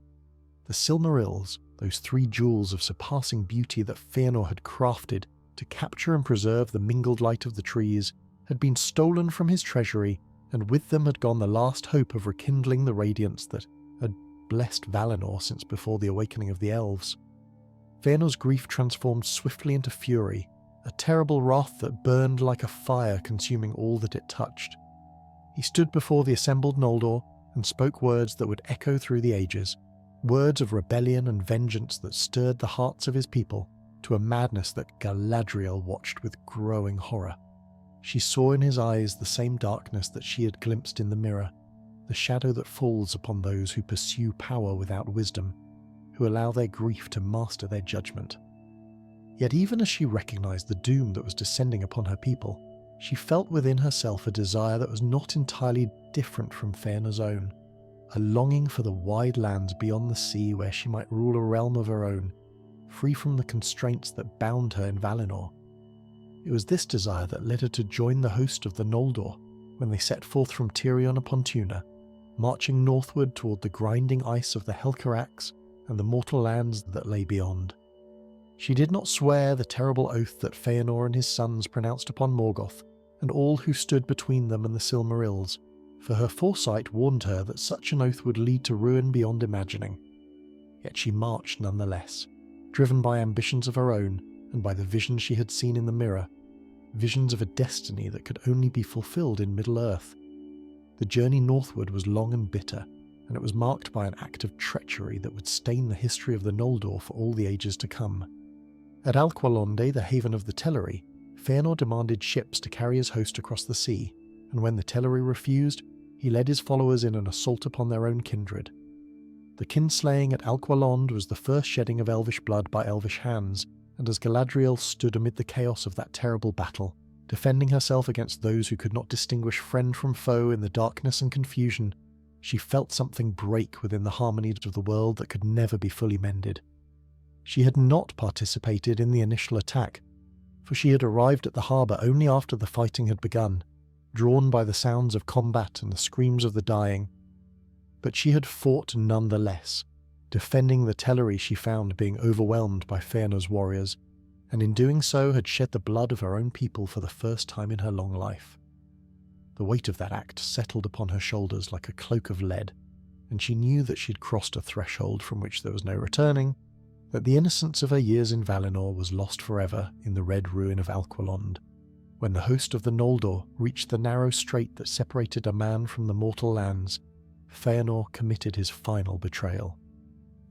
The Silmarils, those 3 jewels of surpassing beauty that Fëanor had crafted to capture and preserve the mingled light of the trees, had been stolen from his treasury, and with them had gone the last hope of rekindling the radiance that had blessed Valinor since before the awakening of the elves. Fëanor's grief transformed swiftly into fury, a terrible wrath that burned like a fire consuming all that it touched. He stood before the assembled Noldor and spoke words that would echo through the ages, words of rebellion and vengeance that stirred the hearts of his people to a madness that Galadriel watched with growing horror. She saw in his eyes the same darkness that she had glimpsed in the mirror, the shadow that falls upon those who pursue power without wisdom, who allow their grief to master their judgment. Yet even as she recognised the doom that was descending upon her people, she felt within herself a desire that was not entirely different from Fëanor's own, a longing for the wide lands beyond the sea where she might rule a realm of her own, free from the constraints that bound her in Valinor. It was this desire that led her to join the host of the Noldor when they set forth from Tirion upon Tuna, marching northward toward the grinding ice of the Helcarax and the mortal lands that lay beyond. She did not swear the terrible oath that Fëanor and his sons pronounced upon Morgoth and all who stood between them and the Silmarils, for her foresight warned her that such an oath would lead to ruin beyond imagining. Yet she marched nonetheless, driven by ambitions of her own and by the visions she had seen in the mirror, visions of a destiny that could only be fulfilled in Middle-earth. The journey northward was long and bitter, and it was marked by an act of treachery that would stain the history of the Noldor for all the ages to come. At Alqualonde, the haven of the Teleri, Fëanor demanded ships to carry his host across the sea, and when the Teleri refused, he led his followers in an assault upon their own kindred. The kinslaying at Alqualond was the first shedding of elvish blood by elvish hands, and as Galadriel stood amid the chaos of that terrible battle, defending herself against those who could not distinguish friend from foe in the darkness and confusion, she felt something break within the harmonies of the world that could never be fully mended. She had not participated in the initial attack, for she had arrived at the harbour only after the fighting had begun, drawn by the sounds of combat and the screams of the dying. But she had fought nonetheless, defending the Teleri she found being overwhelmed by Fëanor's warriors, and in doing so had shed the blood of her own people for the first time in her long life. The weight of that act settled upon her shoulders like a cloak of lead, and she knew that she had crossed a threshold from which there was no returning, that the innocence of her years in Valinor was lost forever in the red ruin of Alqualond. When the host of the Noldor reached the narrow strait that separated a man from the mortal lands, Fëanor committed his final betrayal.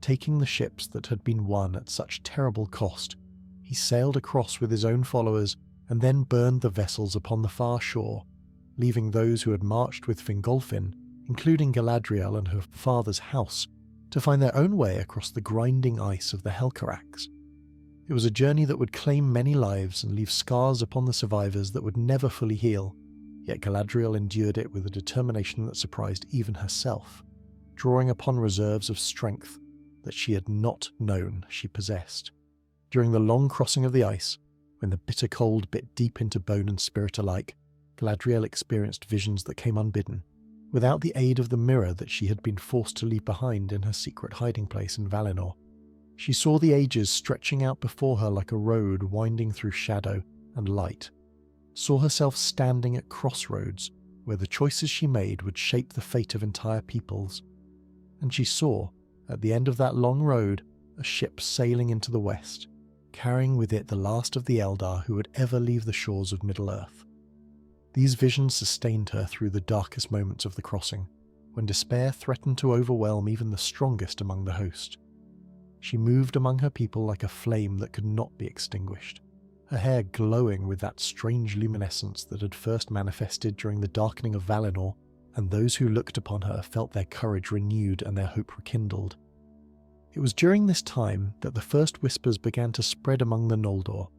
Taking the ships that had been won at such terrible cost, he sailed across with his own followers and then burned the vessels upon the far shore, leaving those who had marched with Fingolfin, including Galadriel and her father's house, to find their own way across the grinding ice of the Helcarax. It was a journey that would claim many lives and leave scars upon the survivors that would never fully heal, yet Galadriel endured it with a determination that surprised even herself, drawing upon reserves of strength that she had not known she possessed. During the long crossing of the ice, when the bitter cold bit deep into bone and spirit alike, Galadriel experienced visions that came unbidden, without the aid of the mirror that she had been forced to leave behind in her secret hiding place in Valinor. She saw the ages stretching out before her like a road winding through shadow and light, saw herself standing at crossroads where the choices she made would shape the fate of entire peoples, and she saw, at the end of that long road, a ship sailing into the west, carrying with it the last of the Eldar who would ever leave the shores of Middle-earth. These visions sustained her through the darkest moments of the crossing, when despair threatened to overwhelm even the strongest among the host. She moved among her people like a flame that could not be extinguished, her hair glowing with that strange luminescence that had first manifested during the darkening of Valinor, and those who looked upon her felt their courage renewed and their hope rekindled. It was during this time that the first whispers began to spread among the Noldor,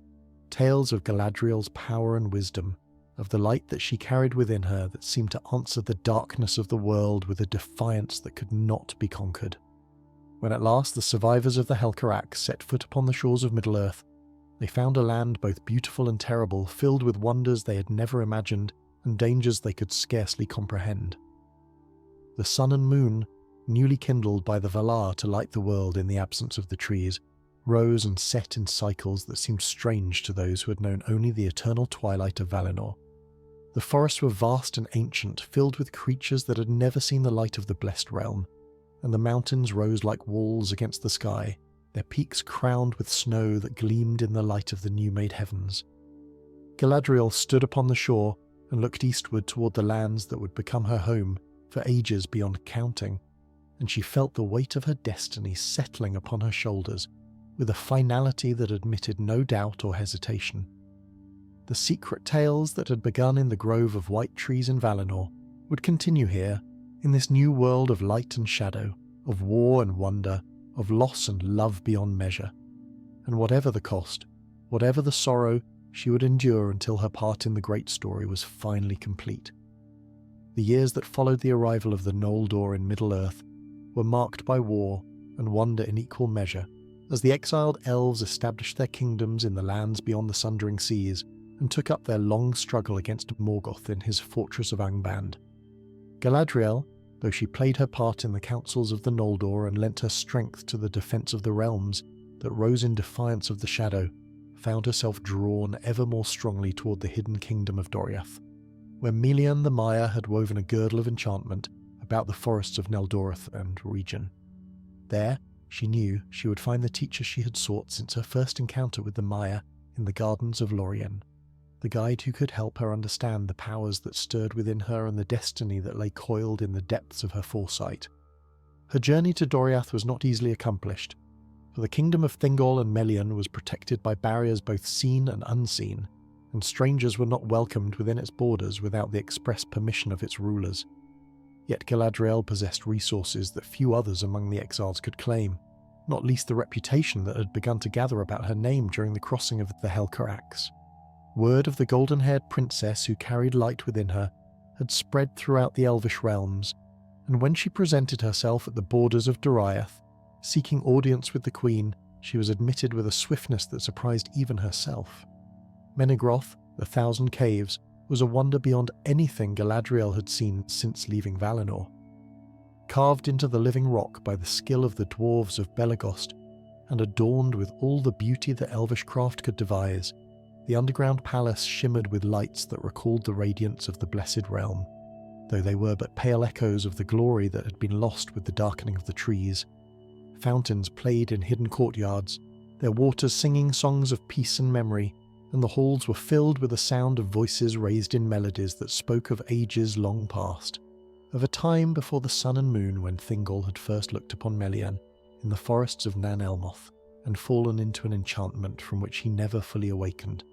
tales of Galadriel's power and wisdom, of the light that she carried within her that seemed to answer the darkness of the world with a defiance that could not be conquered. When at last the survivors of the Helcarax set foot upon the shores of Middle-earth, they found a land both beautiful and terrible, filled with wonders they had never imagined and dangers they could scarcely comprehend. The sun and moon, newly kindled by the Valar to light the world in the absence of the trees, rose and set in cycles that seemed strange to those who had known only the eternal twilight of Valinor. The forests were vast and ancient, filled with creatures that had never seen the light of the blessed realm, and the mountains rose like walls against the sky, their peaks crowned with snow that gleamed in the light of the new-made heavens. Galadriel stood upon the shore and looked eastward toward the lands that would become her home for ages beyond counting, and she felt the weight of her destiny settling upon her shoulders with a finality that admitted no doubt or hesitation. The secret tales that had begun in the grove of white trees in Valinor would continue here, in this new world of light and shadow, of war and wonder, of loss and love beyond measure. And whatever the cost, Whatever the sorrow, she would endure until her part in the great story was finally complete. The years that followed the arrival of the Noldor in Middle-earth were marked by war and wonder in equal measure, as the exiled elves established their kingdoms in the lands beyond the Sundering Seas and took up their long struggle against Morgoth in his fortress of Angband. Galadriel, though she played her part in the councils of the Noldor and lent her strength to the defence of the realms that rose in defiance of the Shadow, found herself drawn ever more strongly toward the hidden kingdom of Doriath, where Melian the Maya had woven a girdle of enchantment about the forests of Neldoreth and region. There, she knew she would find the teacher she had sought since her first encounter with the Maya in the gardens of Lorien, the guide who could help her understand the powers that stirred within her and the destiny that lay coiled in the depths of her foresight. Her journey to Doriath was not easily accomplished, for the kingdom of Thingol and Melian was protected by barriers both seen and unseen, and strangers were not welcomed within its borders without the express permission of its rulers. Yet Galadriel possessed resources that few others among the exiles could claim, not least the reputation that had begun to gather about her name during the crossing of the Helcarax. Word of the golden-haired princess who carried light within her had spread throughout the elvish realms, and when she presented herself at the borders of Doriath, seeking audience with the queen, she was admitted with a swiftness that surprised even herself. Menegroth, the Thousand Caves, was a wonder beyond anything Galadriel had seen since leaving Valinor. Carved into the living rock by the skill of the dwarves of Belagost, and adorned with all the beauty that elvish craft could devise, the underground palace shimmered with lights that recalled the radiance of the Blessed Realm, though they were but pale echoes of the glory that had been lost with the darkening of the trees. Fountains played in hidden courtyards, their waters singing songs of peace and memory, and the halls were filled with the sound of voices raised in melodies that spoke of ages long past, of a time before the sun and moon when Thingol had first looked upon Melian in the forests of Nan Elmoth and fallen into an enchantment from which he never fully awakened.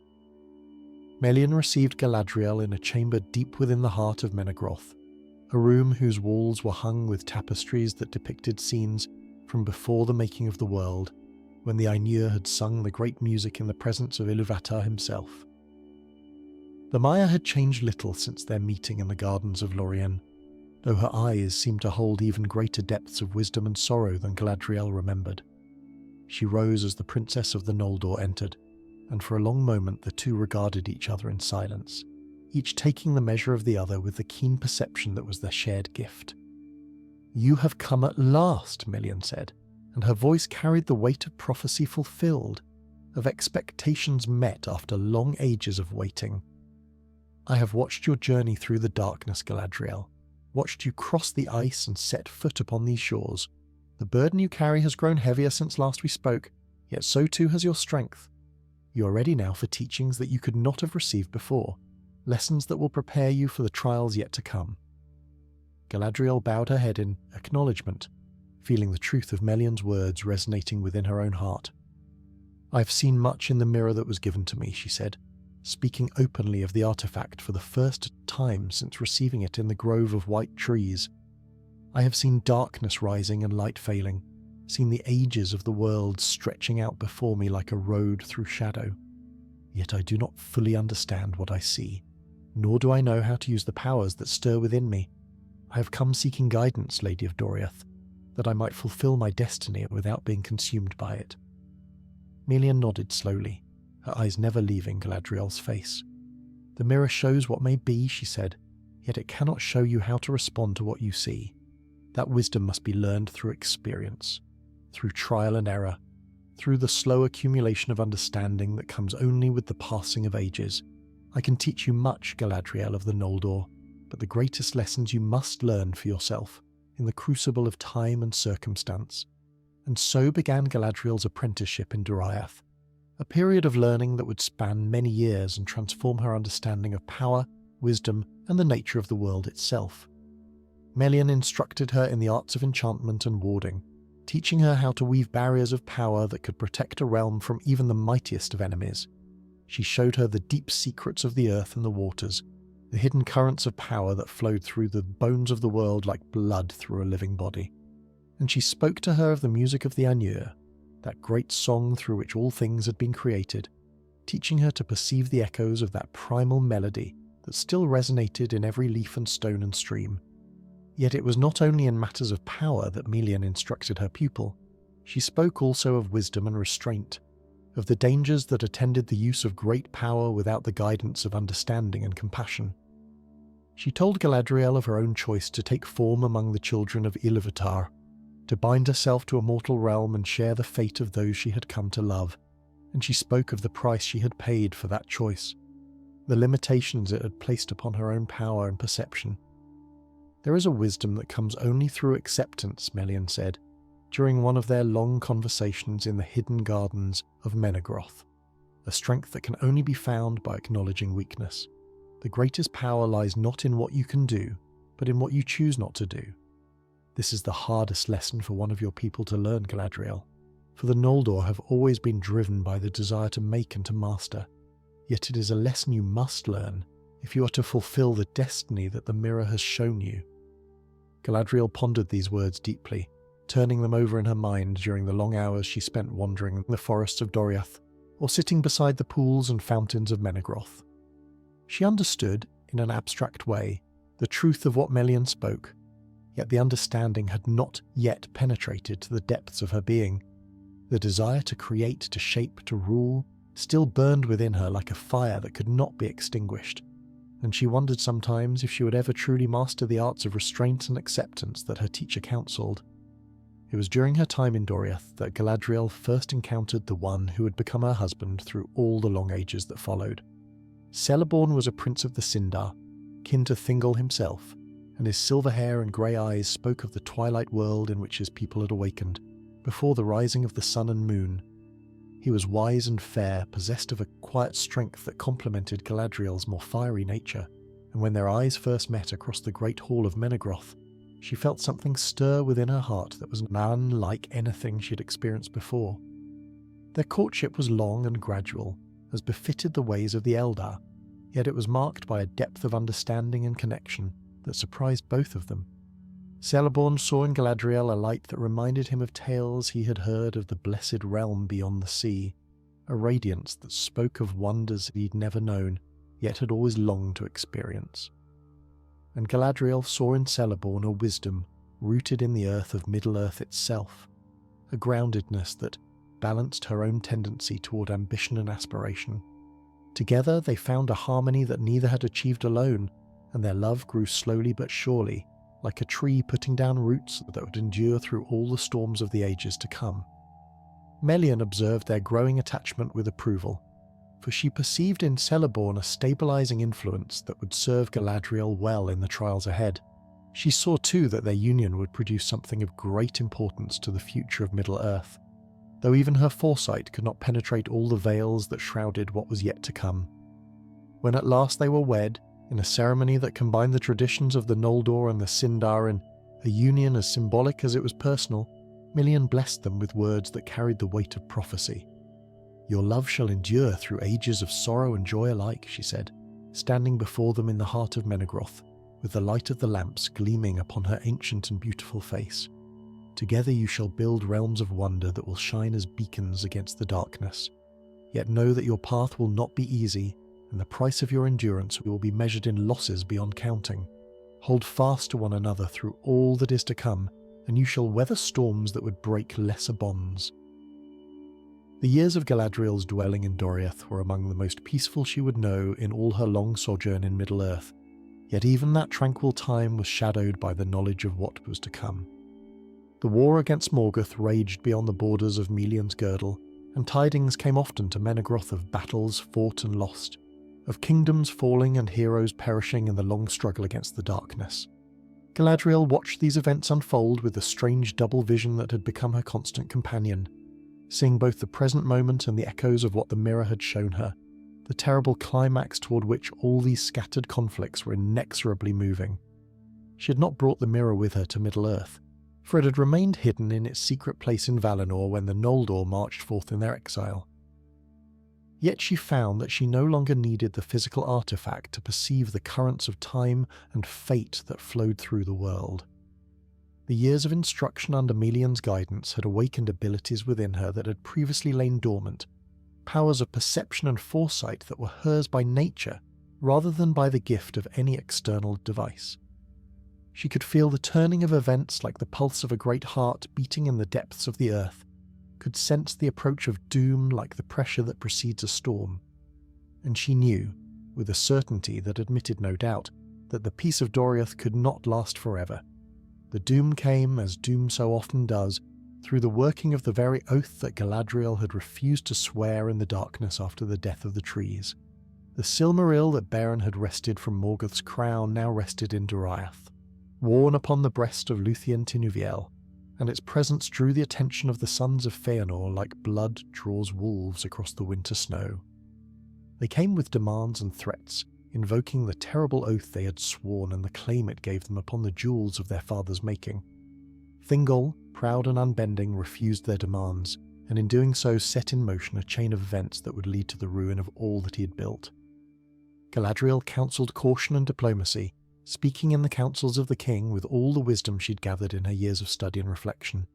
Melian received Galadriel in a chamber deep within the heart of Menegroth, a room whose walls were hung with tapestries that depicted scenes from before the making of the world, when the Ainur had sung the great music in the presence of Iluvatar himself. The Maya had changed little since their meeting in the gardens of Lorien, though her eyes seemed to hold even greater depths of wisdom and sorrow than Galadriel remembered. She rose as the princess of the Noldor entered, and for a long moment the two regarded each other in silence, each taking the measure of the other with the keen perception that was their shared gift. "You have come at last," Melian said, and her voice carried the weight of prophecy fulfilled, of expectations met after long ages of waiting. "I have watched your journey through the darkness, Galadriel, watched you cross the ice and set foot upon these shores. The burden you carry has grown heavier since last we spoke, yet so too has your strength. You are ready now for teachings that you could not have received before, lessons that will prepare you for the trials yet to come." Galadriel bowed her head in acknowledgement, feeling the truth of Melian's words resonating within her own heart. "I have seen much in the mirror that was given to me," she said, speaking openly of the artifact for the first time since receiving it in the grove of white trees. "I have seen darkness rising and light failing, seen the ages of the world stretching out before me like a road through shadow. Yet I do not fully understand what I see, nor do I know how to use the powers that stir within me. I have come seeking guidance, Lady of Doriath, that I might fulfill my destiny without being consumed by it." Melian nodded slowly, her eyes never leaving Galadriel's face. "The mirror shows what may be," she said, "yet it cannot show you how to respond to what you see. That wisdom must be learned through experience, through trial and error, through the slow accumulation of understanding that comes only with the passing of ages. I can teach you much, Galadriel of the Noldor, but the greatest lessons you must learn for yourself, in the crucible of time and circumstance." And so began Galadriel's apprenticeship in Doriath, a period of learning that would span many years and transform her understanding of power, wisdom, and the nature of the world itself. Melian instructed her in the arts of enchantment and warding, teaching her how to weave barriers of power that could protect a realm from even the mightiest of enemies. She showed her the deep secrets of the earth and the waters, the hidden currents of power that flowed through the bones of the world like blood through a living body. And she spoke to her of the music of the Ainur, that great song through which all things had been created, teaching her to perceive the echoes of that primal melody that still resonated in every leaf and stone and stream. Yet it was not only in matters of power that Melian instructed her pupil. She spoke also of wisdom and restraint, of the dangers that attended the use of great power without the guidance of understanding and compassion. She told Galadriel of her own choice to take form among the children of Iluvatar, to bind herself to a mortal realm and share the fate of those she had come to love, and she spoke of the price she had paid for that choice, the limitations it had placed upon her own power and perception. There is a wisdom that comes only through acceptance, Melian said, during one of their long conversations in the hidden gardens of Menegroth, a strength that can only be found by acknowledging weakness. The greatest power lies not in what you can do, but in what you choose not to do. This is the hardest lesson for one of your people to learn, Galadriel, for the Noldor have always been driven by the desire to make and to master, yet it is a lesson you must learn if you are to fulfill the destiny that the mirror has shown you. Galadriel pondered these words deeply, turning them over in her mind during the long hours she spent wandering in the forests of Doriath, or sitting beside the pools and fountains of Menegroth. She understood, in an abstract way, the truth of what Melian spoke, yet the understanding had not yet penetrated to the depths of her being. The desire to create, to shape, to rule, still burned within her like a fire that could not be extinguished, and she wondered sometimes if she would ever truly master the arts of restraint and acceptance that her teacher counselled. It was during her time in Doriath that Galadriel first encountered the one who would become her husband through all the long ages that followed. Celeborn was a prince of the Sindar, kin to Thingol himself, and his silver hair and grey eyes spoke of the twilight world in which his people had awakened, before the rising of the sun and moon. He was wise and fair, possessed of a quiet strength that complemented Galadriel's more fiery nature, and when their eyes first met across the great hall of Menegroth, she felt something stir within her heart that was unlike anything she had experienced before. Their courtship was long and gradual, as befitted the ways of the Eldar, yet it was marked by a depth of understanding and connection that surprised both of them. Celeborn saw in Galadriel a light that reminded him of tales he had heard of the blessed realm beyond the sea, a radiance that spoke of wonders he'd never known, yet had always longed to experience. And Galadriel saw in Celeborn a wisdom rooted in the earth of Middle-earth itself, a groundedness that balanced her own tendency toward ambition and aspiration. Together they found a harmony that neither had achieved alone, and their love grew slowly but surely, like a tree putting down roots that would endure through all the storms of the ages to come. Melian observed their growing attachment with approval, for she perceived in Celeborn a stabilizing influence that would serve Galadriel well in the trials ahead. She saw too that their union would produce something of great importance to the future of Middle-earth, though even her foresight could not penetrate all the veils that shrouded what was yet to come. When at last they were wed, in a ceremony that combined the traditions of the Noldor and the Sindar in a union as symbolic as it was personal, Melian blessed them with words that carried the weight of prophecy. "Your love shall endure through ages of sorrow and joy alike," she said, standing before them in the heart of Menegroth, with the light of the lamps gleaming upon her ancient and beautiful face. "Together you shall build realms of wonder that will shine as beacons against the darkness. Yet know that your path will not be easy, and the price of your endurance will be measured in losses beyond counting. Hold fast to one another through all that is to come, and you shall weather storms that would break lesser bonds." The years of Galadriel's dwelling in Doriath were among the most peaceful she would know in all her long sojourn in Middle-earth, yet even that tranquil time was shadowed by the knowledge of what was to come. The war against Morgoth raged beyond the borders of Melian's girdle, and tidings came often to Menegroth of battles fought and lost, of kingdoms falling and heroes perishing in the long struggle against the darkness. Galadriel watched these events unfold with the strange double vision that had become her constant companion, seeing both the present moment and the echoes of what the mirror had shown her, the terrible climax toward which all these scattered conflicts were inexorably moving. She had not brought the mirror with her to Middle-earth, for it had remained hidden in its secret place in Valinor when the Noldor marched forth in their exile. Yet she found that she no longer needed the physical artifact to perceive the currents of time and fate that flowed through the world. The years of instruction under Melian's guidance had awakened abilities within her that had previously lain dormant, powers of perception and foresight that were hers by nature rather than by the gift of any external device. She could feel the turning of events like the pulse of a great heart beating in the depths of the earth, could sense the approach of doom like the pressure that precedes a storm. And she knew, with a certainty that admitted no doubt, that the peace of Doriath could not last forever. The doom came, as doom so often does, through the working of the very oath that Galadriel had refused to swear in the darkness after the death of the trees. The Silmaril that Beren had wrested from Morgoth's crown now rested in Doriath, worn upon the breast of Luthien Tinuviel, and its presence drew the attention of the sons of Feanor like blood draws wolves across the winter snow. They came with demands and threats, invoking the terrible oath they had sworn and the claim it gave them upon the jewels of their father's making. Thingol, proud and unbending, refused their demands, and in doing so set in motion a chain of events that would lead to the ruin of all that he had built. Galadriel counselled caution and diplomacy, speaking in the councils of the king with all the wisdom she'd gathered in her years of study and reflection.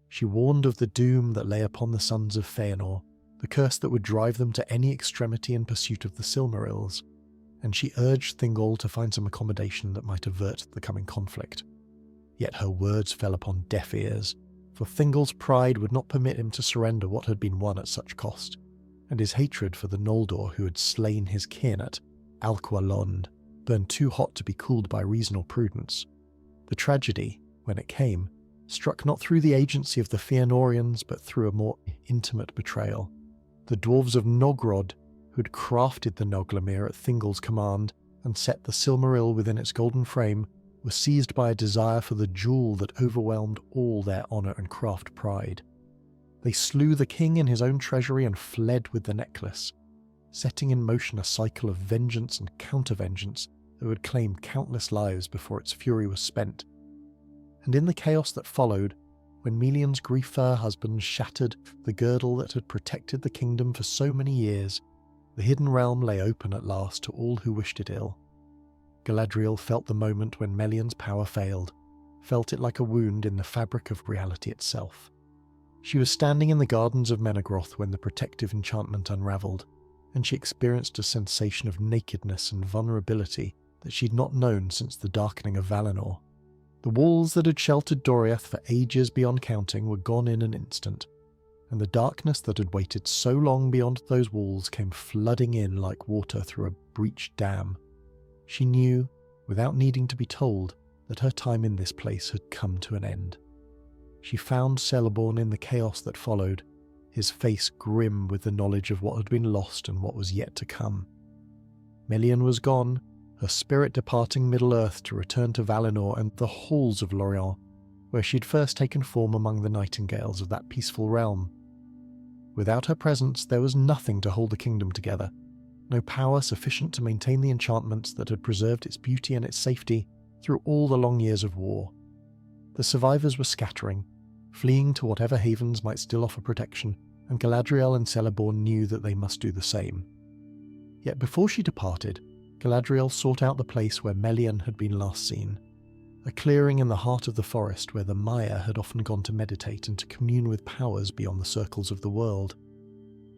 She warned of the doom that lay upon the sons of Feanor, the curse that would drive them to any extremity in pursuit of the Silmarils, and she urged Thingol to find some accommodation that might avert the coming conflict. Yet her words fell upon deaf ears, for Thingol's pride would not permit him to surrender what had been won at such cost, and his hatred for the Noldor who had slain his kin at Alquа Lond burned too hot to be cooled by reason or prudence. The tragedy, when it came, struck not through the agency of the Fëanorians but through a more intimate betrayal. The dwarves of Nogrod, who had crafted the Noglamir at Thingol's command and set the Silmaril within its golden frame, were seized by a desire for the jewel that overwhelmed all their honour and craft pride. They slew the king in his own treasury and fled with the necklace, setting in motion a cycle of vengeance and counter-vengeance that would claim countless lives before its fury was spent. And in the chaos that followed, when Melian's grief for her husband shattered the girdle that had protected the kingdom for so many years, the hidden realm lay open at last to all who wished it ill. Galadriel felt the moment when Melian's power failed, felt it like a wound in the fabric of reality itself. She was standing in the gardens of Menegroth when the protective enchantment unravelled, and she experienced a sensation of nakedness and vulnerability that she'd not known since the darkening of Valinor. The walls that had sheltered Doriath for ages beyond counting were gone in an instant, and the darkness that had waited so long beyond those walls came flooding in like water through a breached dam. She knew, without needing to be told, that her time in this place had come to an end. She found Celeborn in the chaos that followed, his face grim with the knowledge of what had been lost and what was yet to come. Melian was gone, her spirit departing Middle-earth to return to Valinor and the halls of Lorient, where she'd first taken form among the nightingales of that peaceful realm. Without her presence, there was nothing to hold the kingdom together, no power sufficient to maintain the enchantments that had preserved its beauty and its safety through all the long years of war. The survivors were scattering, fleeing to whatever havens might still offer protection, and Galadriel and Celeborn knew that they must do the same. Yet before she departed, Galadriel sought out the place where Melian had been last seen, a clearing in the heart of the forest where the Maya had often gone to meditate and to commune with powers beyond the circles of the world.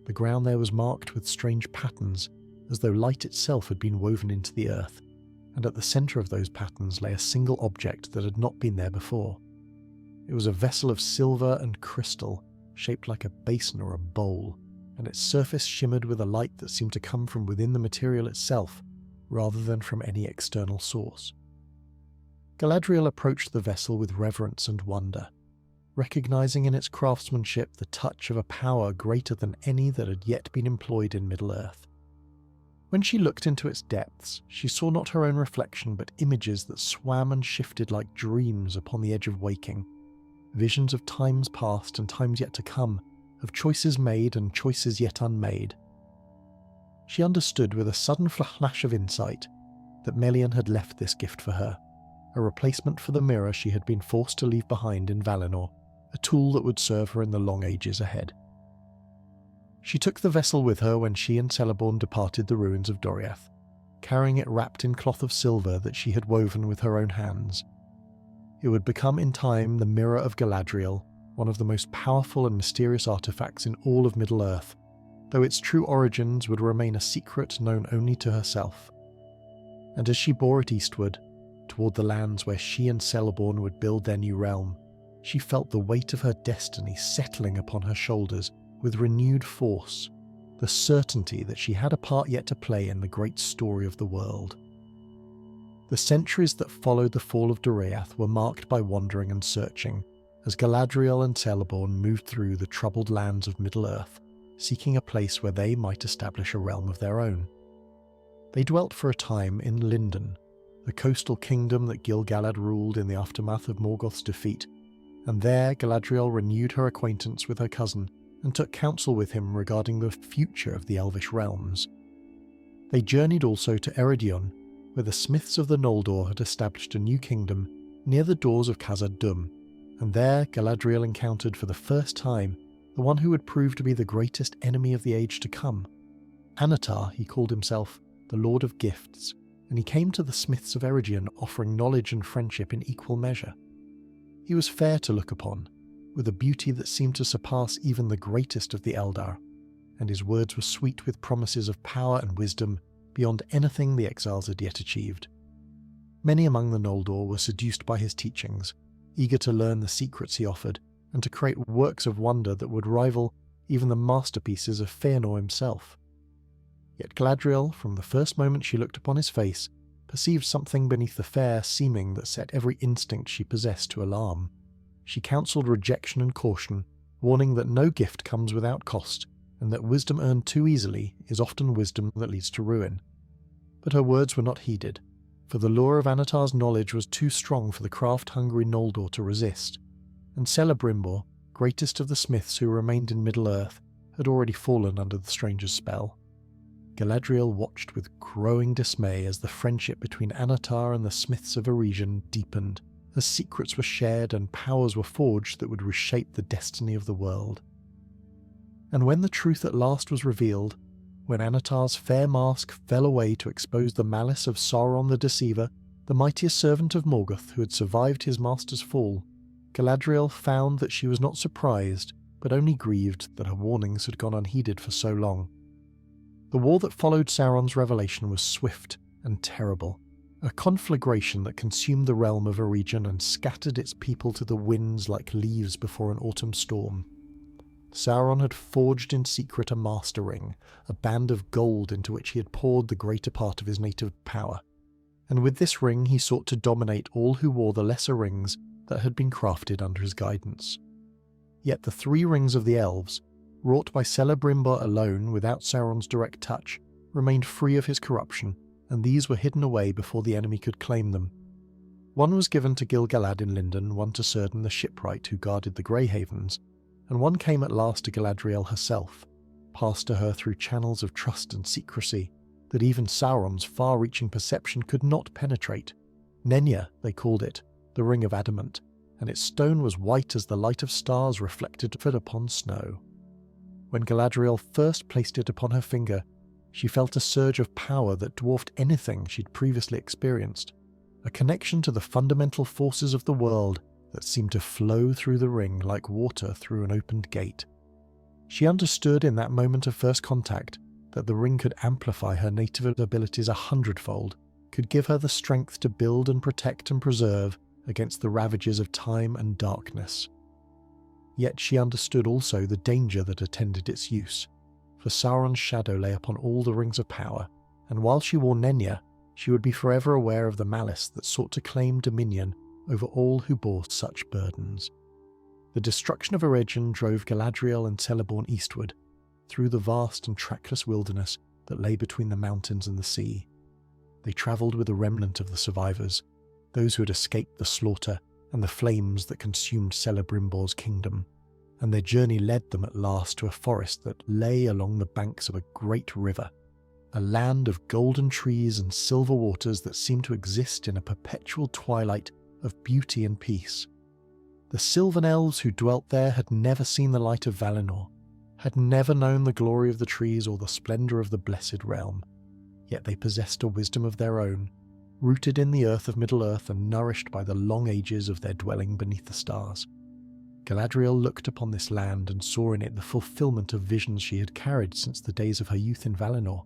The ground there was marked with strange patterns, as though light itself had been woven into the earth, and at the centre of those patterns lay a single object that had not been there before. It was a vessel of silver and crystal, shaped like a basin or a bowl, and its surface shimmered with a light that seemed to come from within the material itself, rather than from any external source. Galadriel approached the vessel with reverence and wonder, recognizing in its craftsmanship the touch of a power greater than any that had yet been employed in Middle-earth. When she looked into its depths, she saw not her own reflection but images that swam and shifted like dreams upon the edge of waking, visions of times past and times yet to come, of choices made and choices yet unmade. She understood with a sudden flash of insight that Melian had left this gift for her, a replacement for the mirror she had been forced to leave behind in Valinor, a tool that would serve her in the long ages ahead. She took the vessel with her when she and Celeborn departed the ruins of Doriath, carrying it wrapped in cloth of silver that she had woven with her own hands. It would become in time the Mirror of Galadriel, one of the most powerful and mysterious artifacts in all of Middle-earth, though its true origins would remain a secret known only to herself. And as she bore it eastward, toward the lands where she and Celeborn would build their new realm, she felt the weight of her destiny settling upon her shoulders with renewed force, the certainty that she had a part yet to play in the great story of the world. The centuries that followed the fall of Doriath were marked by wandering and searching, as Galadriel and Celeborn moved through the troubled lands of Middle-earth, seeking a place where they might establish a realm of their own. They dwelt for a time in Lindon, the coastal kingdom that Gil-galad ruled in the aftermath of Morgoth's defeat, and there Galadriel renewed her acquaintance with her cousin and took counsel with him regarding the future of the Elvish realms. They journeyed also to Eridion, where the smiths of the Noldor had established a new kingdom near the doors of Khazad-dûm, and there Galadriel encountered for the first time the one who would prove to be the greatest enemy of the age to come. Anatar, he called himself, the Lord of Gifts, and he came to the smiths of Eridion offering knowledge and friendship in equal measure. He was fair to look upon, with a beauty that seemed to surpass even the greatest of the Eldar, and his words were sweet with promises of power and wisdom beyond anything the exiles had yet achieved. Many among the Noldor were seduced by his teachings, eager to learn the secrets he offered, and to create works of wonder that would rival even the masterpieces of Fëanor himself. Yet Galadriel, from the first moment she looked upon his face, perceived something beneath the fair seeming that set every instinct she possessed to alarm. She counselled rejection and caution, warning that no gift comes without cost, and that wisdom earned too easily is often wisdom that leads to ruin. But her words were not heeded, for the lure of Anatar's knowledge was too strong for the craft-hungry Noldor to resist, and Celebrimbor, greatest of the smiths who remained in Middle-earth, had already fallen under the stranger's spell. Galadriel watched with growing dismay as the friendship between Anatar and the smiths of Eridion deepened, as secrets were shared and powers were forged that would reshape the destiny of the world. And when the truth at last was revealed, when Anatar's fair mask fell away to expose the malice of Sauron the Deceiver, the mightiest servant of Morgoth who had survived his master's fall, Galadriel found that she was not surprised, but only grieved that her warnings had gone unheeded for so long. The war that followed Sauron's revelation was swift and terrible, a conflagration that consumed the realm of Eridion and scattered its people to the winds like leaves before an autumn storm. Sauron had forged in secret a master ring, a band of gold into which he had poured the greater part of his native power, and with this ring he sought to dominate all who wore the lesser rings that had been crafted under his guidance. Yet the three rings of the elves, wrought by Celebrimbor alone without Sauron's direct touch, remained free of his corruption, and these were hidden away before the enemy could claim them. One was given to Gil-galad in Lindon, one to Círdan the shipwright who guarded the Grey Havens, and one came at last to Galadriel herself, passed to her through channels of trust and secrecy that even Sauron's far-reaching perception could not penetrate. Nenya, they called it, the ring of adamant, and its stone was white as the light of stars reflected upon snow. When Galadriel first placed it upon her finger, she felt a surge of power that dwarfed anything she'd previously experienced, a connection to the fundamental forces of the world that seemed to flow through the ring like water through an opened gate. She understood in that moment of first contact that the ring could amplify her native abilities 100-fold, could give her the strength to build and protect and preserve against the ravages of time and darkness. Yet she understood also the danger that attended its use, for Sauron's shadow lay upon all the rings of power, and while she wore Nenya, she would be forever aware of the malice that sought to claim dominion over all who bore such burdens. The destruction of Eridion drove Galadriel and Celeborn eastward, through the vast and trackless wilderness that lay between the mountains and the sea. They travelled with a remnant of the survivors, those who had escaped the slaughter and the flames that consumed Celebrimbor's kingdom, and their journey led them at last to a forest that lay along the banks of a great river, a land of golden trees and silver waters that seemed to exist in a perpetual twilight of beauty and peace. The Sylvan elves who dwelt there had never seen the light of Valinor, had never known the glory of the trees or the splendour of the blessed realm, yet they possessed a wisdom of their own, rooted in the earth of Middle-earth and nourished by the long ages of their dwelling beneath the stars. Galadriel looked upon this land and saw in it the fulfillment of visions she had carried since the days of her youth in Valinor,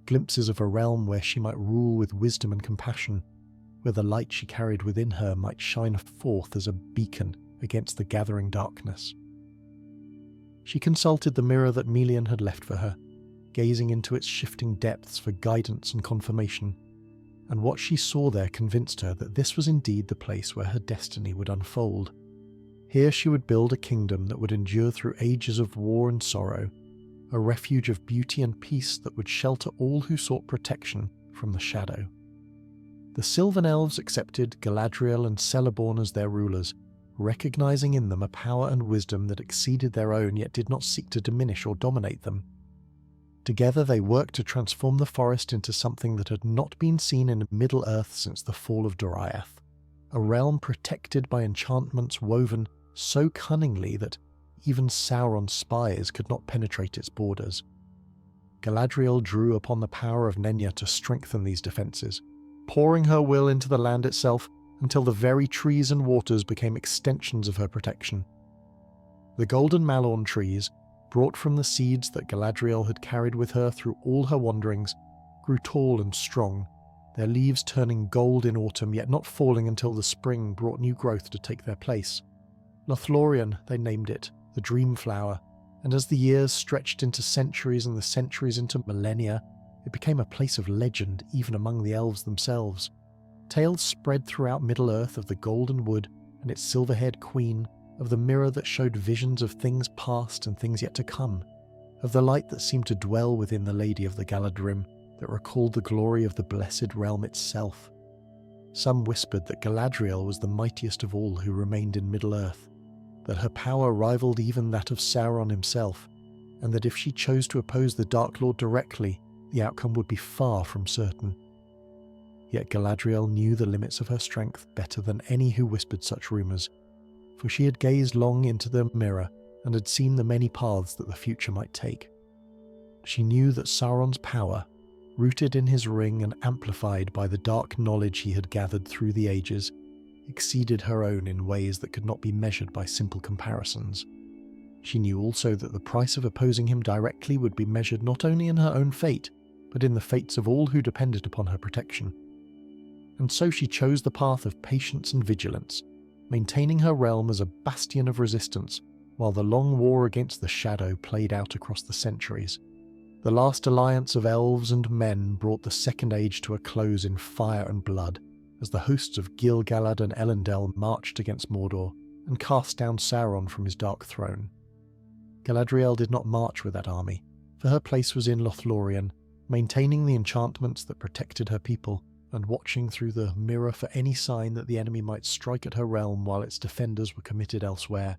glimpses of a realm where she might rule with wisdom and compassion, where the light she carried within her might shine forth as a beacon against the gathering darkness. She consulted the mirror that Melian had left for her, gazing into its shifting depths for guidance and confirmation, and what she saw there convinced her that this was indeed the place where her destiny would unfold. Here she would build a kingdom that would endure through ages of war and sorrow, a refuge of beauty and peace that would shelter all who sought protection from the shadow. The Sylvan Elves accepted Galadriel and Celeborn as their rulers, recognizing in them a power and wisdom that exceeded their own yet did not seek to diminish or dominate them. Together they worked to transform the forest into something that had not been seen in Middle-earth since the fall of Doriath, a realm protected by enchantments woven so cunningly that even Sauron's spies could not penetrate its borders. Galadriel drew upon the power of Nenya to strengthen these defences, pouring her will into the land itself until the very trees and waters became extensions of her protection. The golden malorn trees, brought from the seeds that Galadriel had carried with her through all her wanderings, grew tall and strong, their leaves turning gold in autumn yet not falling until the spring brought new growth to take their place. Lothlorien, they named it, the dream flower, and as the years stretched into centuries and the centuries into millennia, it became a place of legend even among the elves themselves. Tales spread throughout Middle-earth of the golden wood and its silver-haired queen, of the mirror that showed visions of things past and things yet to come, of the light that seemed to dwell within the Lady of the Galadrim, that recalled the glory of the blessed realm itself. Some whispered that Galadriel was the mightiest of all who remained in Middle-earth, that her power rivaled even that of Sauron himself, and that if she chose to oppose the Dark Lord directly, the outcome would be far from certain. Yet Galadriel knew the limits of her strength better than any who whispered such rumours, for she had gazed long into the mirror and had seen the many paths that the future might take. She knew that Sauron's power, rooted in his ring and amplified by the dark knowledge he had gathered through the ages, exceeded her own in ways that could not be measured by simple comparisons. She knew also that the price of opposing him directly would be measured not only in her own fate, but in the fates of all who depended upon her protection. And so she chose the path of patience and vigilance, maintaining her realm as a bastion of resistance while the long war against the shadow played out across the centuries. The last alliance of elves and men brought the Second Age to a close in fire and blood, as the hosts of Gil-galad and Elendil marched against Mordor and cast down Sauron from his dark throne. Galadriel did not march with that army, for her place was in Lothlorien, maintaining the enchantments that protected her people, and watching through the mirror for any sign that the enemy might strike at her realm while its defenders were committed elsewhere.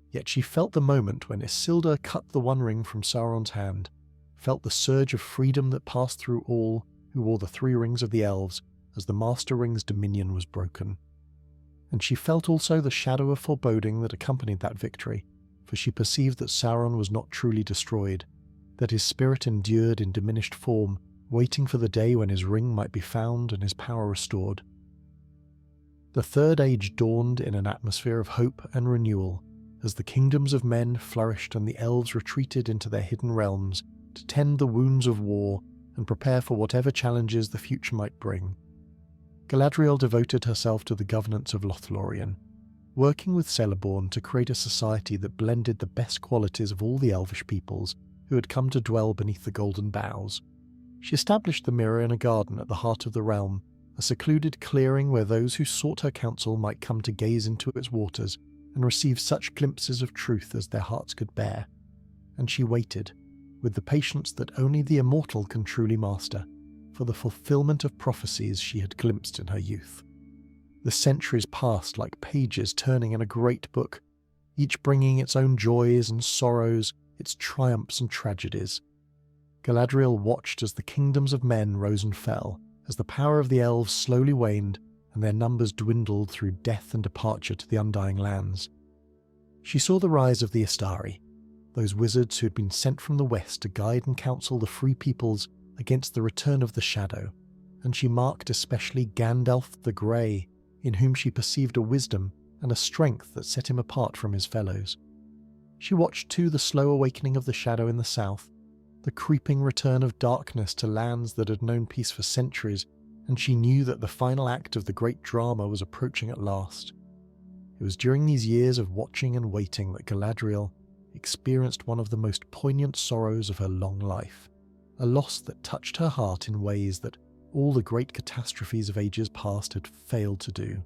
Yet she felt the moment when Isildur cut the One Ring from Sauron's hand, felt the surge of freedom that passed through all who wore the 3 rings of the elves as the Master Ring's dominion was broken. And she felt also the shadow of foreboding that accompanied that victory, for she perceived that Sauron was not truly destroyed, that his spirit endured in diminished form, waiting for the day when his ring might be found and his power restored. The Third Age dawned in an atmosphere of hope and renewal, as the kingdoms of men flourished and the elves retreated into their hidden realms to tend the wounds of war and prepare for whatever challenges the future might bring. Galadriel devoted herself to the governance of Lothlorien, working with Celeborn to create a society that blended the best qualities of all the elvish peoples who had come to dwell beneath the golden boughs. She established the mirror in a garden at the heart of the realm, a secluded clearing where those who sought her counsel might come to gaze into its waters and receive such glimpses of truth as their hearts could bear. And she waited, with the patience that only the immortal can truly master, for the fulfillment of prophecies she had glimpsed in her youth. The centuries passed like pages turning in a great book, each bringing its own joys and sorrows, its triumphs and tragedies. Galadriel watched as the kingdoms of men rose and fell, as the power of the elves slowly waned and their numbers dwindled through death and departure to the Undying Lands. She saw the rise of the Istari, those wizards who had been sent from the west to guide and counsel the free peoples against the return of the Shadow, and she marked especially Gandalf the Grey, in whom she perceived a wisdom and a strength that set him apart from his fellows. She watched too the slow awakening of the shadow in the south, the creeping return of darkness to lands that had known peace for centuries, and she knew that the final act of the great drama was approaching at last. It was during these years of watching and waiting that Galadriel experienced one of the most poignant sorrows of her long life, a loss that touched her heart in ways that all the great catastrophes of ages past had failed to do.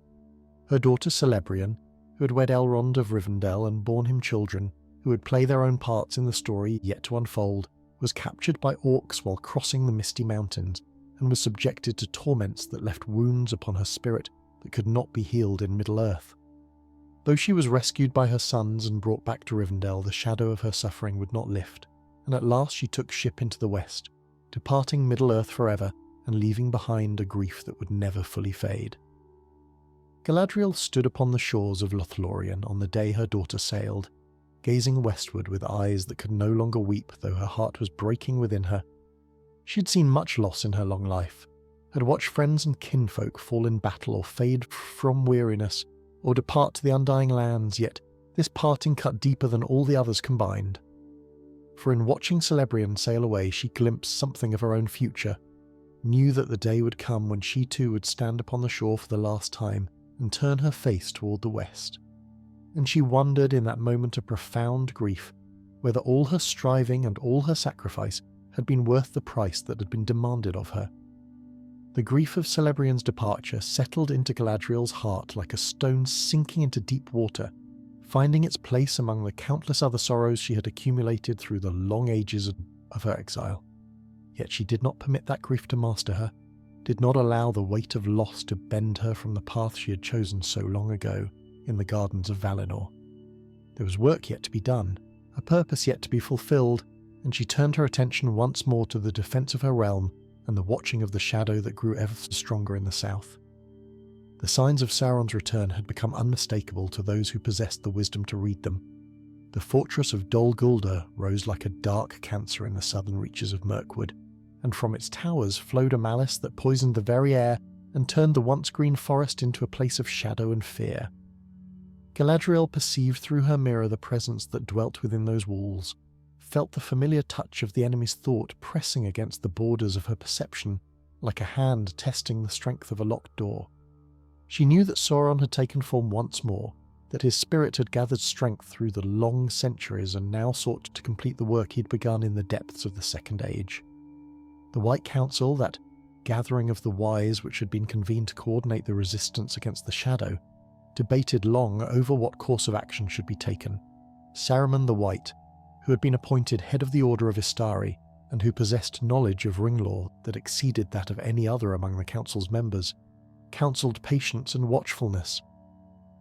Her daughter Celebrian, who had wed Elrond of Rivendell and borne him children who would play their own parts in the story yet to unfold, was captured by orcs while crossing the Misty Mountains and was subjected to torments that left wounds upon her spirit that could not be healed in Middle-earth. Though she was rescued by her sons and brought back to Rivendell, the shadow of her suffering would not lift, and at last she took ship into the west, departing Middle-earth forever and leaving behind a grief that would never fully fade. Galadriel stood upon the shores of Lothlorien on the day her daughter sailed, gazing westward with eyes that could no longer weep though her heart was breaking within her. She had seen much loss in her long life, had watched friends and kinfolk fall in battle or fade from weariness, or depart to the undying lands, yet this parting cut deeper than all the others combined. For in watching Celebrian sail away she glimpsed something of her own future, knew that the day would come when she too would stand upon the shore for the last time and turn her face toward the west. And she wondered in that moment of profound grief whether all her striving and all her sacrifice had been worth the price that had been demanded of her. The grief of Celebrian's departure settled into Galadriel's heart like a stone sinking into deep water, finding its place among the countless other sorrows she had accumulated through the long ages of her exile. Yet she did not permit that grief to master her, did not allow the weight of loss to bend her from the path she had chosen so long ago in the gardens of Valinor. There was work yet to be done, a purpose yet to be fulfilled, and she turned her attention once more to the defence of her realm and the watching of the shadow that grew ever stronger in the south. The signs of Sauron's return had become unmistakable to those who possessed the wisdom to read them. The fortress of Dol Guldur rose like a dark cancer in the southern reaches of Mirkwood, and from its towers flowed a malice that poisoned the very air and turned the once green forest into a place of shadow and fear. Galadriel perceived through her mirror the presence that dwelt within those walls, felt the familiar touch of the enemy's thought pressing against the borders of her perception, like a hand testing the strength of a locked door. She knew that Sauron had taken form once more, that his spirit had gathered strength through the long centuries and now sought to complete the work he'd begun in the depths of the Second Age. The White Council, that gathering of the wise which had been convened to coordinate the resistance against the Shadow, debated long over what course of action should be taken. Saruman the White, who had been appointed head of the Order of Istari, and who possessed knowledge of ring law that exceeded that of any other among the Council's members, counselled patience and watchfulness.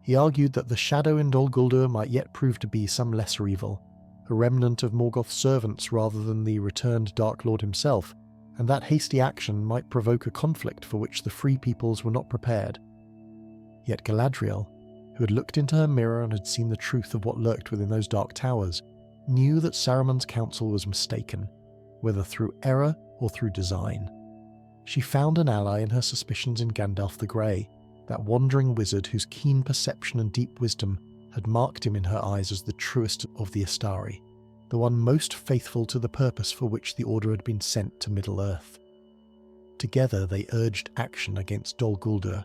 He argued that the shadow in Dol Guldur might yet prove to be some lesser evil, a remnant of Morgoth's servants rather than the returned Dark Lord himself, and that hasty action might provoke a conflict for which the Free Peoples were not prepared. Yet Galadriel, who had looked into her mirror and had seen the truth of what lurked within those dark towers, knew that Saruman's counsel was mistaken, whether through error or through design. She found an ally in her suspicions in Gandalf the Grey, that wandering wizard whose keen perception and deep wisdom had marked him in her eyes as the truest of the Istari, the one most faithful to the purpose for which the Order had been sent to Middle-earth. Together they urged action against Dol Guldur,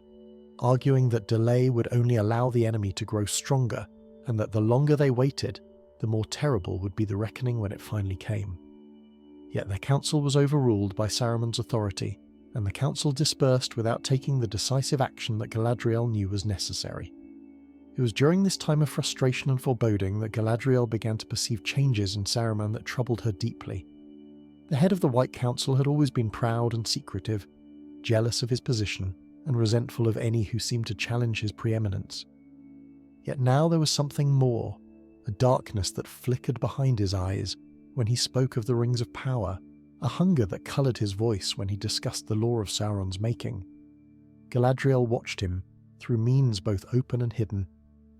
arguing that delay would only allow the enemy to grow stronger, and that the longer they waited, the more terrible would be the reckoning when it finally came. Yet their council was overruled by Saruman's authority, and the council dispersed without taking the decisive action that Galadriel knew was necessary. It was during this time of frustration and foreboding that Galadriel began to perceive changes in Saruman that troubled her deeply. The head of the White Council had always been proud and secretive, jealous of his position, and resentful of any who seemed to challenge his preeminence. Yet now there was something more, a darkness that flickered behind his eyes when he spoke of the Rings of Power, a hunger that coloured his voice when he discussed the lore of Sauron's making. Galadriel watched him, through means both open and hidden,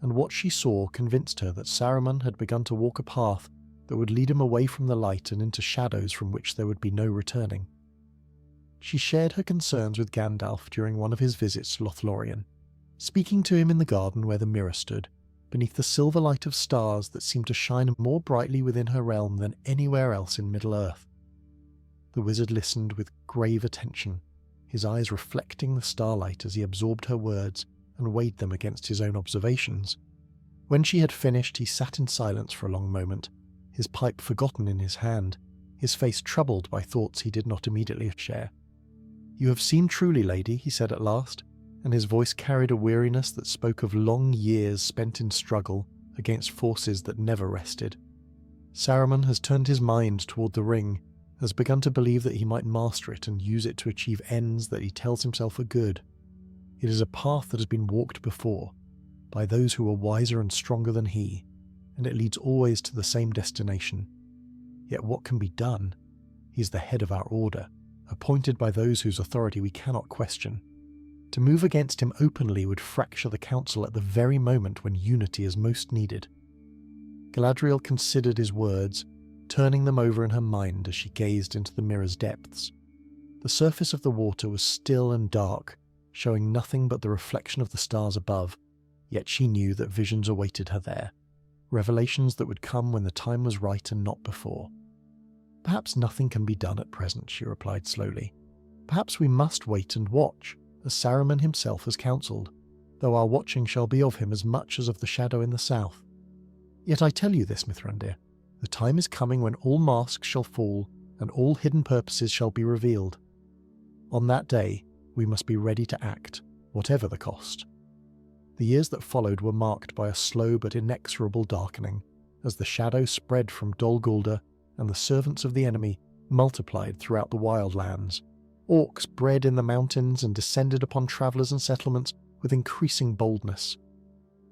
and what she saw convinced her that Saruman had begun to walk a path that would lead him away from the light and into shadows from which there would be no returning. She shared her concerns with Gandalf during one of his visits to Lothlorien, speaking to him in the garden where the mirror stood, beneath the silver light of stars that seemed to shine more brightly within her realm than anywhere else in Middle-earth. The wizard listened with grave attention, his eyes reflecting the starlight as he absorbed her words and weighed them against his own observations. When she had finished, he sat in silence for a long moment, his pipe forgotten in his hand, his face troubled by thoughts he did not immediately share. "You have seen truly, lady," he said at last, and his voice carried a weariness that spoke of long years spent in struggle against forces that never rested. "Saruman has turned his mind toward the ring, has begun to believe that he might master it and use it to achieve ends that he tells himself are good. It is a path that has been walked before, by those who are wiser and stronger than he, and it leads always to the same destination. Yet what can be done? He is the head of our order, appointed by those whose authority we cannot question. To move against him openly would fracture the council at the very moment when unity is most needed." Galadriel considered his words, turning them over in her mind as she gazed into the mirror's depths. The surface of the water was still and dark, showing nothing but the reflection of the stars above, yet she knew that visions awaited her there, revelations that would come when the time was right and not before. "Perhaps nothing can be done at present," she replied slowly. "Perhaps we must wait and watch, as Saruman himself has counselled, though our watching shall be of him as much as of the shadow in the south. Yet I tell you this, Mithrandir, the time is coming when all masks shall fall and all hidden purposes shall be revealed. On that day, we must be ready to act, whatever the cost." The years that followed were marked by a slow but inexorable darkening, as the shadow spread from Dol Guldur and the servants of the enemy multiplied throughout the wildlands. Orcs bred in the mountains and descended upon travellers and settlements with increasing boldness.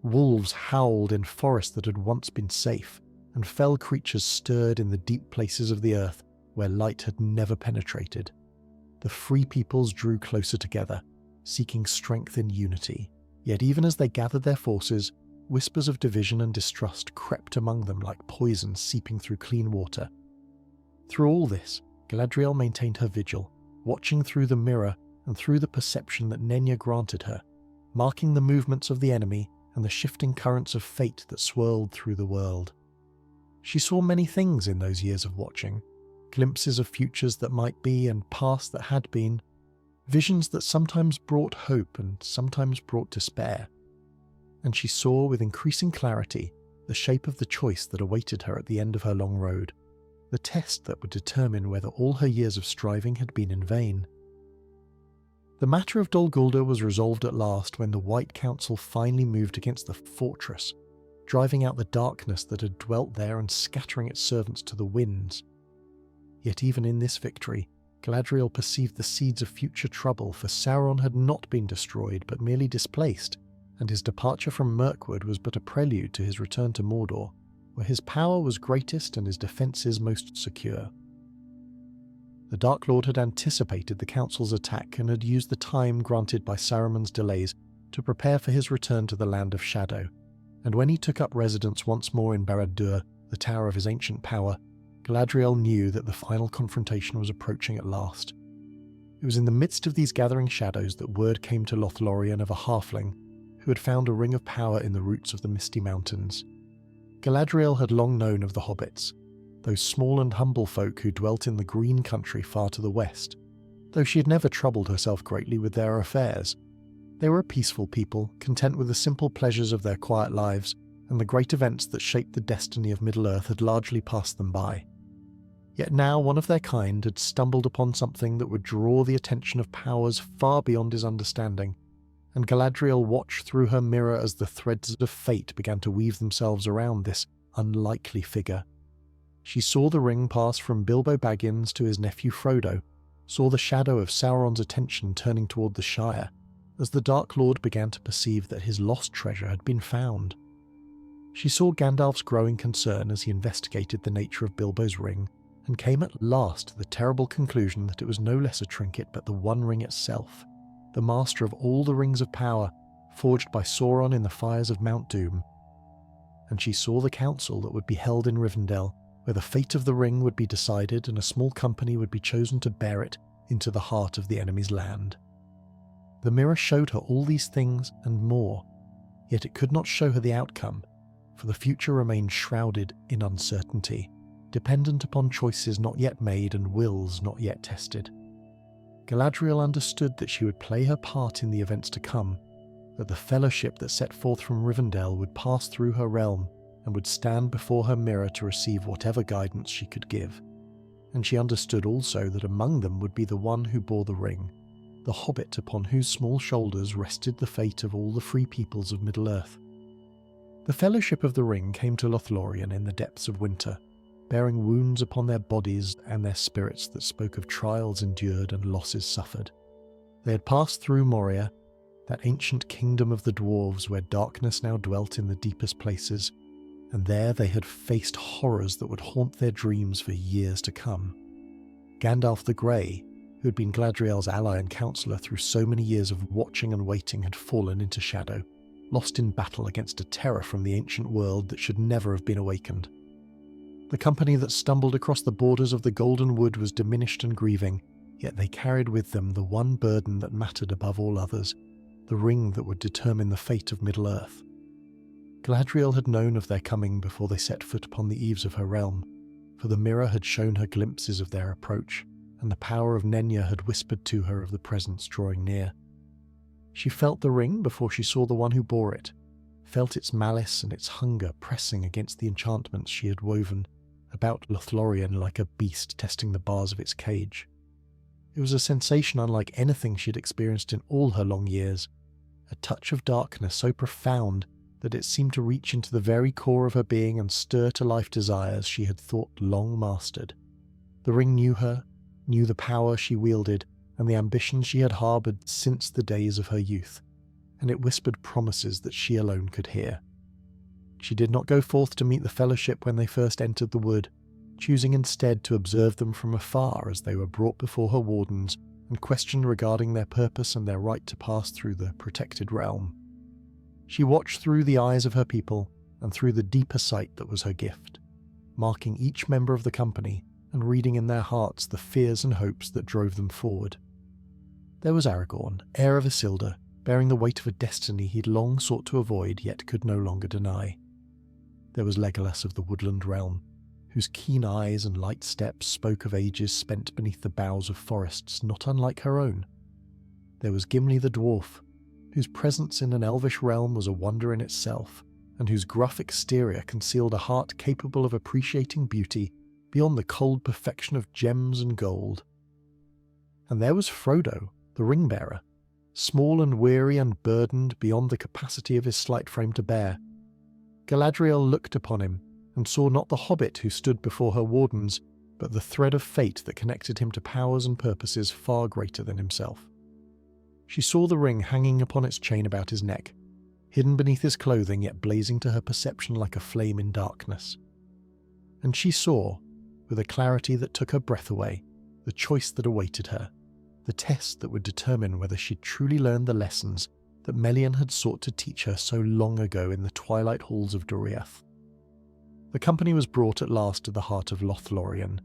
Wolves howled in forests that had once been safe, and fell creatures stirred in the deep places of the earth where light had never penetrated. The free peoples drew closer together, seeking strength in unity, yet even as they gathered their forces, whispers of division and distrust crept among them like poison seeping through clean water. Through all this, Galadriel maintained her vigil, watching through the mirror and through the perception that Nenya granted her, marking the movements of the enemy and the shifting currents of fate that swirled through the world. She saw many things in those years of watching, glimpses of futures that might be and past that had been, visions that sometimes brought hope and sometimes brought despair. And she saw with increasing clarity the shape of the choice that awaited her at the end of her long road, the test that would determine whether all her years of striving had been in vain. The matter of Dol Guldur was resolved at last when the White Council finally moved against the fortress, driving out the darkness that had dwelt there and scattering its servants to the winds. Yet even in this victory, Galadriel perceived the seeds of future trouble, for Sauron had not been destroyed but merely displaced, and his departure from Mirkwood was but a prelude to his return to Mordor, where his power was greatest and his defences most secure. The Dark Lord had anticipated the Council's attack and had used the time granted by Saruman's delays to prepare for his return to the Land of Shadow, and when he took up residence once more in Barad-dûr, the tower of his ancient power, Galadriel knew that the final confrontation was approaching at last. It was in the midst of these gathering shadows that word came to Lothlorien of a halfling who had found a ring of power in the roots of the Misty Mountains. Galadriel had long known of the hobbits, those small and humble folk who dwelt in the green country far to the west, though she had never troubled herself greatly with their affairs. They were a peaceful people, content with the simple pleasures of their quiet lives, and the great events that shaped the destiny of Middle-earth had largely passed them by. Yet now one of their kind had stumbled upon something that would draw the attention of powers far beyond his understanding, and Galadriel watched through her mirror as the threads of fate began to weave themselves around this unlikely figure. She saw the ring pass from Bilbo Baggins to his nephew Frodo, saw the shadow of Sauron's attention turning toward the Shire, as the Dark Lord began to perceive that his lost treasure had been found. She saw Gandalf's growing concern as he investigated the nature of Bilbo's ring, and came at last to the terrible conclusion that it was no less a trinket but the One Ring itself, the master of all the rings of power, forged by Sauron in the fires of Mount Doom. And she saw the council that would be held in Rivendell, where the fate of the ring would be decided and a small company would be chosen to bear it into the heart of the enemy's land. The mirror showed her all these things and more, yet it could not show her the outcome, for the future remained shrouded in uncertainty, dependent upon choices not yet made and wills not yet tested. Galadriel understood that she would play her part in the events to come, that the fellowship that set forth from Rivendell would pass through her realm and would stand before her mirror to receive whatever guidance she could give. And she understood also that among them would be the one who bore the ring, the hobbit upon whose small shoulders rested the fate of all the free peoples of Middle-earth. The Fellowship of the Ring came to Lothlorien in the depths of winter, bearing wounds upon their bodies and their spirits that spoke of trials endured and losses suffered. They had passed through Moria, that ancient kingdom of the dwarves where darkness now dwelt in the deepest places, and there they had faced horrors that would haunt their dreams for years to come. Gandalf the Grey, who had been Galadriel's ally and counsellor through so many years of watching and waiting, had fallen into shadow, lost in battle against a terror from the ancient world that should never have been awakened. The company that stumbled across the borders of the Golden Wood was diminished and grieving, yet they carried with them the one burden that mattered above all others, the ring that would determine the fate of Middle-earth. Galadriel had known of their coming before they set foot upon the eaves of her realm, for the mirror had shown her glimpses of their approach, and the power of Nenya had whispered to her of the presence drawing near. She felt the ring before she saw the one who bore it, felt its malice and its hunger pressing against the enchantments she had woven about Lothlorien like a beast testing the bars of its cage. It was a sensation unlike anything she had experienced in all her long years, a touch of darkness so profound that it seemed to reach into the very core of her being and stir to life desires she had thought long mastered. The ring knew her, knew the power she wielded and the ambitions she had harboured since the days of her youth, and it whispered promises that she alone could hear. She did not go forth to meet the fellowship when they first entered the wood, choosing instead to observe them from afar as they were brought before her wardens and questioned regarding their purpose and their right to pass through the protected realm. She watched through the eyes of her people and through the deeper sight that was her gift, marking each member of the company and reading in their hearts the fears and hopes that drove them forward. There was Aragorn, heir of Isildur, bearing the weight of a destiny he'd long sought to avoid yet could no longer deny. There was Legolas of the woodland realm, whose keen eyes and light steps spoke of ages spent beneath the boughs of forests not unlike her own. There was Gimli the dwarf, whose presence in an elvish realm was a wonder in itself, and whose gruff exterior concealed a heart capable of appreciating beauty beyond the cold perfection of gems and gold. And there was Frodo, the ring-bearer, small and weary and burdened beyond the capacity of his slight frame to bear. Galadriel looked upon him and saw not the hobbit who stood before her wardens, but the thread of fate that connected him to powers and purposes far greater than himself. She saw the ring hanging upon its chain about his neck, hidden beneath his clothing yet blazing to her perception like a flame in darkness. And she saw, with a clarity that took her breath away, the choice that awaited her, the test that would determine whether she'd truly learned the lessons that Melian had sought to teach her so long ago in the twilight halls of Doriath. The company was brought at last to the heart of Lothlorien,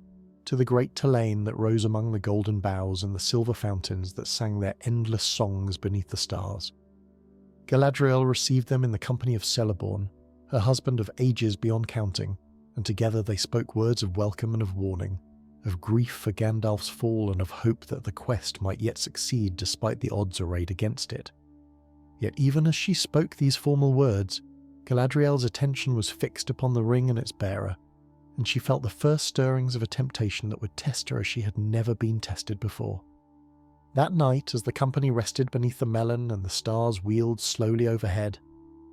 to the great Tulane that rose among the golden boughs and the silver fountains that sang their endless songs beneath the stars. Galadriel received them in the company of Celeborn, her husband of ages beyond counting, and together they spoke words of welcome and of warning, of grief for Gandalf's fall and of hope that the quest might yet succeed despite the odds arrayed against it. Yet even as she spoke these formal words, Galadriel's attention was fixed upon the ring and its bearer, and she felt the first stirrings of a temptation that would test her as she had never been tested before. That night, as the company rested beneath the melon and the stars wheeled slowly overhead,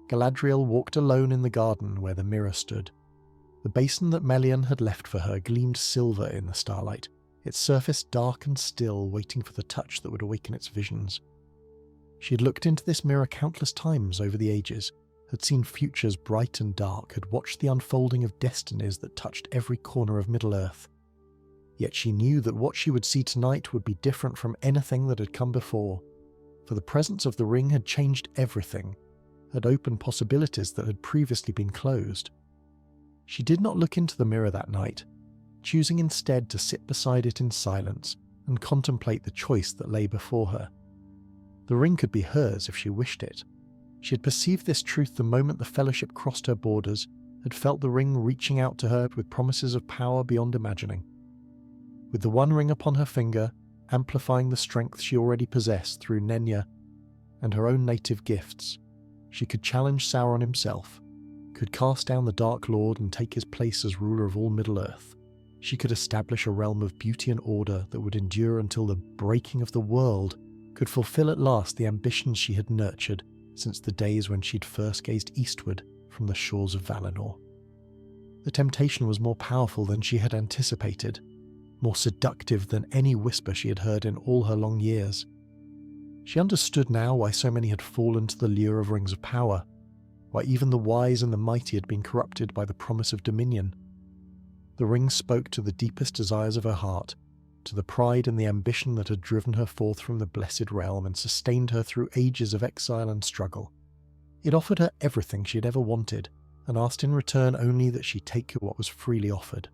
Galadriel walked alone in the garden where the mirror stood. The basin that Melian had left for her gleamed silver in the starlight, its surface dark and still, waiting for the touch that would awaken its visions. She had looked into this mirror countless times over the ages, had seen futures bright and dark, had watched the unfolding of destinies that touched every corner of Middle-earth. Yet she knew that what she would see tonight would be different from anything that had come before, for the presence of the ring had changed everything, had opened possibilities that had previously been closed. She did not look into the mirror that night, choosing instead to sit beside it in silence and contemplate the choice that lay before her. The ring could be hers if she wished it. She had perceived this truth the moment the Fellowship crossed her borders, had felt the ring reaching out to her with promises of power beyond imagining. With the one ring upon her finger, amplifying the strength she already possessed through Nenya and her own native gifts, she could challenge Sauron himself, could cast down the Dark Lord and take his place as ruler of all Middle-earth. She could establish a realm of beauty and order that would endure until the breaking of the world, could fulfill at last the ambitions she had nurtured since the days when she'd first gazed eastward from the shores of Valinor. The temptation was more powerful than she had anticipated, more seductive than any whisper she had heard in all her long years. She understood now why so many had fallen to the lure of rings of power, why even the wise and the mighty had been corrupted by the promise of dominion. The ring spoke to the deepest desires of her heart, to the pride and the ambition that had driven her forth from the blessed realm and sustained her through ages of exile and struggle. It offered her everything she had ever wanted, and asked in return only that she take what was freely offered.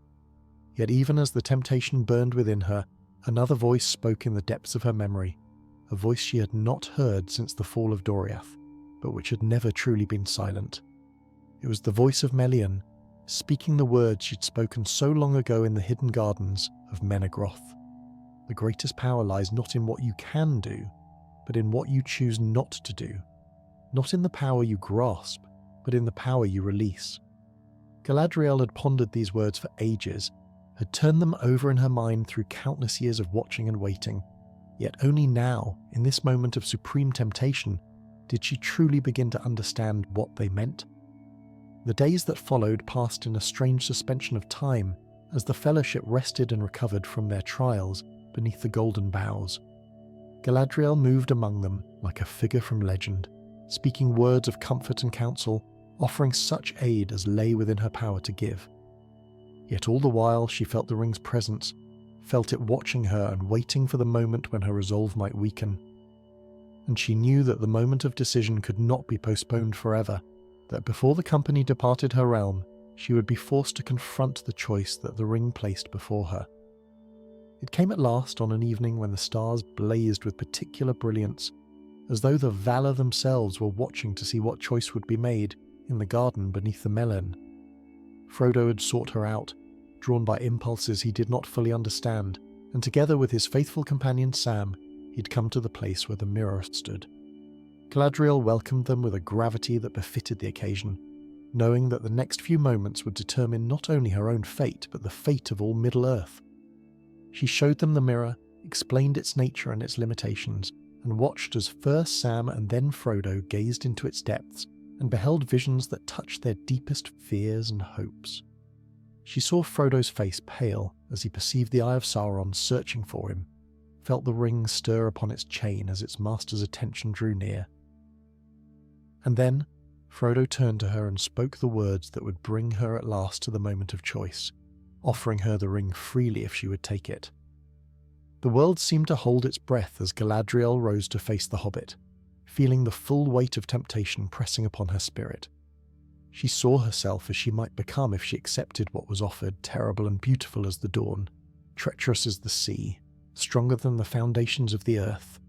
Yet even as the temptation burned within her, another voice spoke in the depths of her memory, a voice she had not heard since the fall of Doriath, but which had never truly been silent. It was the voice of Melian, speaking the words she'd spoken so long ago in the hidden gardens of Menegroth. The greatest power lies not in what you can do, but in what you choose not to do. Not in the power you grasp, but in the power you release. Galadriel had pondered these words for ages, had turned them over in her mind through countless years of watching and waiting, yet only now, in this moment of supreme temptation, did she truly begin to understand what they meant. The days that followed passed in a strange suspension of time as the Fellowship rested and recovered from their trials beneath the golden boughs. Galadriel moved among them like a figure from legend, speaking words of comfort and counsel, offering such aid as lay within her power to give. Yet all the while she felt the ring's presence, felt it watching her and waiting for the moment when her resolve might weaken. And she knew that the moment of decision could not be postponed forever, that before the company departed her realm, she would be forced to confront the choice that the ring placed before her. It came at last on an evening when the stars blazed with particular brilliance, as though the Valar themselves were watching to see what choice would be made in the garden beneath the melon. Frodo had sought her out, drawn by impulses he did not fully understand, and together with his faithful companion Sam, he'd come to the place where the mirror stood. Galadriel welcomed them with a gravity that befitted the occasion, knowing that the next few moments would determine not only her own fate, but the fate of all Middle-earth. She showed them the mirror, explained its nature and its limitations, and watched as first Sam and then Frodo gazed into its depths and beheld visions that touched their deepest fears and hopes. She saw Frodo's face pale as he perceived the eye of Sauron searching for him, felt the ring stir upon its chain as its master's attention drew near. And then Frodo turned to her and spoke the words that would bring her at last to the moment of choice, offering her the ring freely if she would take it. The world seemed to hold its breath as Galadriel rose to face the hobbit, feeling the full weight of temptation pressing upon her spirit. She saw herself as she might become if she accepted what was offered, terrible and beautiful as the dawn, treacherous as the sea, stronger than the foundations of the earth.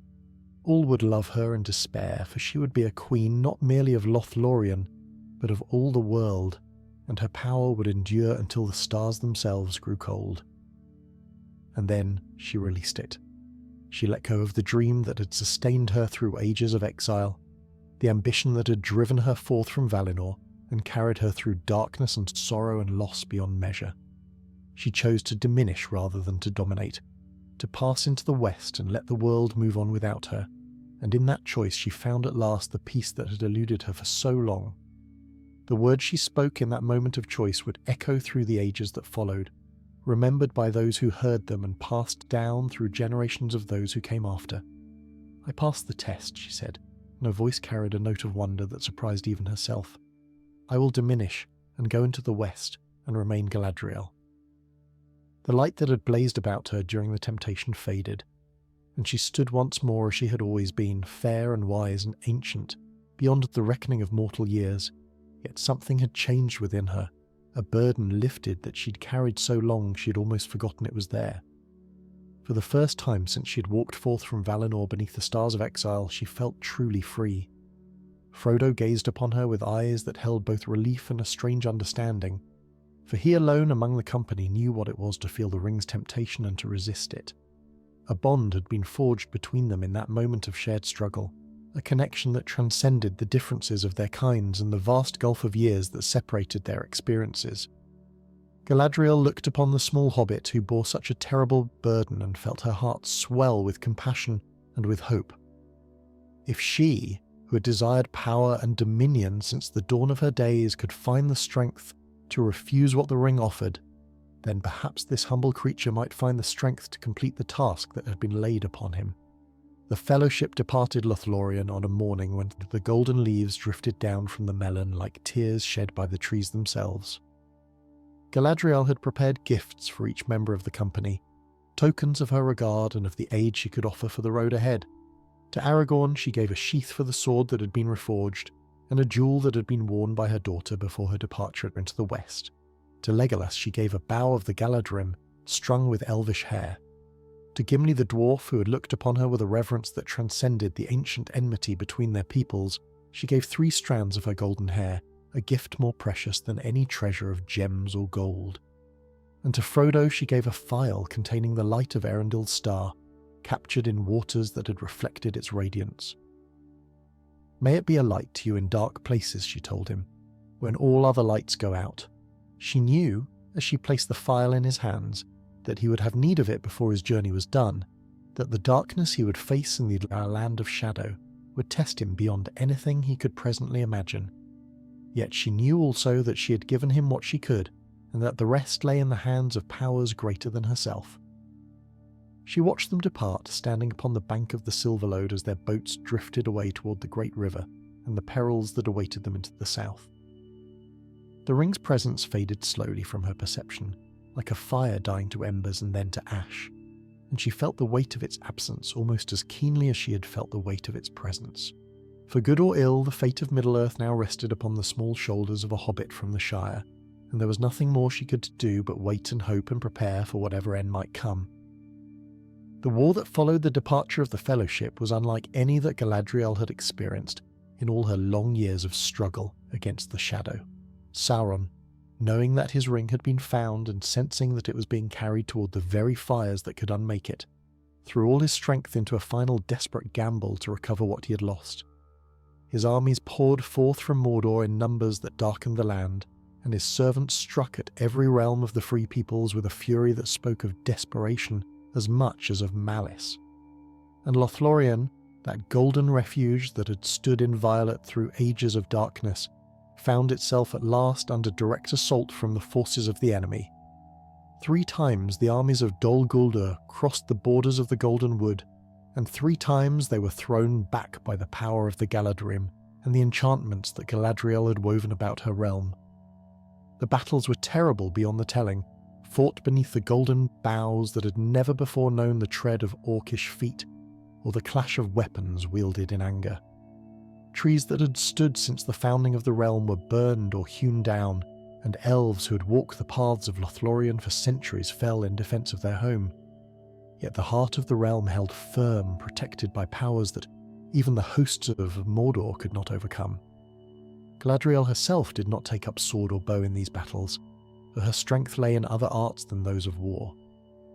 All would love her and despair, for she would be a queen not merely of Lothlorien, but of all the world, and her power would endure until the stars themselves grew cold. And then she released it. She let go of the dream that had sustained her through ages of exile, the ambition that had driven her forth from Valinor and carried her through darkness and sorrow and loss beyond measure. She chose to diminish rather than to dominate, to pass into the west and let the world move on without her, and in that choice she found at last the peace that had eluded her for so long. The words she spoke in that moment of choice would echo through the ages that followed, remembered by those who heard them and passed down through generations of those who came after. "I passed the test," she said, and her voice carried a note of wonder that surprised even herself. "I will diminish and go into the west and remain Galadriel." The light that had blazed about her during the temptation faded, and she stood once more as she had always been, fair and wise and ancient, beyond the reckoning of mortal years. Yet something had changed within her, a burden lifted that she'd carried so long she'd almost forgotten it was there. For the first time since she had walked forth from Valinor beneath the stars of exile, she felt truly free. Frodo gazed upon her with eyes that held both relief and a strange understanding, for he alone among the company knew what it was to feel the ring's temptation and to resist it. A bond had been forged between them in that moment of shared struggle, a connection that transcended the differences of their kinds and the vast gulf of years that separated their experiences. Galadriel looked upon the small hobbit who bore such a terrible burden and felt her heart swell with compassion and with hope. If she, who had desired power and dominion since the dawn of her days, could find the strength to refuse what the ring offered, then perhaps this humble creature might find the strength to complete the task that had been laid upon him. The fellowship departed Lothlorien on a morning when the golden leaves drifted down from the melon like tears shed by the trees themselves. Galadriel had prepared gifts for each member of the company, tokens of her regard and of the aid she could offer for the road ahead. To Aragorn she gave a sheath for the sword that had been reforged, and a jewel that had been worn by her daughter before her departure into the west. To Legolas she gave a bow of the Galadrim, strung with elvish hair. To Gimli the dwarf, who had looked upon her with a reverence that transcended the ancient enmity between their peoples, she gave 3 strands of her golden hair, a gift more precious than any treasure of gems or gold. And to Frodo she gave a phial containing the light of Erendil's star, captured in waters that had reflected its radiance. "May it be a light to you in dark places," she told him, "when all other lights go out." She knew, as she placed the phial in his hands, that he would have need of it before his journey was done, that the darkness he would face in the land of shadow would test him beyond anything he could presently imagine. Yet she knew also that she had given him what she could, and that the rest lay in the hands of powers greater than herself. She watched them depart, standing upon the bank of the Silverlode as their boats drifted away toward the great river and the perils that awaited them into the south. The ring's presence faded slowly from her perception, like a fire dying to embers and then to ash, and she felt the weight of its absence almost as keenly as she had felt the weight of its presence. For good or ill, the fate of Middle-earth now rested upon the small shoulders of a hobbit from the Shire, and there was nothing more she could do but wait and hope and prepare for whatever end might come. The war that followed the departure of the Fellowship was unlike any that Galadriel had experienced in all her long years of struggle against the Shadow. Sauron, knowing that his ring had been found and sensing that it was being carried toward the very fires that could unmake it, threw all his strength into a final desperate gamble to recover what he had lost. His armies poured forth from Mordor in numbers that darkened the land, and his servants struck at every realm of the free peoples with a fury that spoke of desperation as much as of malice. And Lothlorien, that golden refuge that had stood inviolate through ages of darkness, found itself at last under direct assault from the forces of the enemy. 3 times the armies of Dol Guldur crossed the borders of the Golden Wood, and 3 times they were thrown back by the power of the Galadrim and the enchantments that Galadriel had woven about her realm. The battles were terrible beyond the telling, fought beneath the golden boughs that had never before known the tread of orcish feet, or the clash of weapons wielded in anger. Trees that had stood since the founding of the realm were burned or hewn down, and elves who had walked the paths of Lothlorien for centuries fell in defence of their home. Yet the heart of the realm held firm, protected by powers that even the hosts of Mordor could not overcome. Galadriel herself did not take up sword or bow in these battles, for her strength lay in other arts than those of war.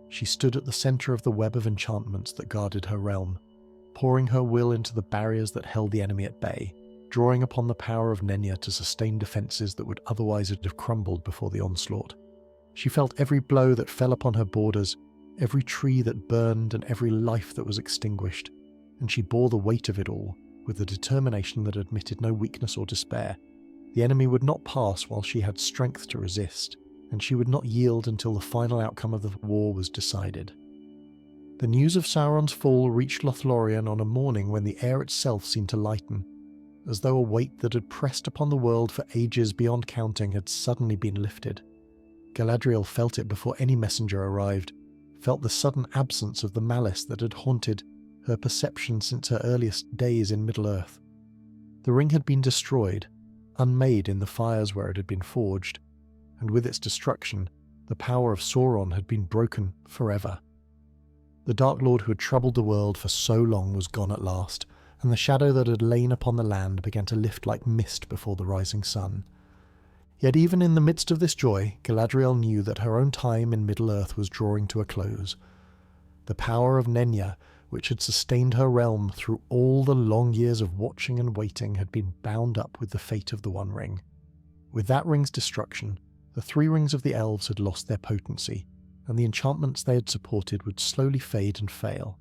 She stood at the centre of the web of enchantments that guarded her realm, pouring her will into the barriers that held the enemy at bay, drawing upon the power of Nenya to sustain defences that would otherwise have crumbled before the onslaught. She felt every blow that fell upon her borders, every tree that burned and every life that was extinguished, and she bore the weight of it all with a determination that admitted no weakness or despair. The enemy would not pass while she had strength to resist, and she would not yield until the final outcome of the war was decided. The news of Sauron's fall reached Lothlorien on a morning when the air itself seemed to lighten, as though a weight that had pressed upon the world for ages beyond counting had suddenly been lifted. Galadriel felt it before any messenger arrived, felt the sudden absence of the malice that had haunted her perception since her earliest days in Middle-earth. The ring had been destroyed, unmade in the fires where it had been forged, and with its destruction, the power of Sauron had been broken forever. The Dark Lord who had troubled the world for so long was gone at last, and the shadow that had lain upon the land began to lift like mist before the rising sun. Yet even in the midst of this joy, Galadriel knew that her own time in Middle-earth was drawing to a close. The power of Nenya, which had sustained her realm through all the long years of watching and waiting, had been bound up with the fate of the One Ring. With that ring's destruction, the three rings of the elves had lost their potency, and the enchantments they had supported would slowly fade and fail.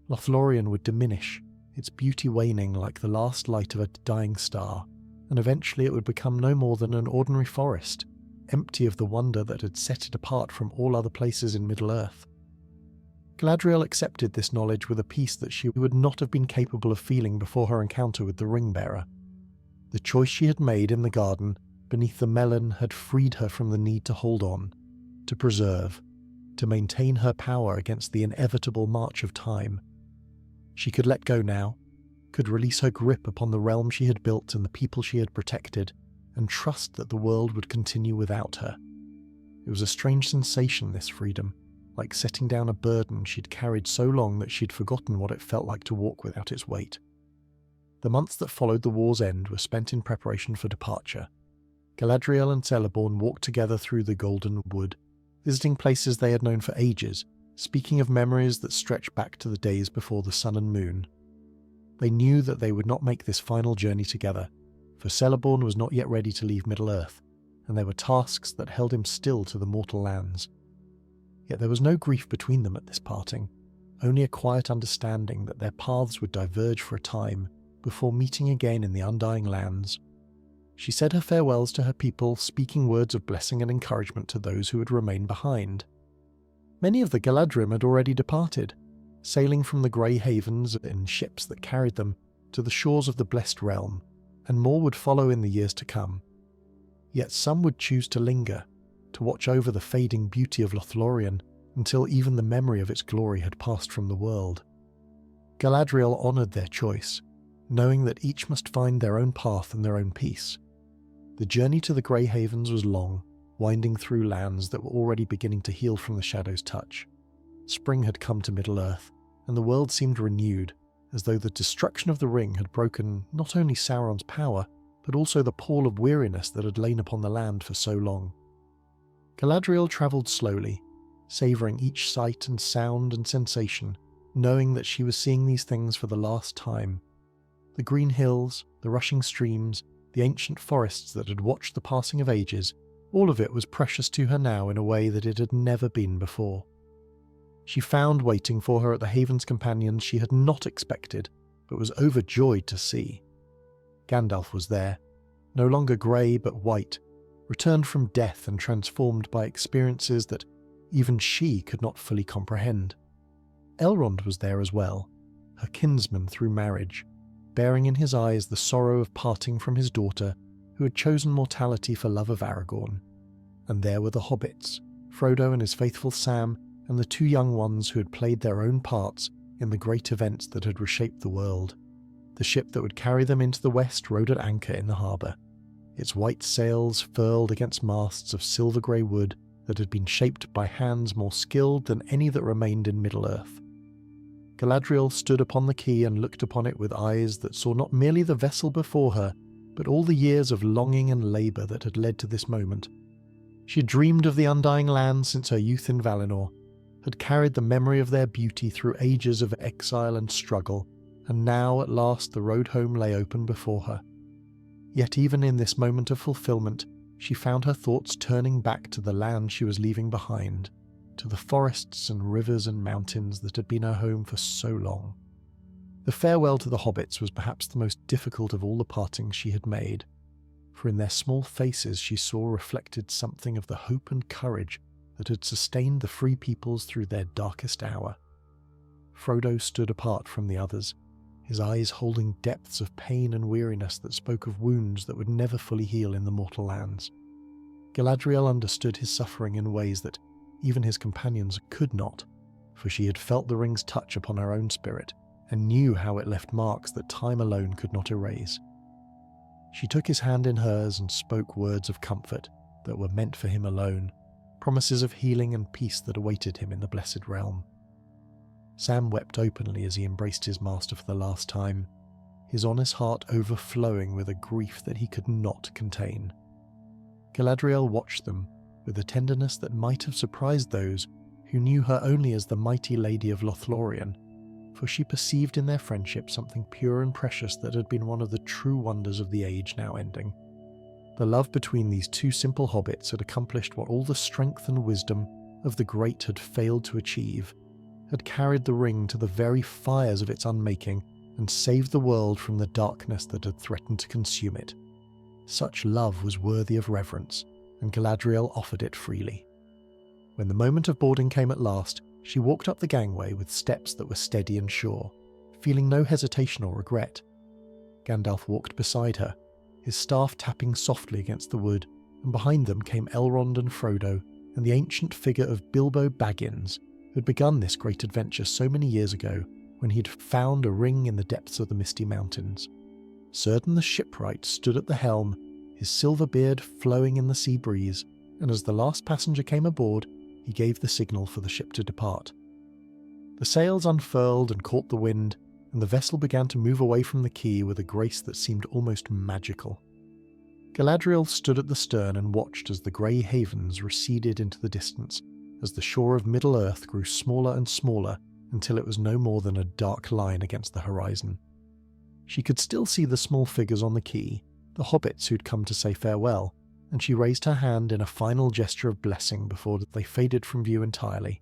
Lothlorien would diminish, its beauty waning like the last light of a dying star, and eventually it would become no more than an ordinary forest, empty of the wonder that had set it apart from all other places in Middle-earth. Galadriel accepted this knowledge with a peace that she would not have been capable of feeling before her encounter with the Ring-bearer. The choice she had made in the garden, beneath the melon, had freed her from the need to hold on, to preserve, to maintain her power against the inevitable march of time. She could let go now, could release her grip upon the realm she had built and the people she had protected, and trust that the world would continue without her. It was a strange sensation, this freedom, like setting down a burden she'd carried so long that she'd forgotten what it felt like to walk without its weight. The months that followed the war's end were spent in preparation for departure. Galadriel and Celeborn walked together through the Golden Wood, visiting places they had known for ages, speaking of memories that stretched back to the days before the sun and moon. They knew that they would not make this final journey together, for Celeborn was not yet ready to leave Middle-earth, and there were tasks that held him still to the mortal lands. Yet there was no grief between them at this parting, only a quiet understanding that their paths would diverge for a time before meeting again in the undying lands. She said her farewells to her people, speaking words of blessing and encouragement to those who would remain behind. Many of the Galadrim had already departed, sailing from the grey havens in ships that carried them to the shores of the blessed realm, and more would follow in the years to come. Yet some would choose to linger, to watch over the fading beauty of Lothlorien until even the memory of its glory had passed from the world. Galadriel honoured their choice, knowing that each must find their own path and their own peace. The journey to the Grey Havens was long, winding through lands that were already beginning to heal from the Shadow's touch. Spring had come to Middle-earth, and the world seemed renewed, as though the destruction of the ring had broken not only Sauron's power, but also the pall of weariness that had lain upon the land for so long. Galadriel travelled slowly, savouring each sight and sound and sensation, knowing that she was seeing these things for the last time. The green hills, the rushing streams, the ancient forests that had watched the passing of ages, all of it was precious to her now in a way that it had never been before. She found waiting for her at the Haven's companions she had not expected, but was overjoyed to see. Gandalf was there, no longer grey but white, returned from death and transformed by experiences that even she could not fully comprehend. Elrond was there as well, her kinsman through marriage, bearing in his eyes the sorrow of parting from his daughter, who had chosen mortality for love of Aragorn. And there were the hobbits, Frodo and his faithful Sam, and the two young ones who had played their own parts in the great events that had reshaped the world. The ship that would carry them into the west rode at anchor in the harbour, its white sails furled against masts of silver-grey wood that had been shaped by hands more skilled than any that remained in Middle-earth. Galadriel stood upon the quay and looked upon it with eyes that saw not merely the vessel before her, but all the years of longing and labour that had led to this moment. She had dreamed of the undying land since her youth in Valinor, had carried the memory of their beauty through ages of exile and struggle, and now at last the road home lay open before her. Yet even in this moment of fulfilment, she found her thoughts turning back to the land she was leaving behind, to the forests and rivers and mountains that had been her home for so long. The farewell to the hobbits was perhaps the most difficult of all the partings she had made, for in their small faces she saw reflected something of the hope and courage that had sustained the free peoples through their darkest hour. Frodo stood apart from the others, his eyes holding depths of pain and weariness that spoke of wounds that would never fully heal in the mortal lands. Galadriel understood his suffering in ways that even his companions could not, for she had felt the ring's touch upon her own spirit, and knew how it left marks that time alone could not erase. She took his hand in hers and spoke words of comfort that were meant for him alone, promises of healing and peace that awaited him in the blessed realm. Sam wept openly as he embraced his master for the last time, his honest heart overflowing with a grief that he could not contain. Galadriel watched them with a tenderness that might have surprised those who knew her only as the mighty Lady of Lothlorien, for she perceived in their friendship something pure and precious that had been one of the true wonders of the age now ending. The love between these two simple hobbits had accomplished what all the strength and wisdom of the great had failed to achieve, had carried the ring to the very fires of its unmaking and saved the world from the darkness that had threatened to consume it. Such love was worthy of reverence, and Galadriel offered it freely. When the moment of boarding came at last, she walked up the gangway with steps that were steady and sure, feeling no hesitation or regret. Gandalf walked beside her, his staff tapping softly against the wood, and behind them came Elrond and Frodo and the ancient figure of Bilbo Baggins, who had begun this great adventure so many years ago when he'd found a ring in the depths of the Misty Mountains. Círdan the shipwright stood at the helm, his silver beard flowing in the sea breeze, and as the last passenger came aboard, he gave the signal for the ship to depart. The sails unfurled and caught the wind, and the vessel began to move away from the quay with a grace that seemed almost magical. Galadriel stood at the stern and watched as the grey havens receded into the distance, as the shore of Middle-earth grew smaller and smaller until it was no more than a dark line against the horizon. She could still see the small figures on the quay, the hobbits who'd come to say farewell, and she raised her hand in a final gesture of blessing before they faded from view entirely.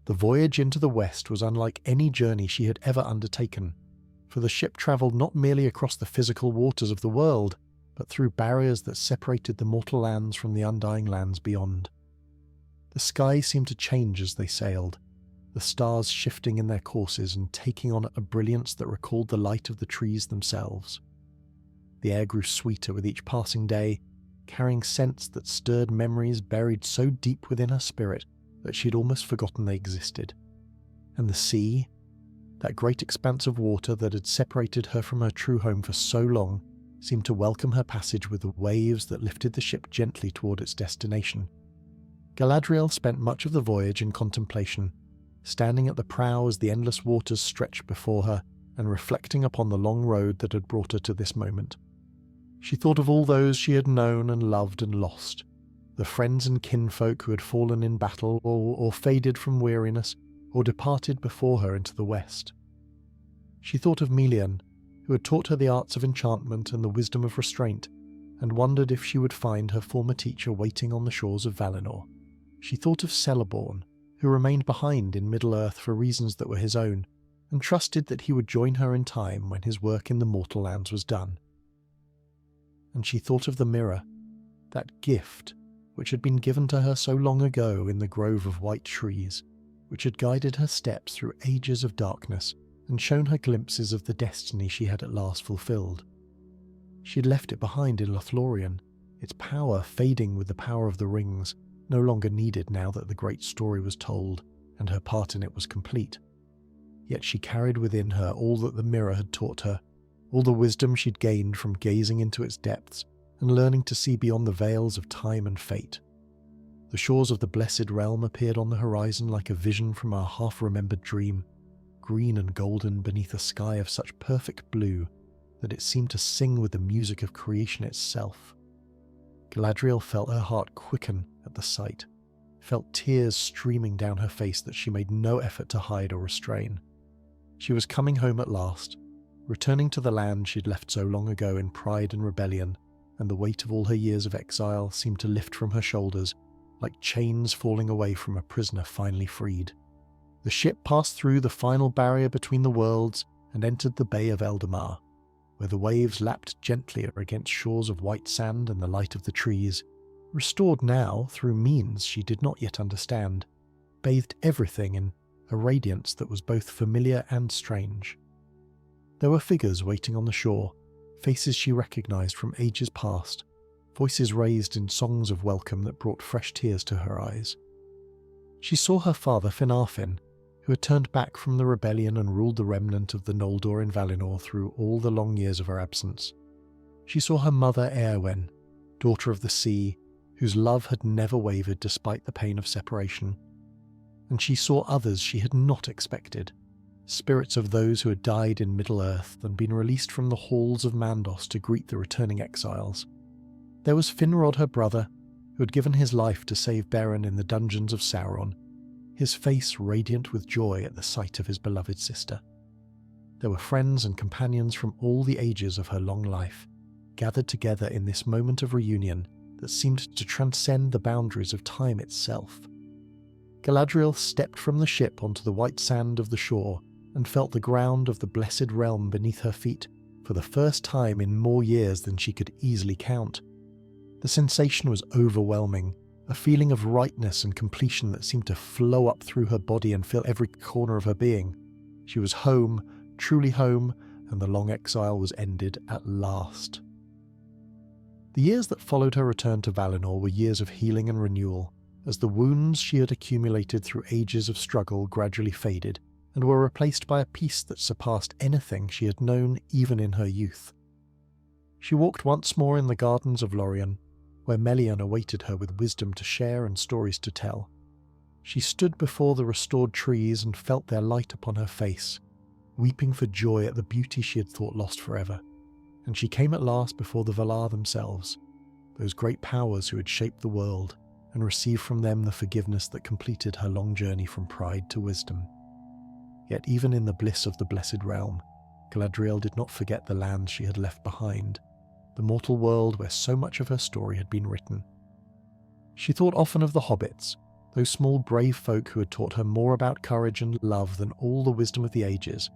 The voyage into the west was unlike any journey she had ever undertaken, for the ship travelled not merely across the physical waters of the world, but through barriers that separated the mortal lands from the undying lands beyond. The sky seemed to change as they sailed, the stars shifting in their courses and taking on a brilliance that recalled the light of the trees themselves. The air grew sweeter with each passing day, carrying scents that stirred memories buried so deep within her spirit that she'd almost forgotten they existed. And the sea, that great expanse of water that had separated her from her true home for so long, seemed to welcome her passage with the waves that lifted the ship gently toward its destination. Galadriel spent much of the voyage in contemplation, standing at the prow as the endless waters stretched before her and reflecting upon the long road that had brought her to this moment. She thought of all those she had known and loved and lost, the friends and kinfolk who had fallen in battle or faded from weariness or departed before her into the west. She thought of Melian, who had taught her the arts of enchantment and the wisdom of restraint, and wondered if she would find her former teacher waiting on the shores of Valinor. She thought of Celeborn, who remained behind in Middle-earth for reasons that were his own, and trusted that he would join her in time when his work in the mortal lands was done. And she thought of the mirror, that gift which had been given to her so long ago in the grove of white trees, which had guided her steps through ages of darkness and shown her glimpses of the destiny she had at last fulfilled. She had left it behind in Lothlorien, its power fading with the power of the rings, no longer needed now that the great story was told and her part in it was complete. Yet she carried within her all that the mirror had taught her, all the wisdom she'd gained from gazing into its depths and learning to see beyond the veils of time and fate. The shores of the Blessed Realm appeared on the horizon like a vision from a half-remembered dream, green and golden beneath a sky of such perfect blue that it seemed to sing with the music of creation itself. Galadriel felt her heart quicken at the sight, felt tears streaming down her face that she made no effort to hide or restrain. She was coming home at last, returning to the land she'd left so long ago in pride and rebellion, and the weight of all her years of exile seemed to lift from her shoulders, like chains falling away from a prisoner finally freed. The ship passed through the final barrier between the worlds and entered the Bay of Eldamar, where the waves lapped gently against shores of white sand and the light of the trees, restored now through means she did not yet understand, bathed everything in a radiance that was both familiar and strange. There were figures waiting on the shore, faces she recognized from ages past, voices raised in songs of welcome that brought fresh tears to her eyes. She saw her father Finarfin, who had turned back from the rebellion and ruled the remnant of the Noldor in Valinor through all the long years of her absence. She saw her mother Eowyn, daughter of the sea, whose love had never wavered despite the pain of separation. and she saw others she had not expected, spirits of those who had died in Middle-earth and been released from the halls of Mandos to greet the returning exiles. There was Finrod, her brother, who had given his life to save Beren in the dungeons of Sauron, his face radiant with joy at the sight of his beloved sister. There were friends and companions from all the ages of her long life, gathered together in this moment of reunion that seemed to transcend the boundaries of time itself. Galadriel stepped from the ship onto the white sand of the shore and felt the ground of the blessed realm beneath her feet for the first time in more years than she could easily count. The sensation was overwhelming, a feeling of rightness and completion that seemed to flow up through her body and fill every corner of her being. She was home, truly home, and the long exile was ended at last. The years that followed her return to Valinor were years of healing and renewal, as the wounds she had accumulated through ages of struggle gradually faded and were replaced by a peace that surpassed anything she had known even in her youth. She walked once more in the gardens of Lorien, where Melian awaited her with wisdom to share and stories to tell. She stood before the restored trees and felt their light upon her face, weeping for joy at the beauty she had thought lost forever. And she came at last before the Valar themselves, those great powers who had shaped the world, and received from them the forgiveness that completed her long journey from pride to wisdom. Yet even in the bliss of the blessed realm, Galadriel did not forget the lands she had left behind, the mortal world where so much of her story had been written. She thought often of the hobbits, those small brave folk who had taught her more about courage and love than all the wisdom of the ages.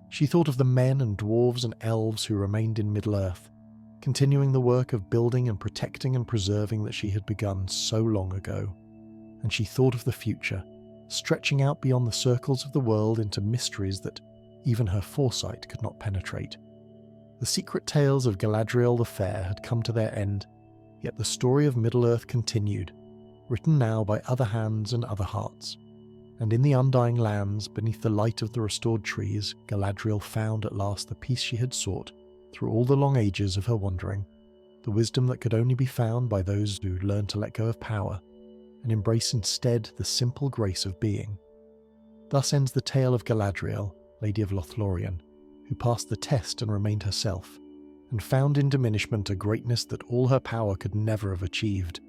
She thought of the men and dwarves and elves who remained in Middle-earth, continuing the work of building and protecting and preserving that she had begun so long ago. And she thought of the future, stretching out beyond the circles of the world into mysteries that even her foresight could not penetrate. The secret tales of Galadriel the Fair had come to their end, yet the story of Middle-earth continued, written now by other hands and other hearts. And in the undying lands, beneath the light of the restored trees, Galadriel found at last the peace she had sought through all the long ages of her wandering, the wisdom that could only be found by those who learned to let go of power, and embrace instead the simple grace of being. Thus ends the tale of Galadriel, Lady of Lothlorien, who passed the test and remained herself, and found in diminishment a greatness that all her power could never have achieved,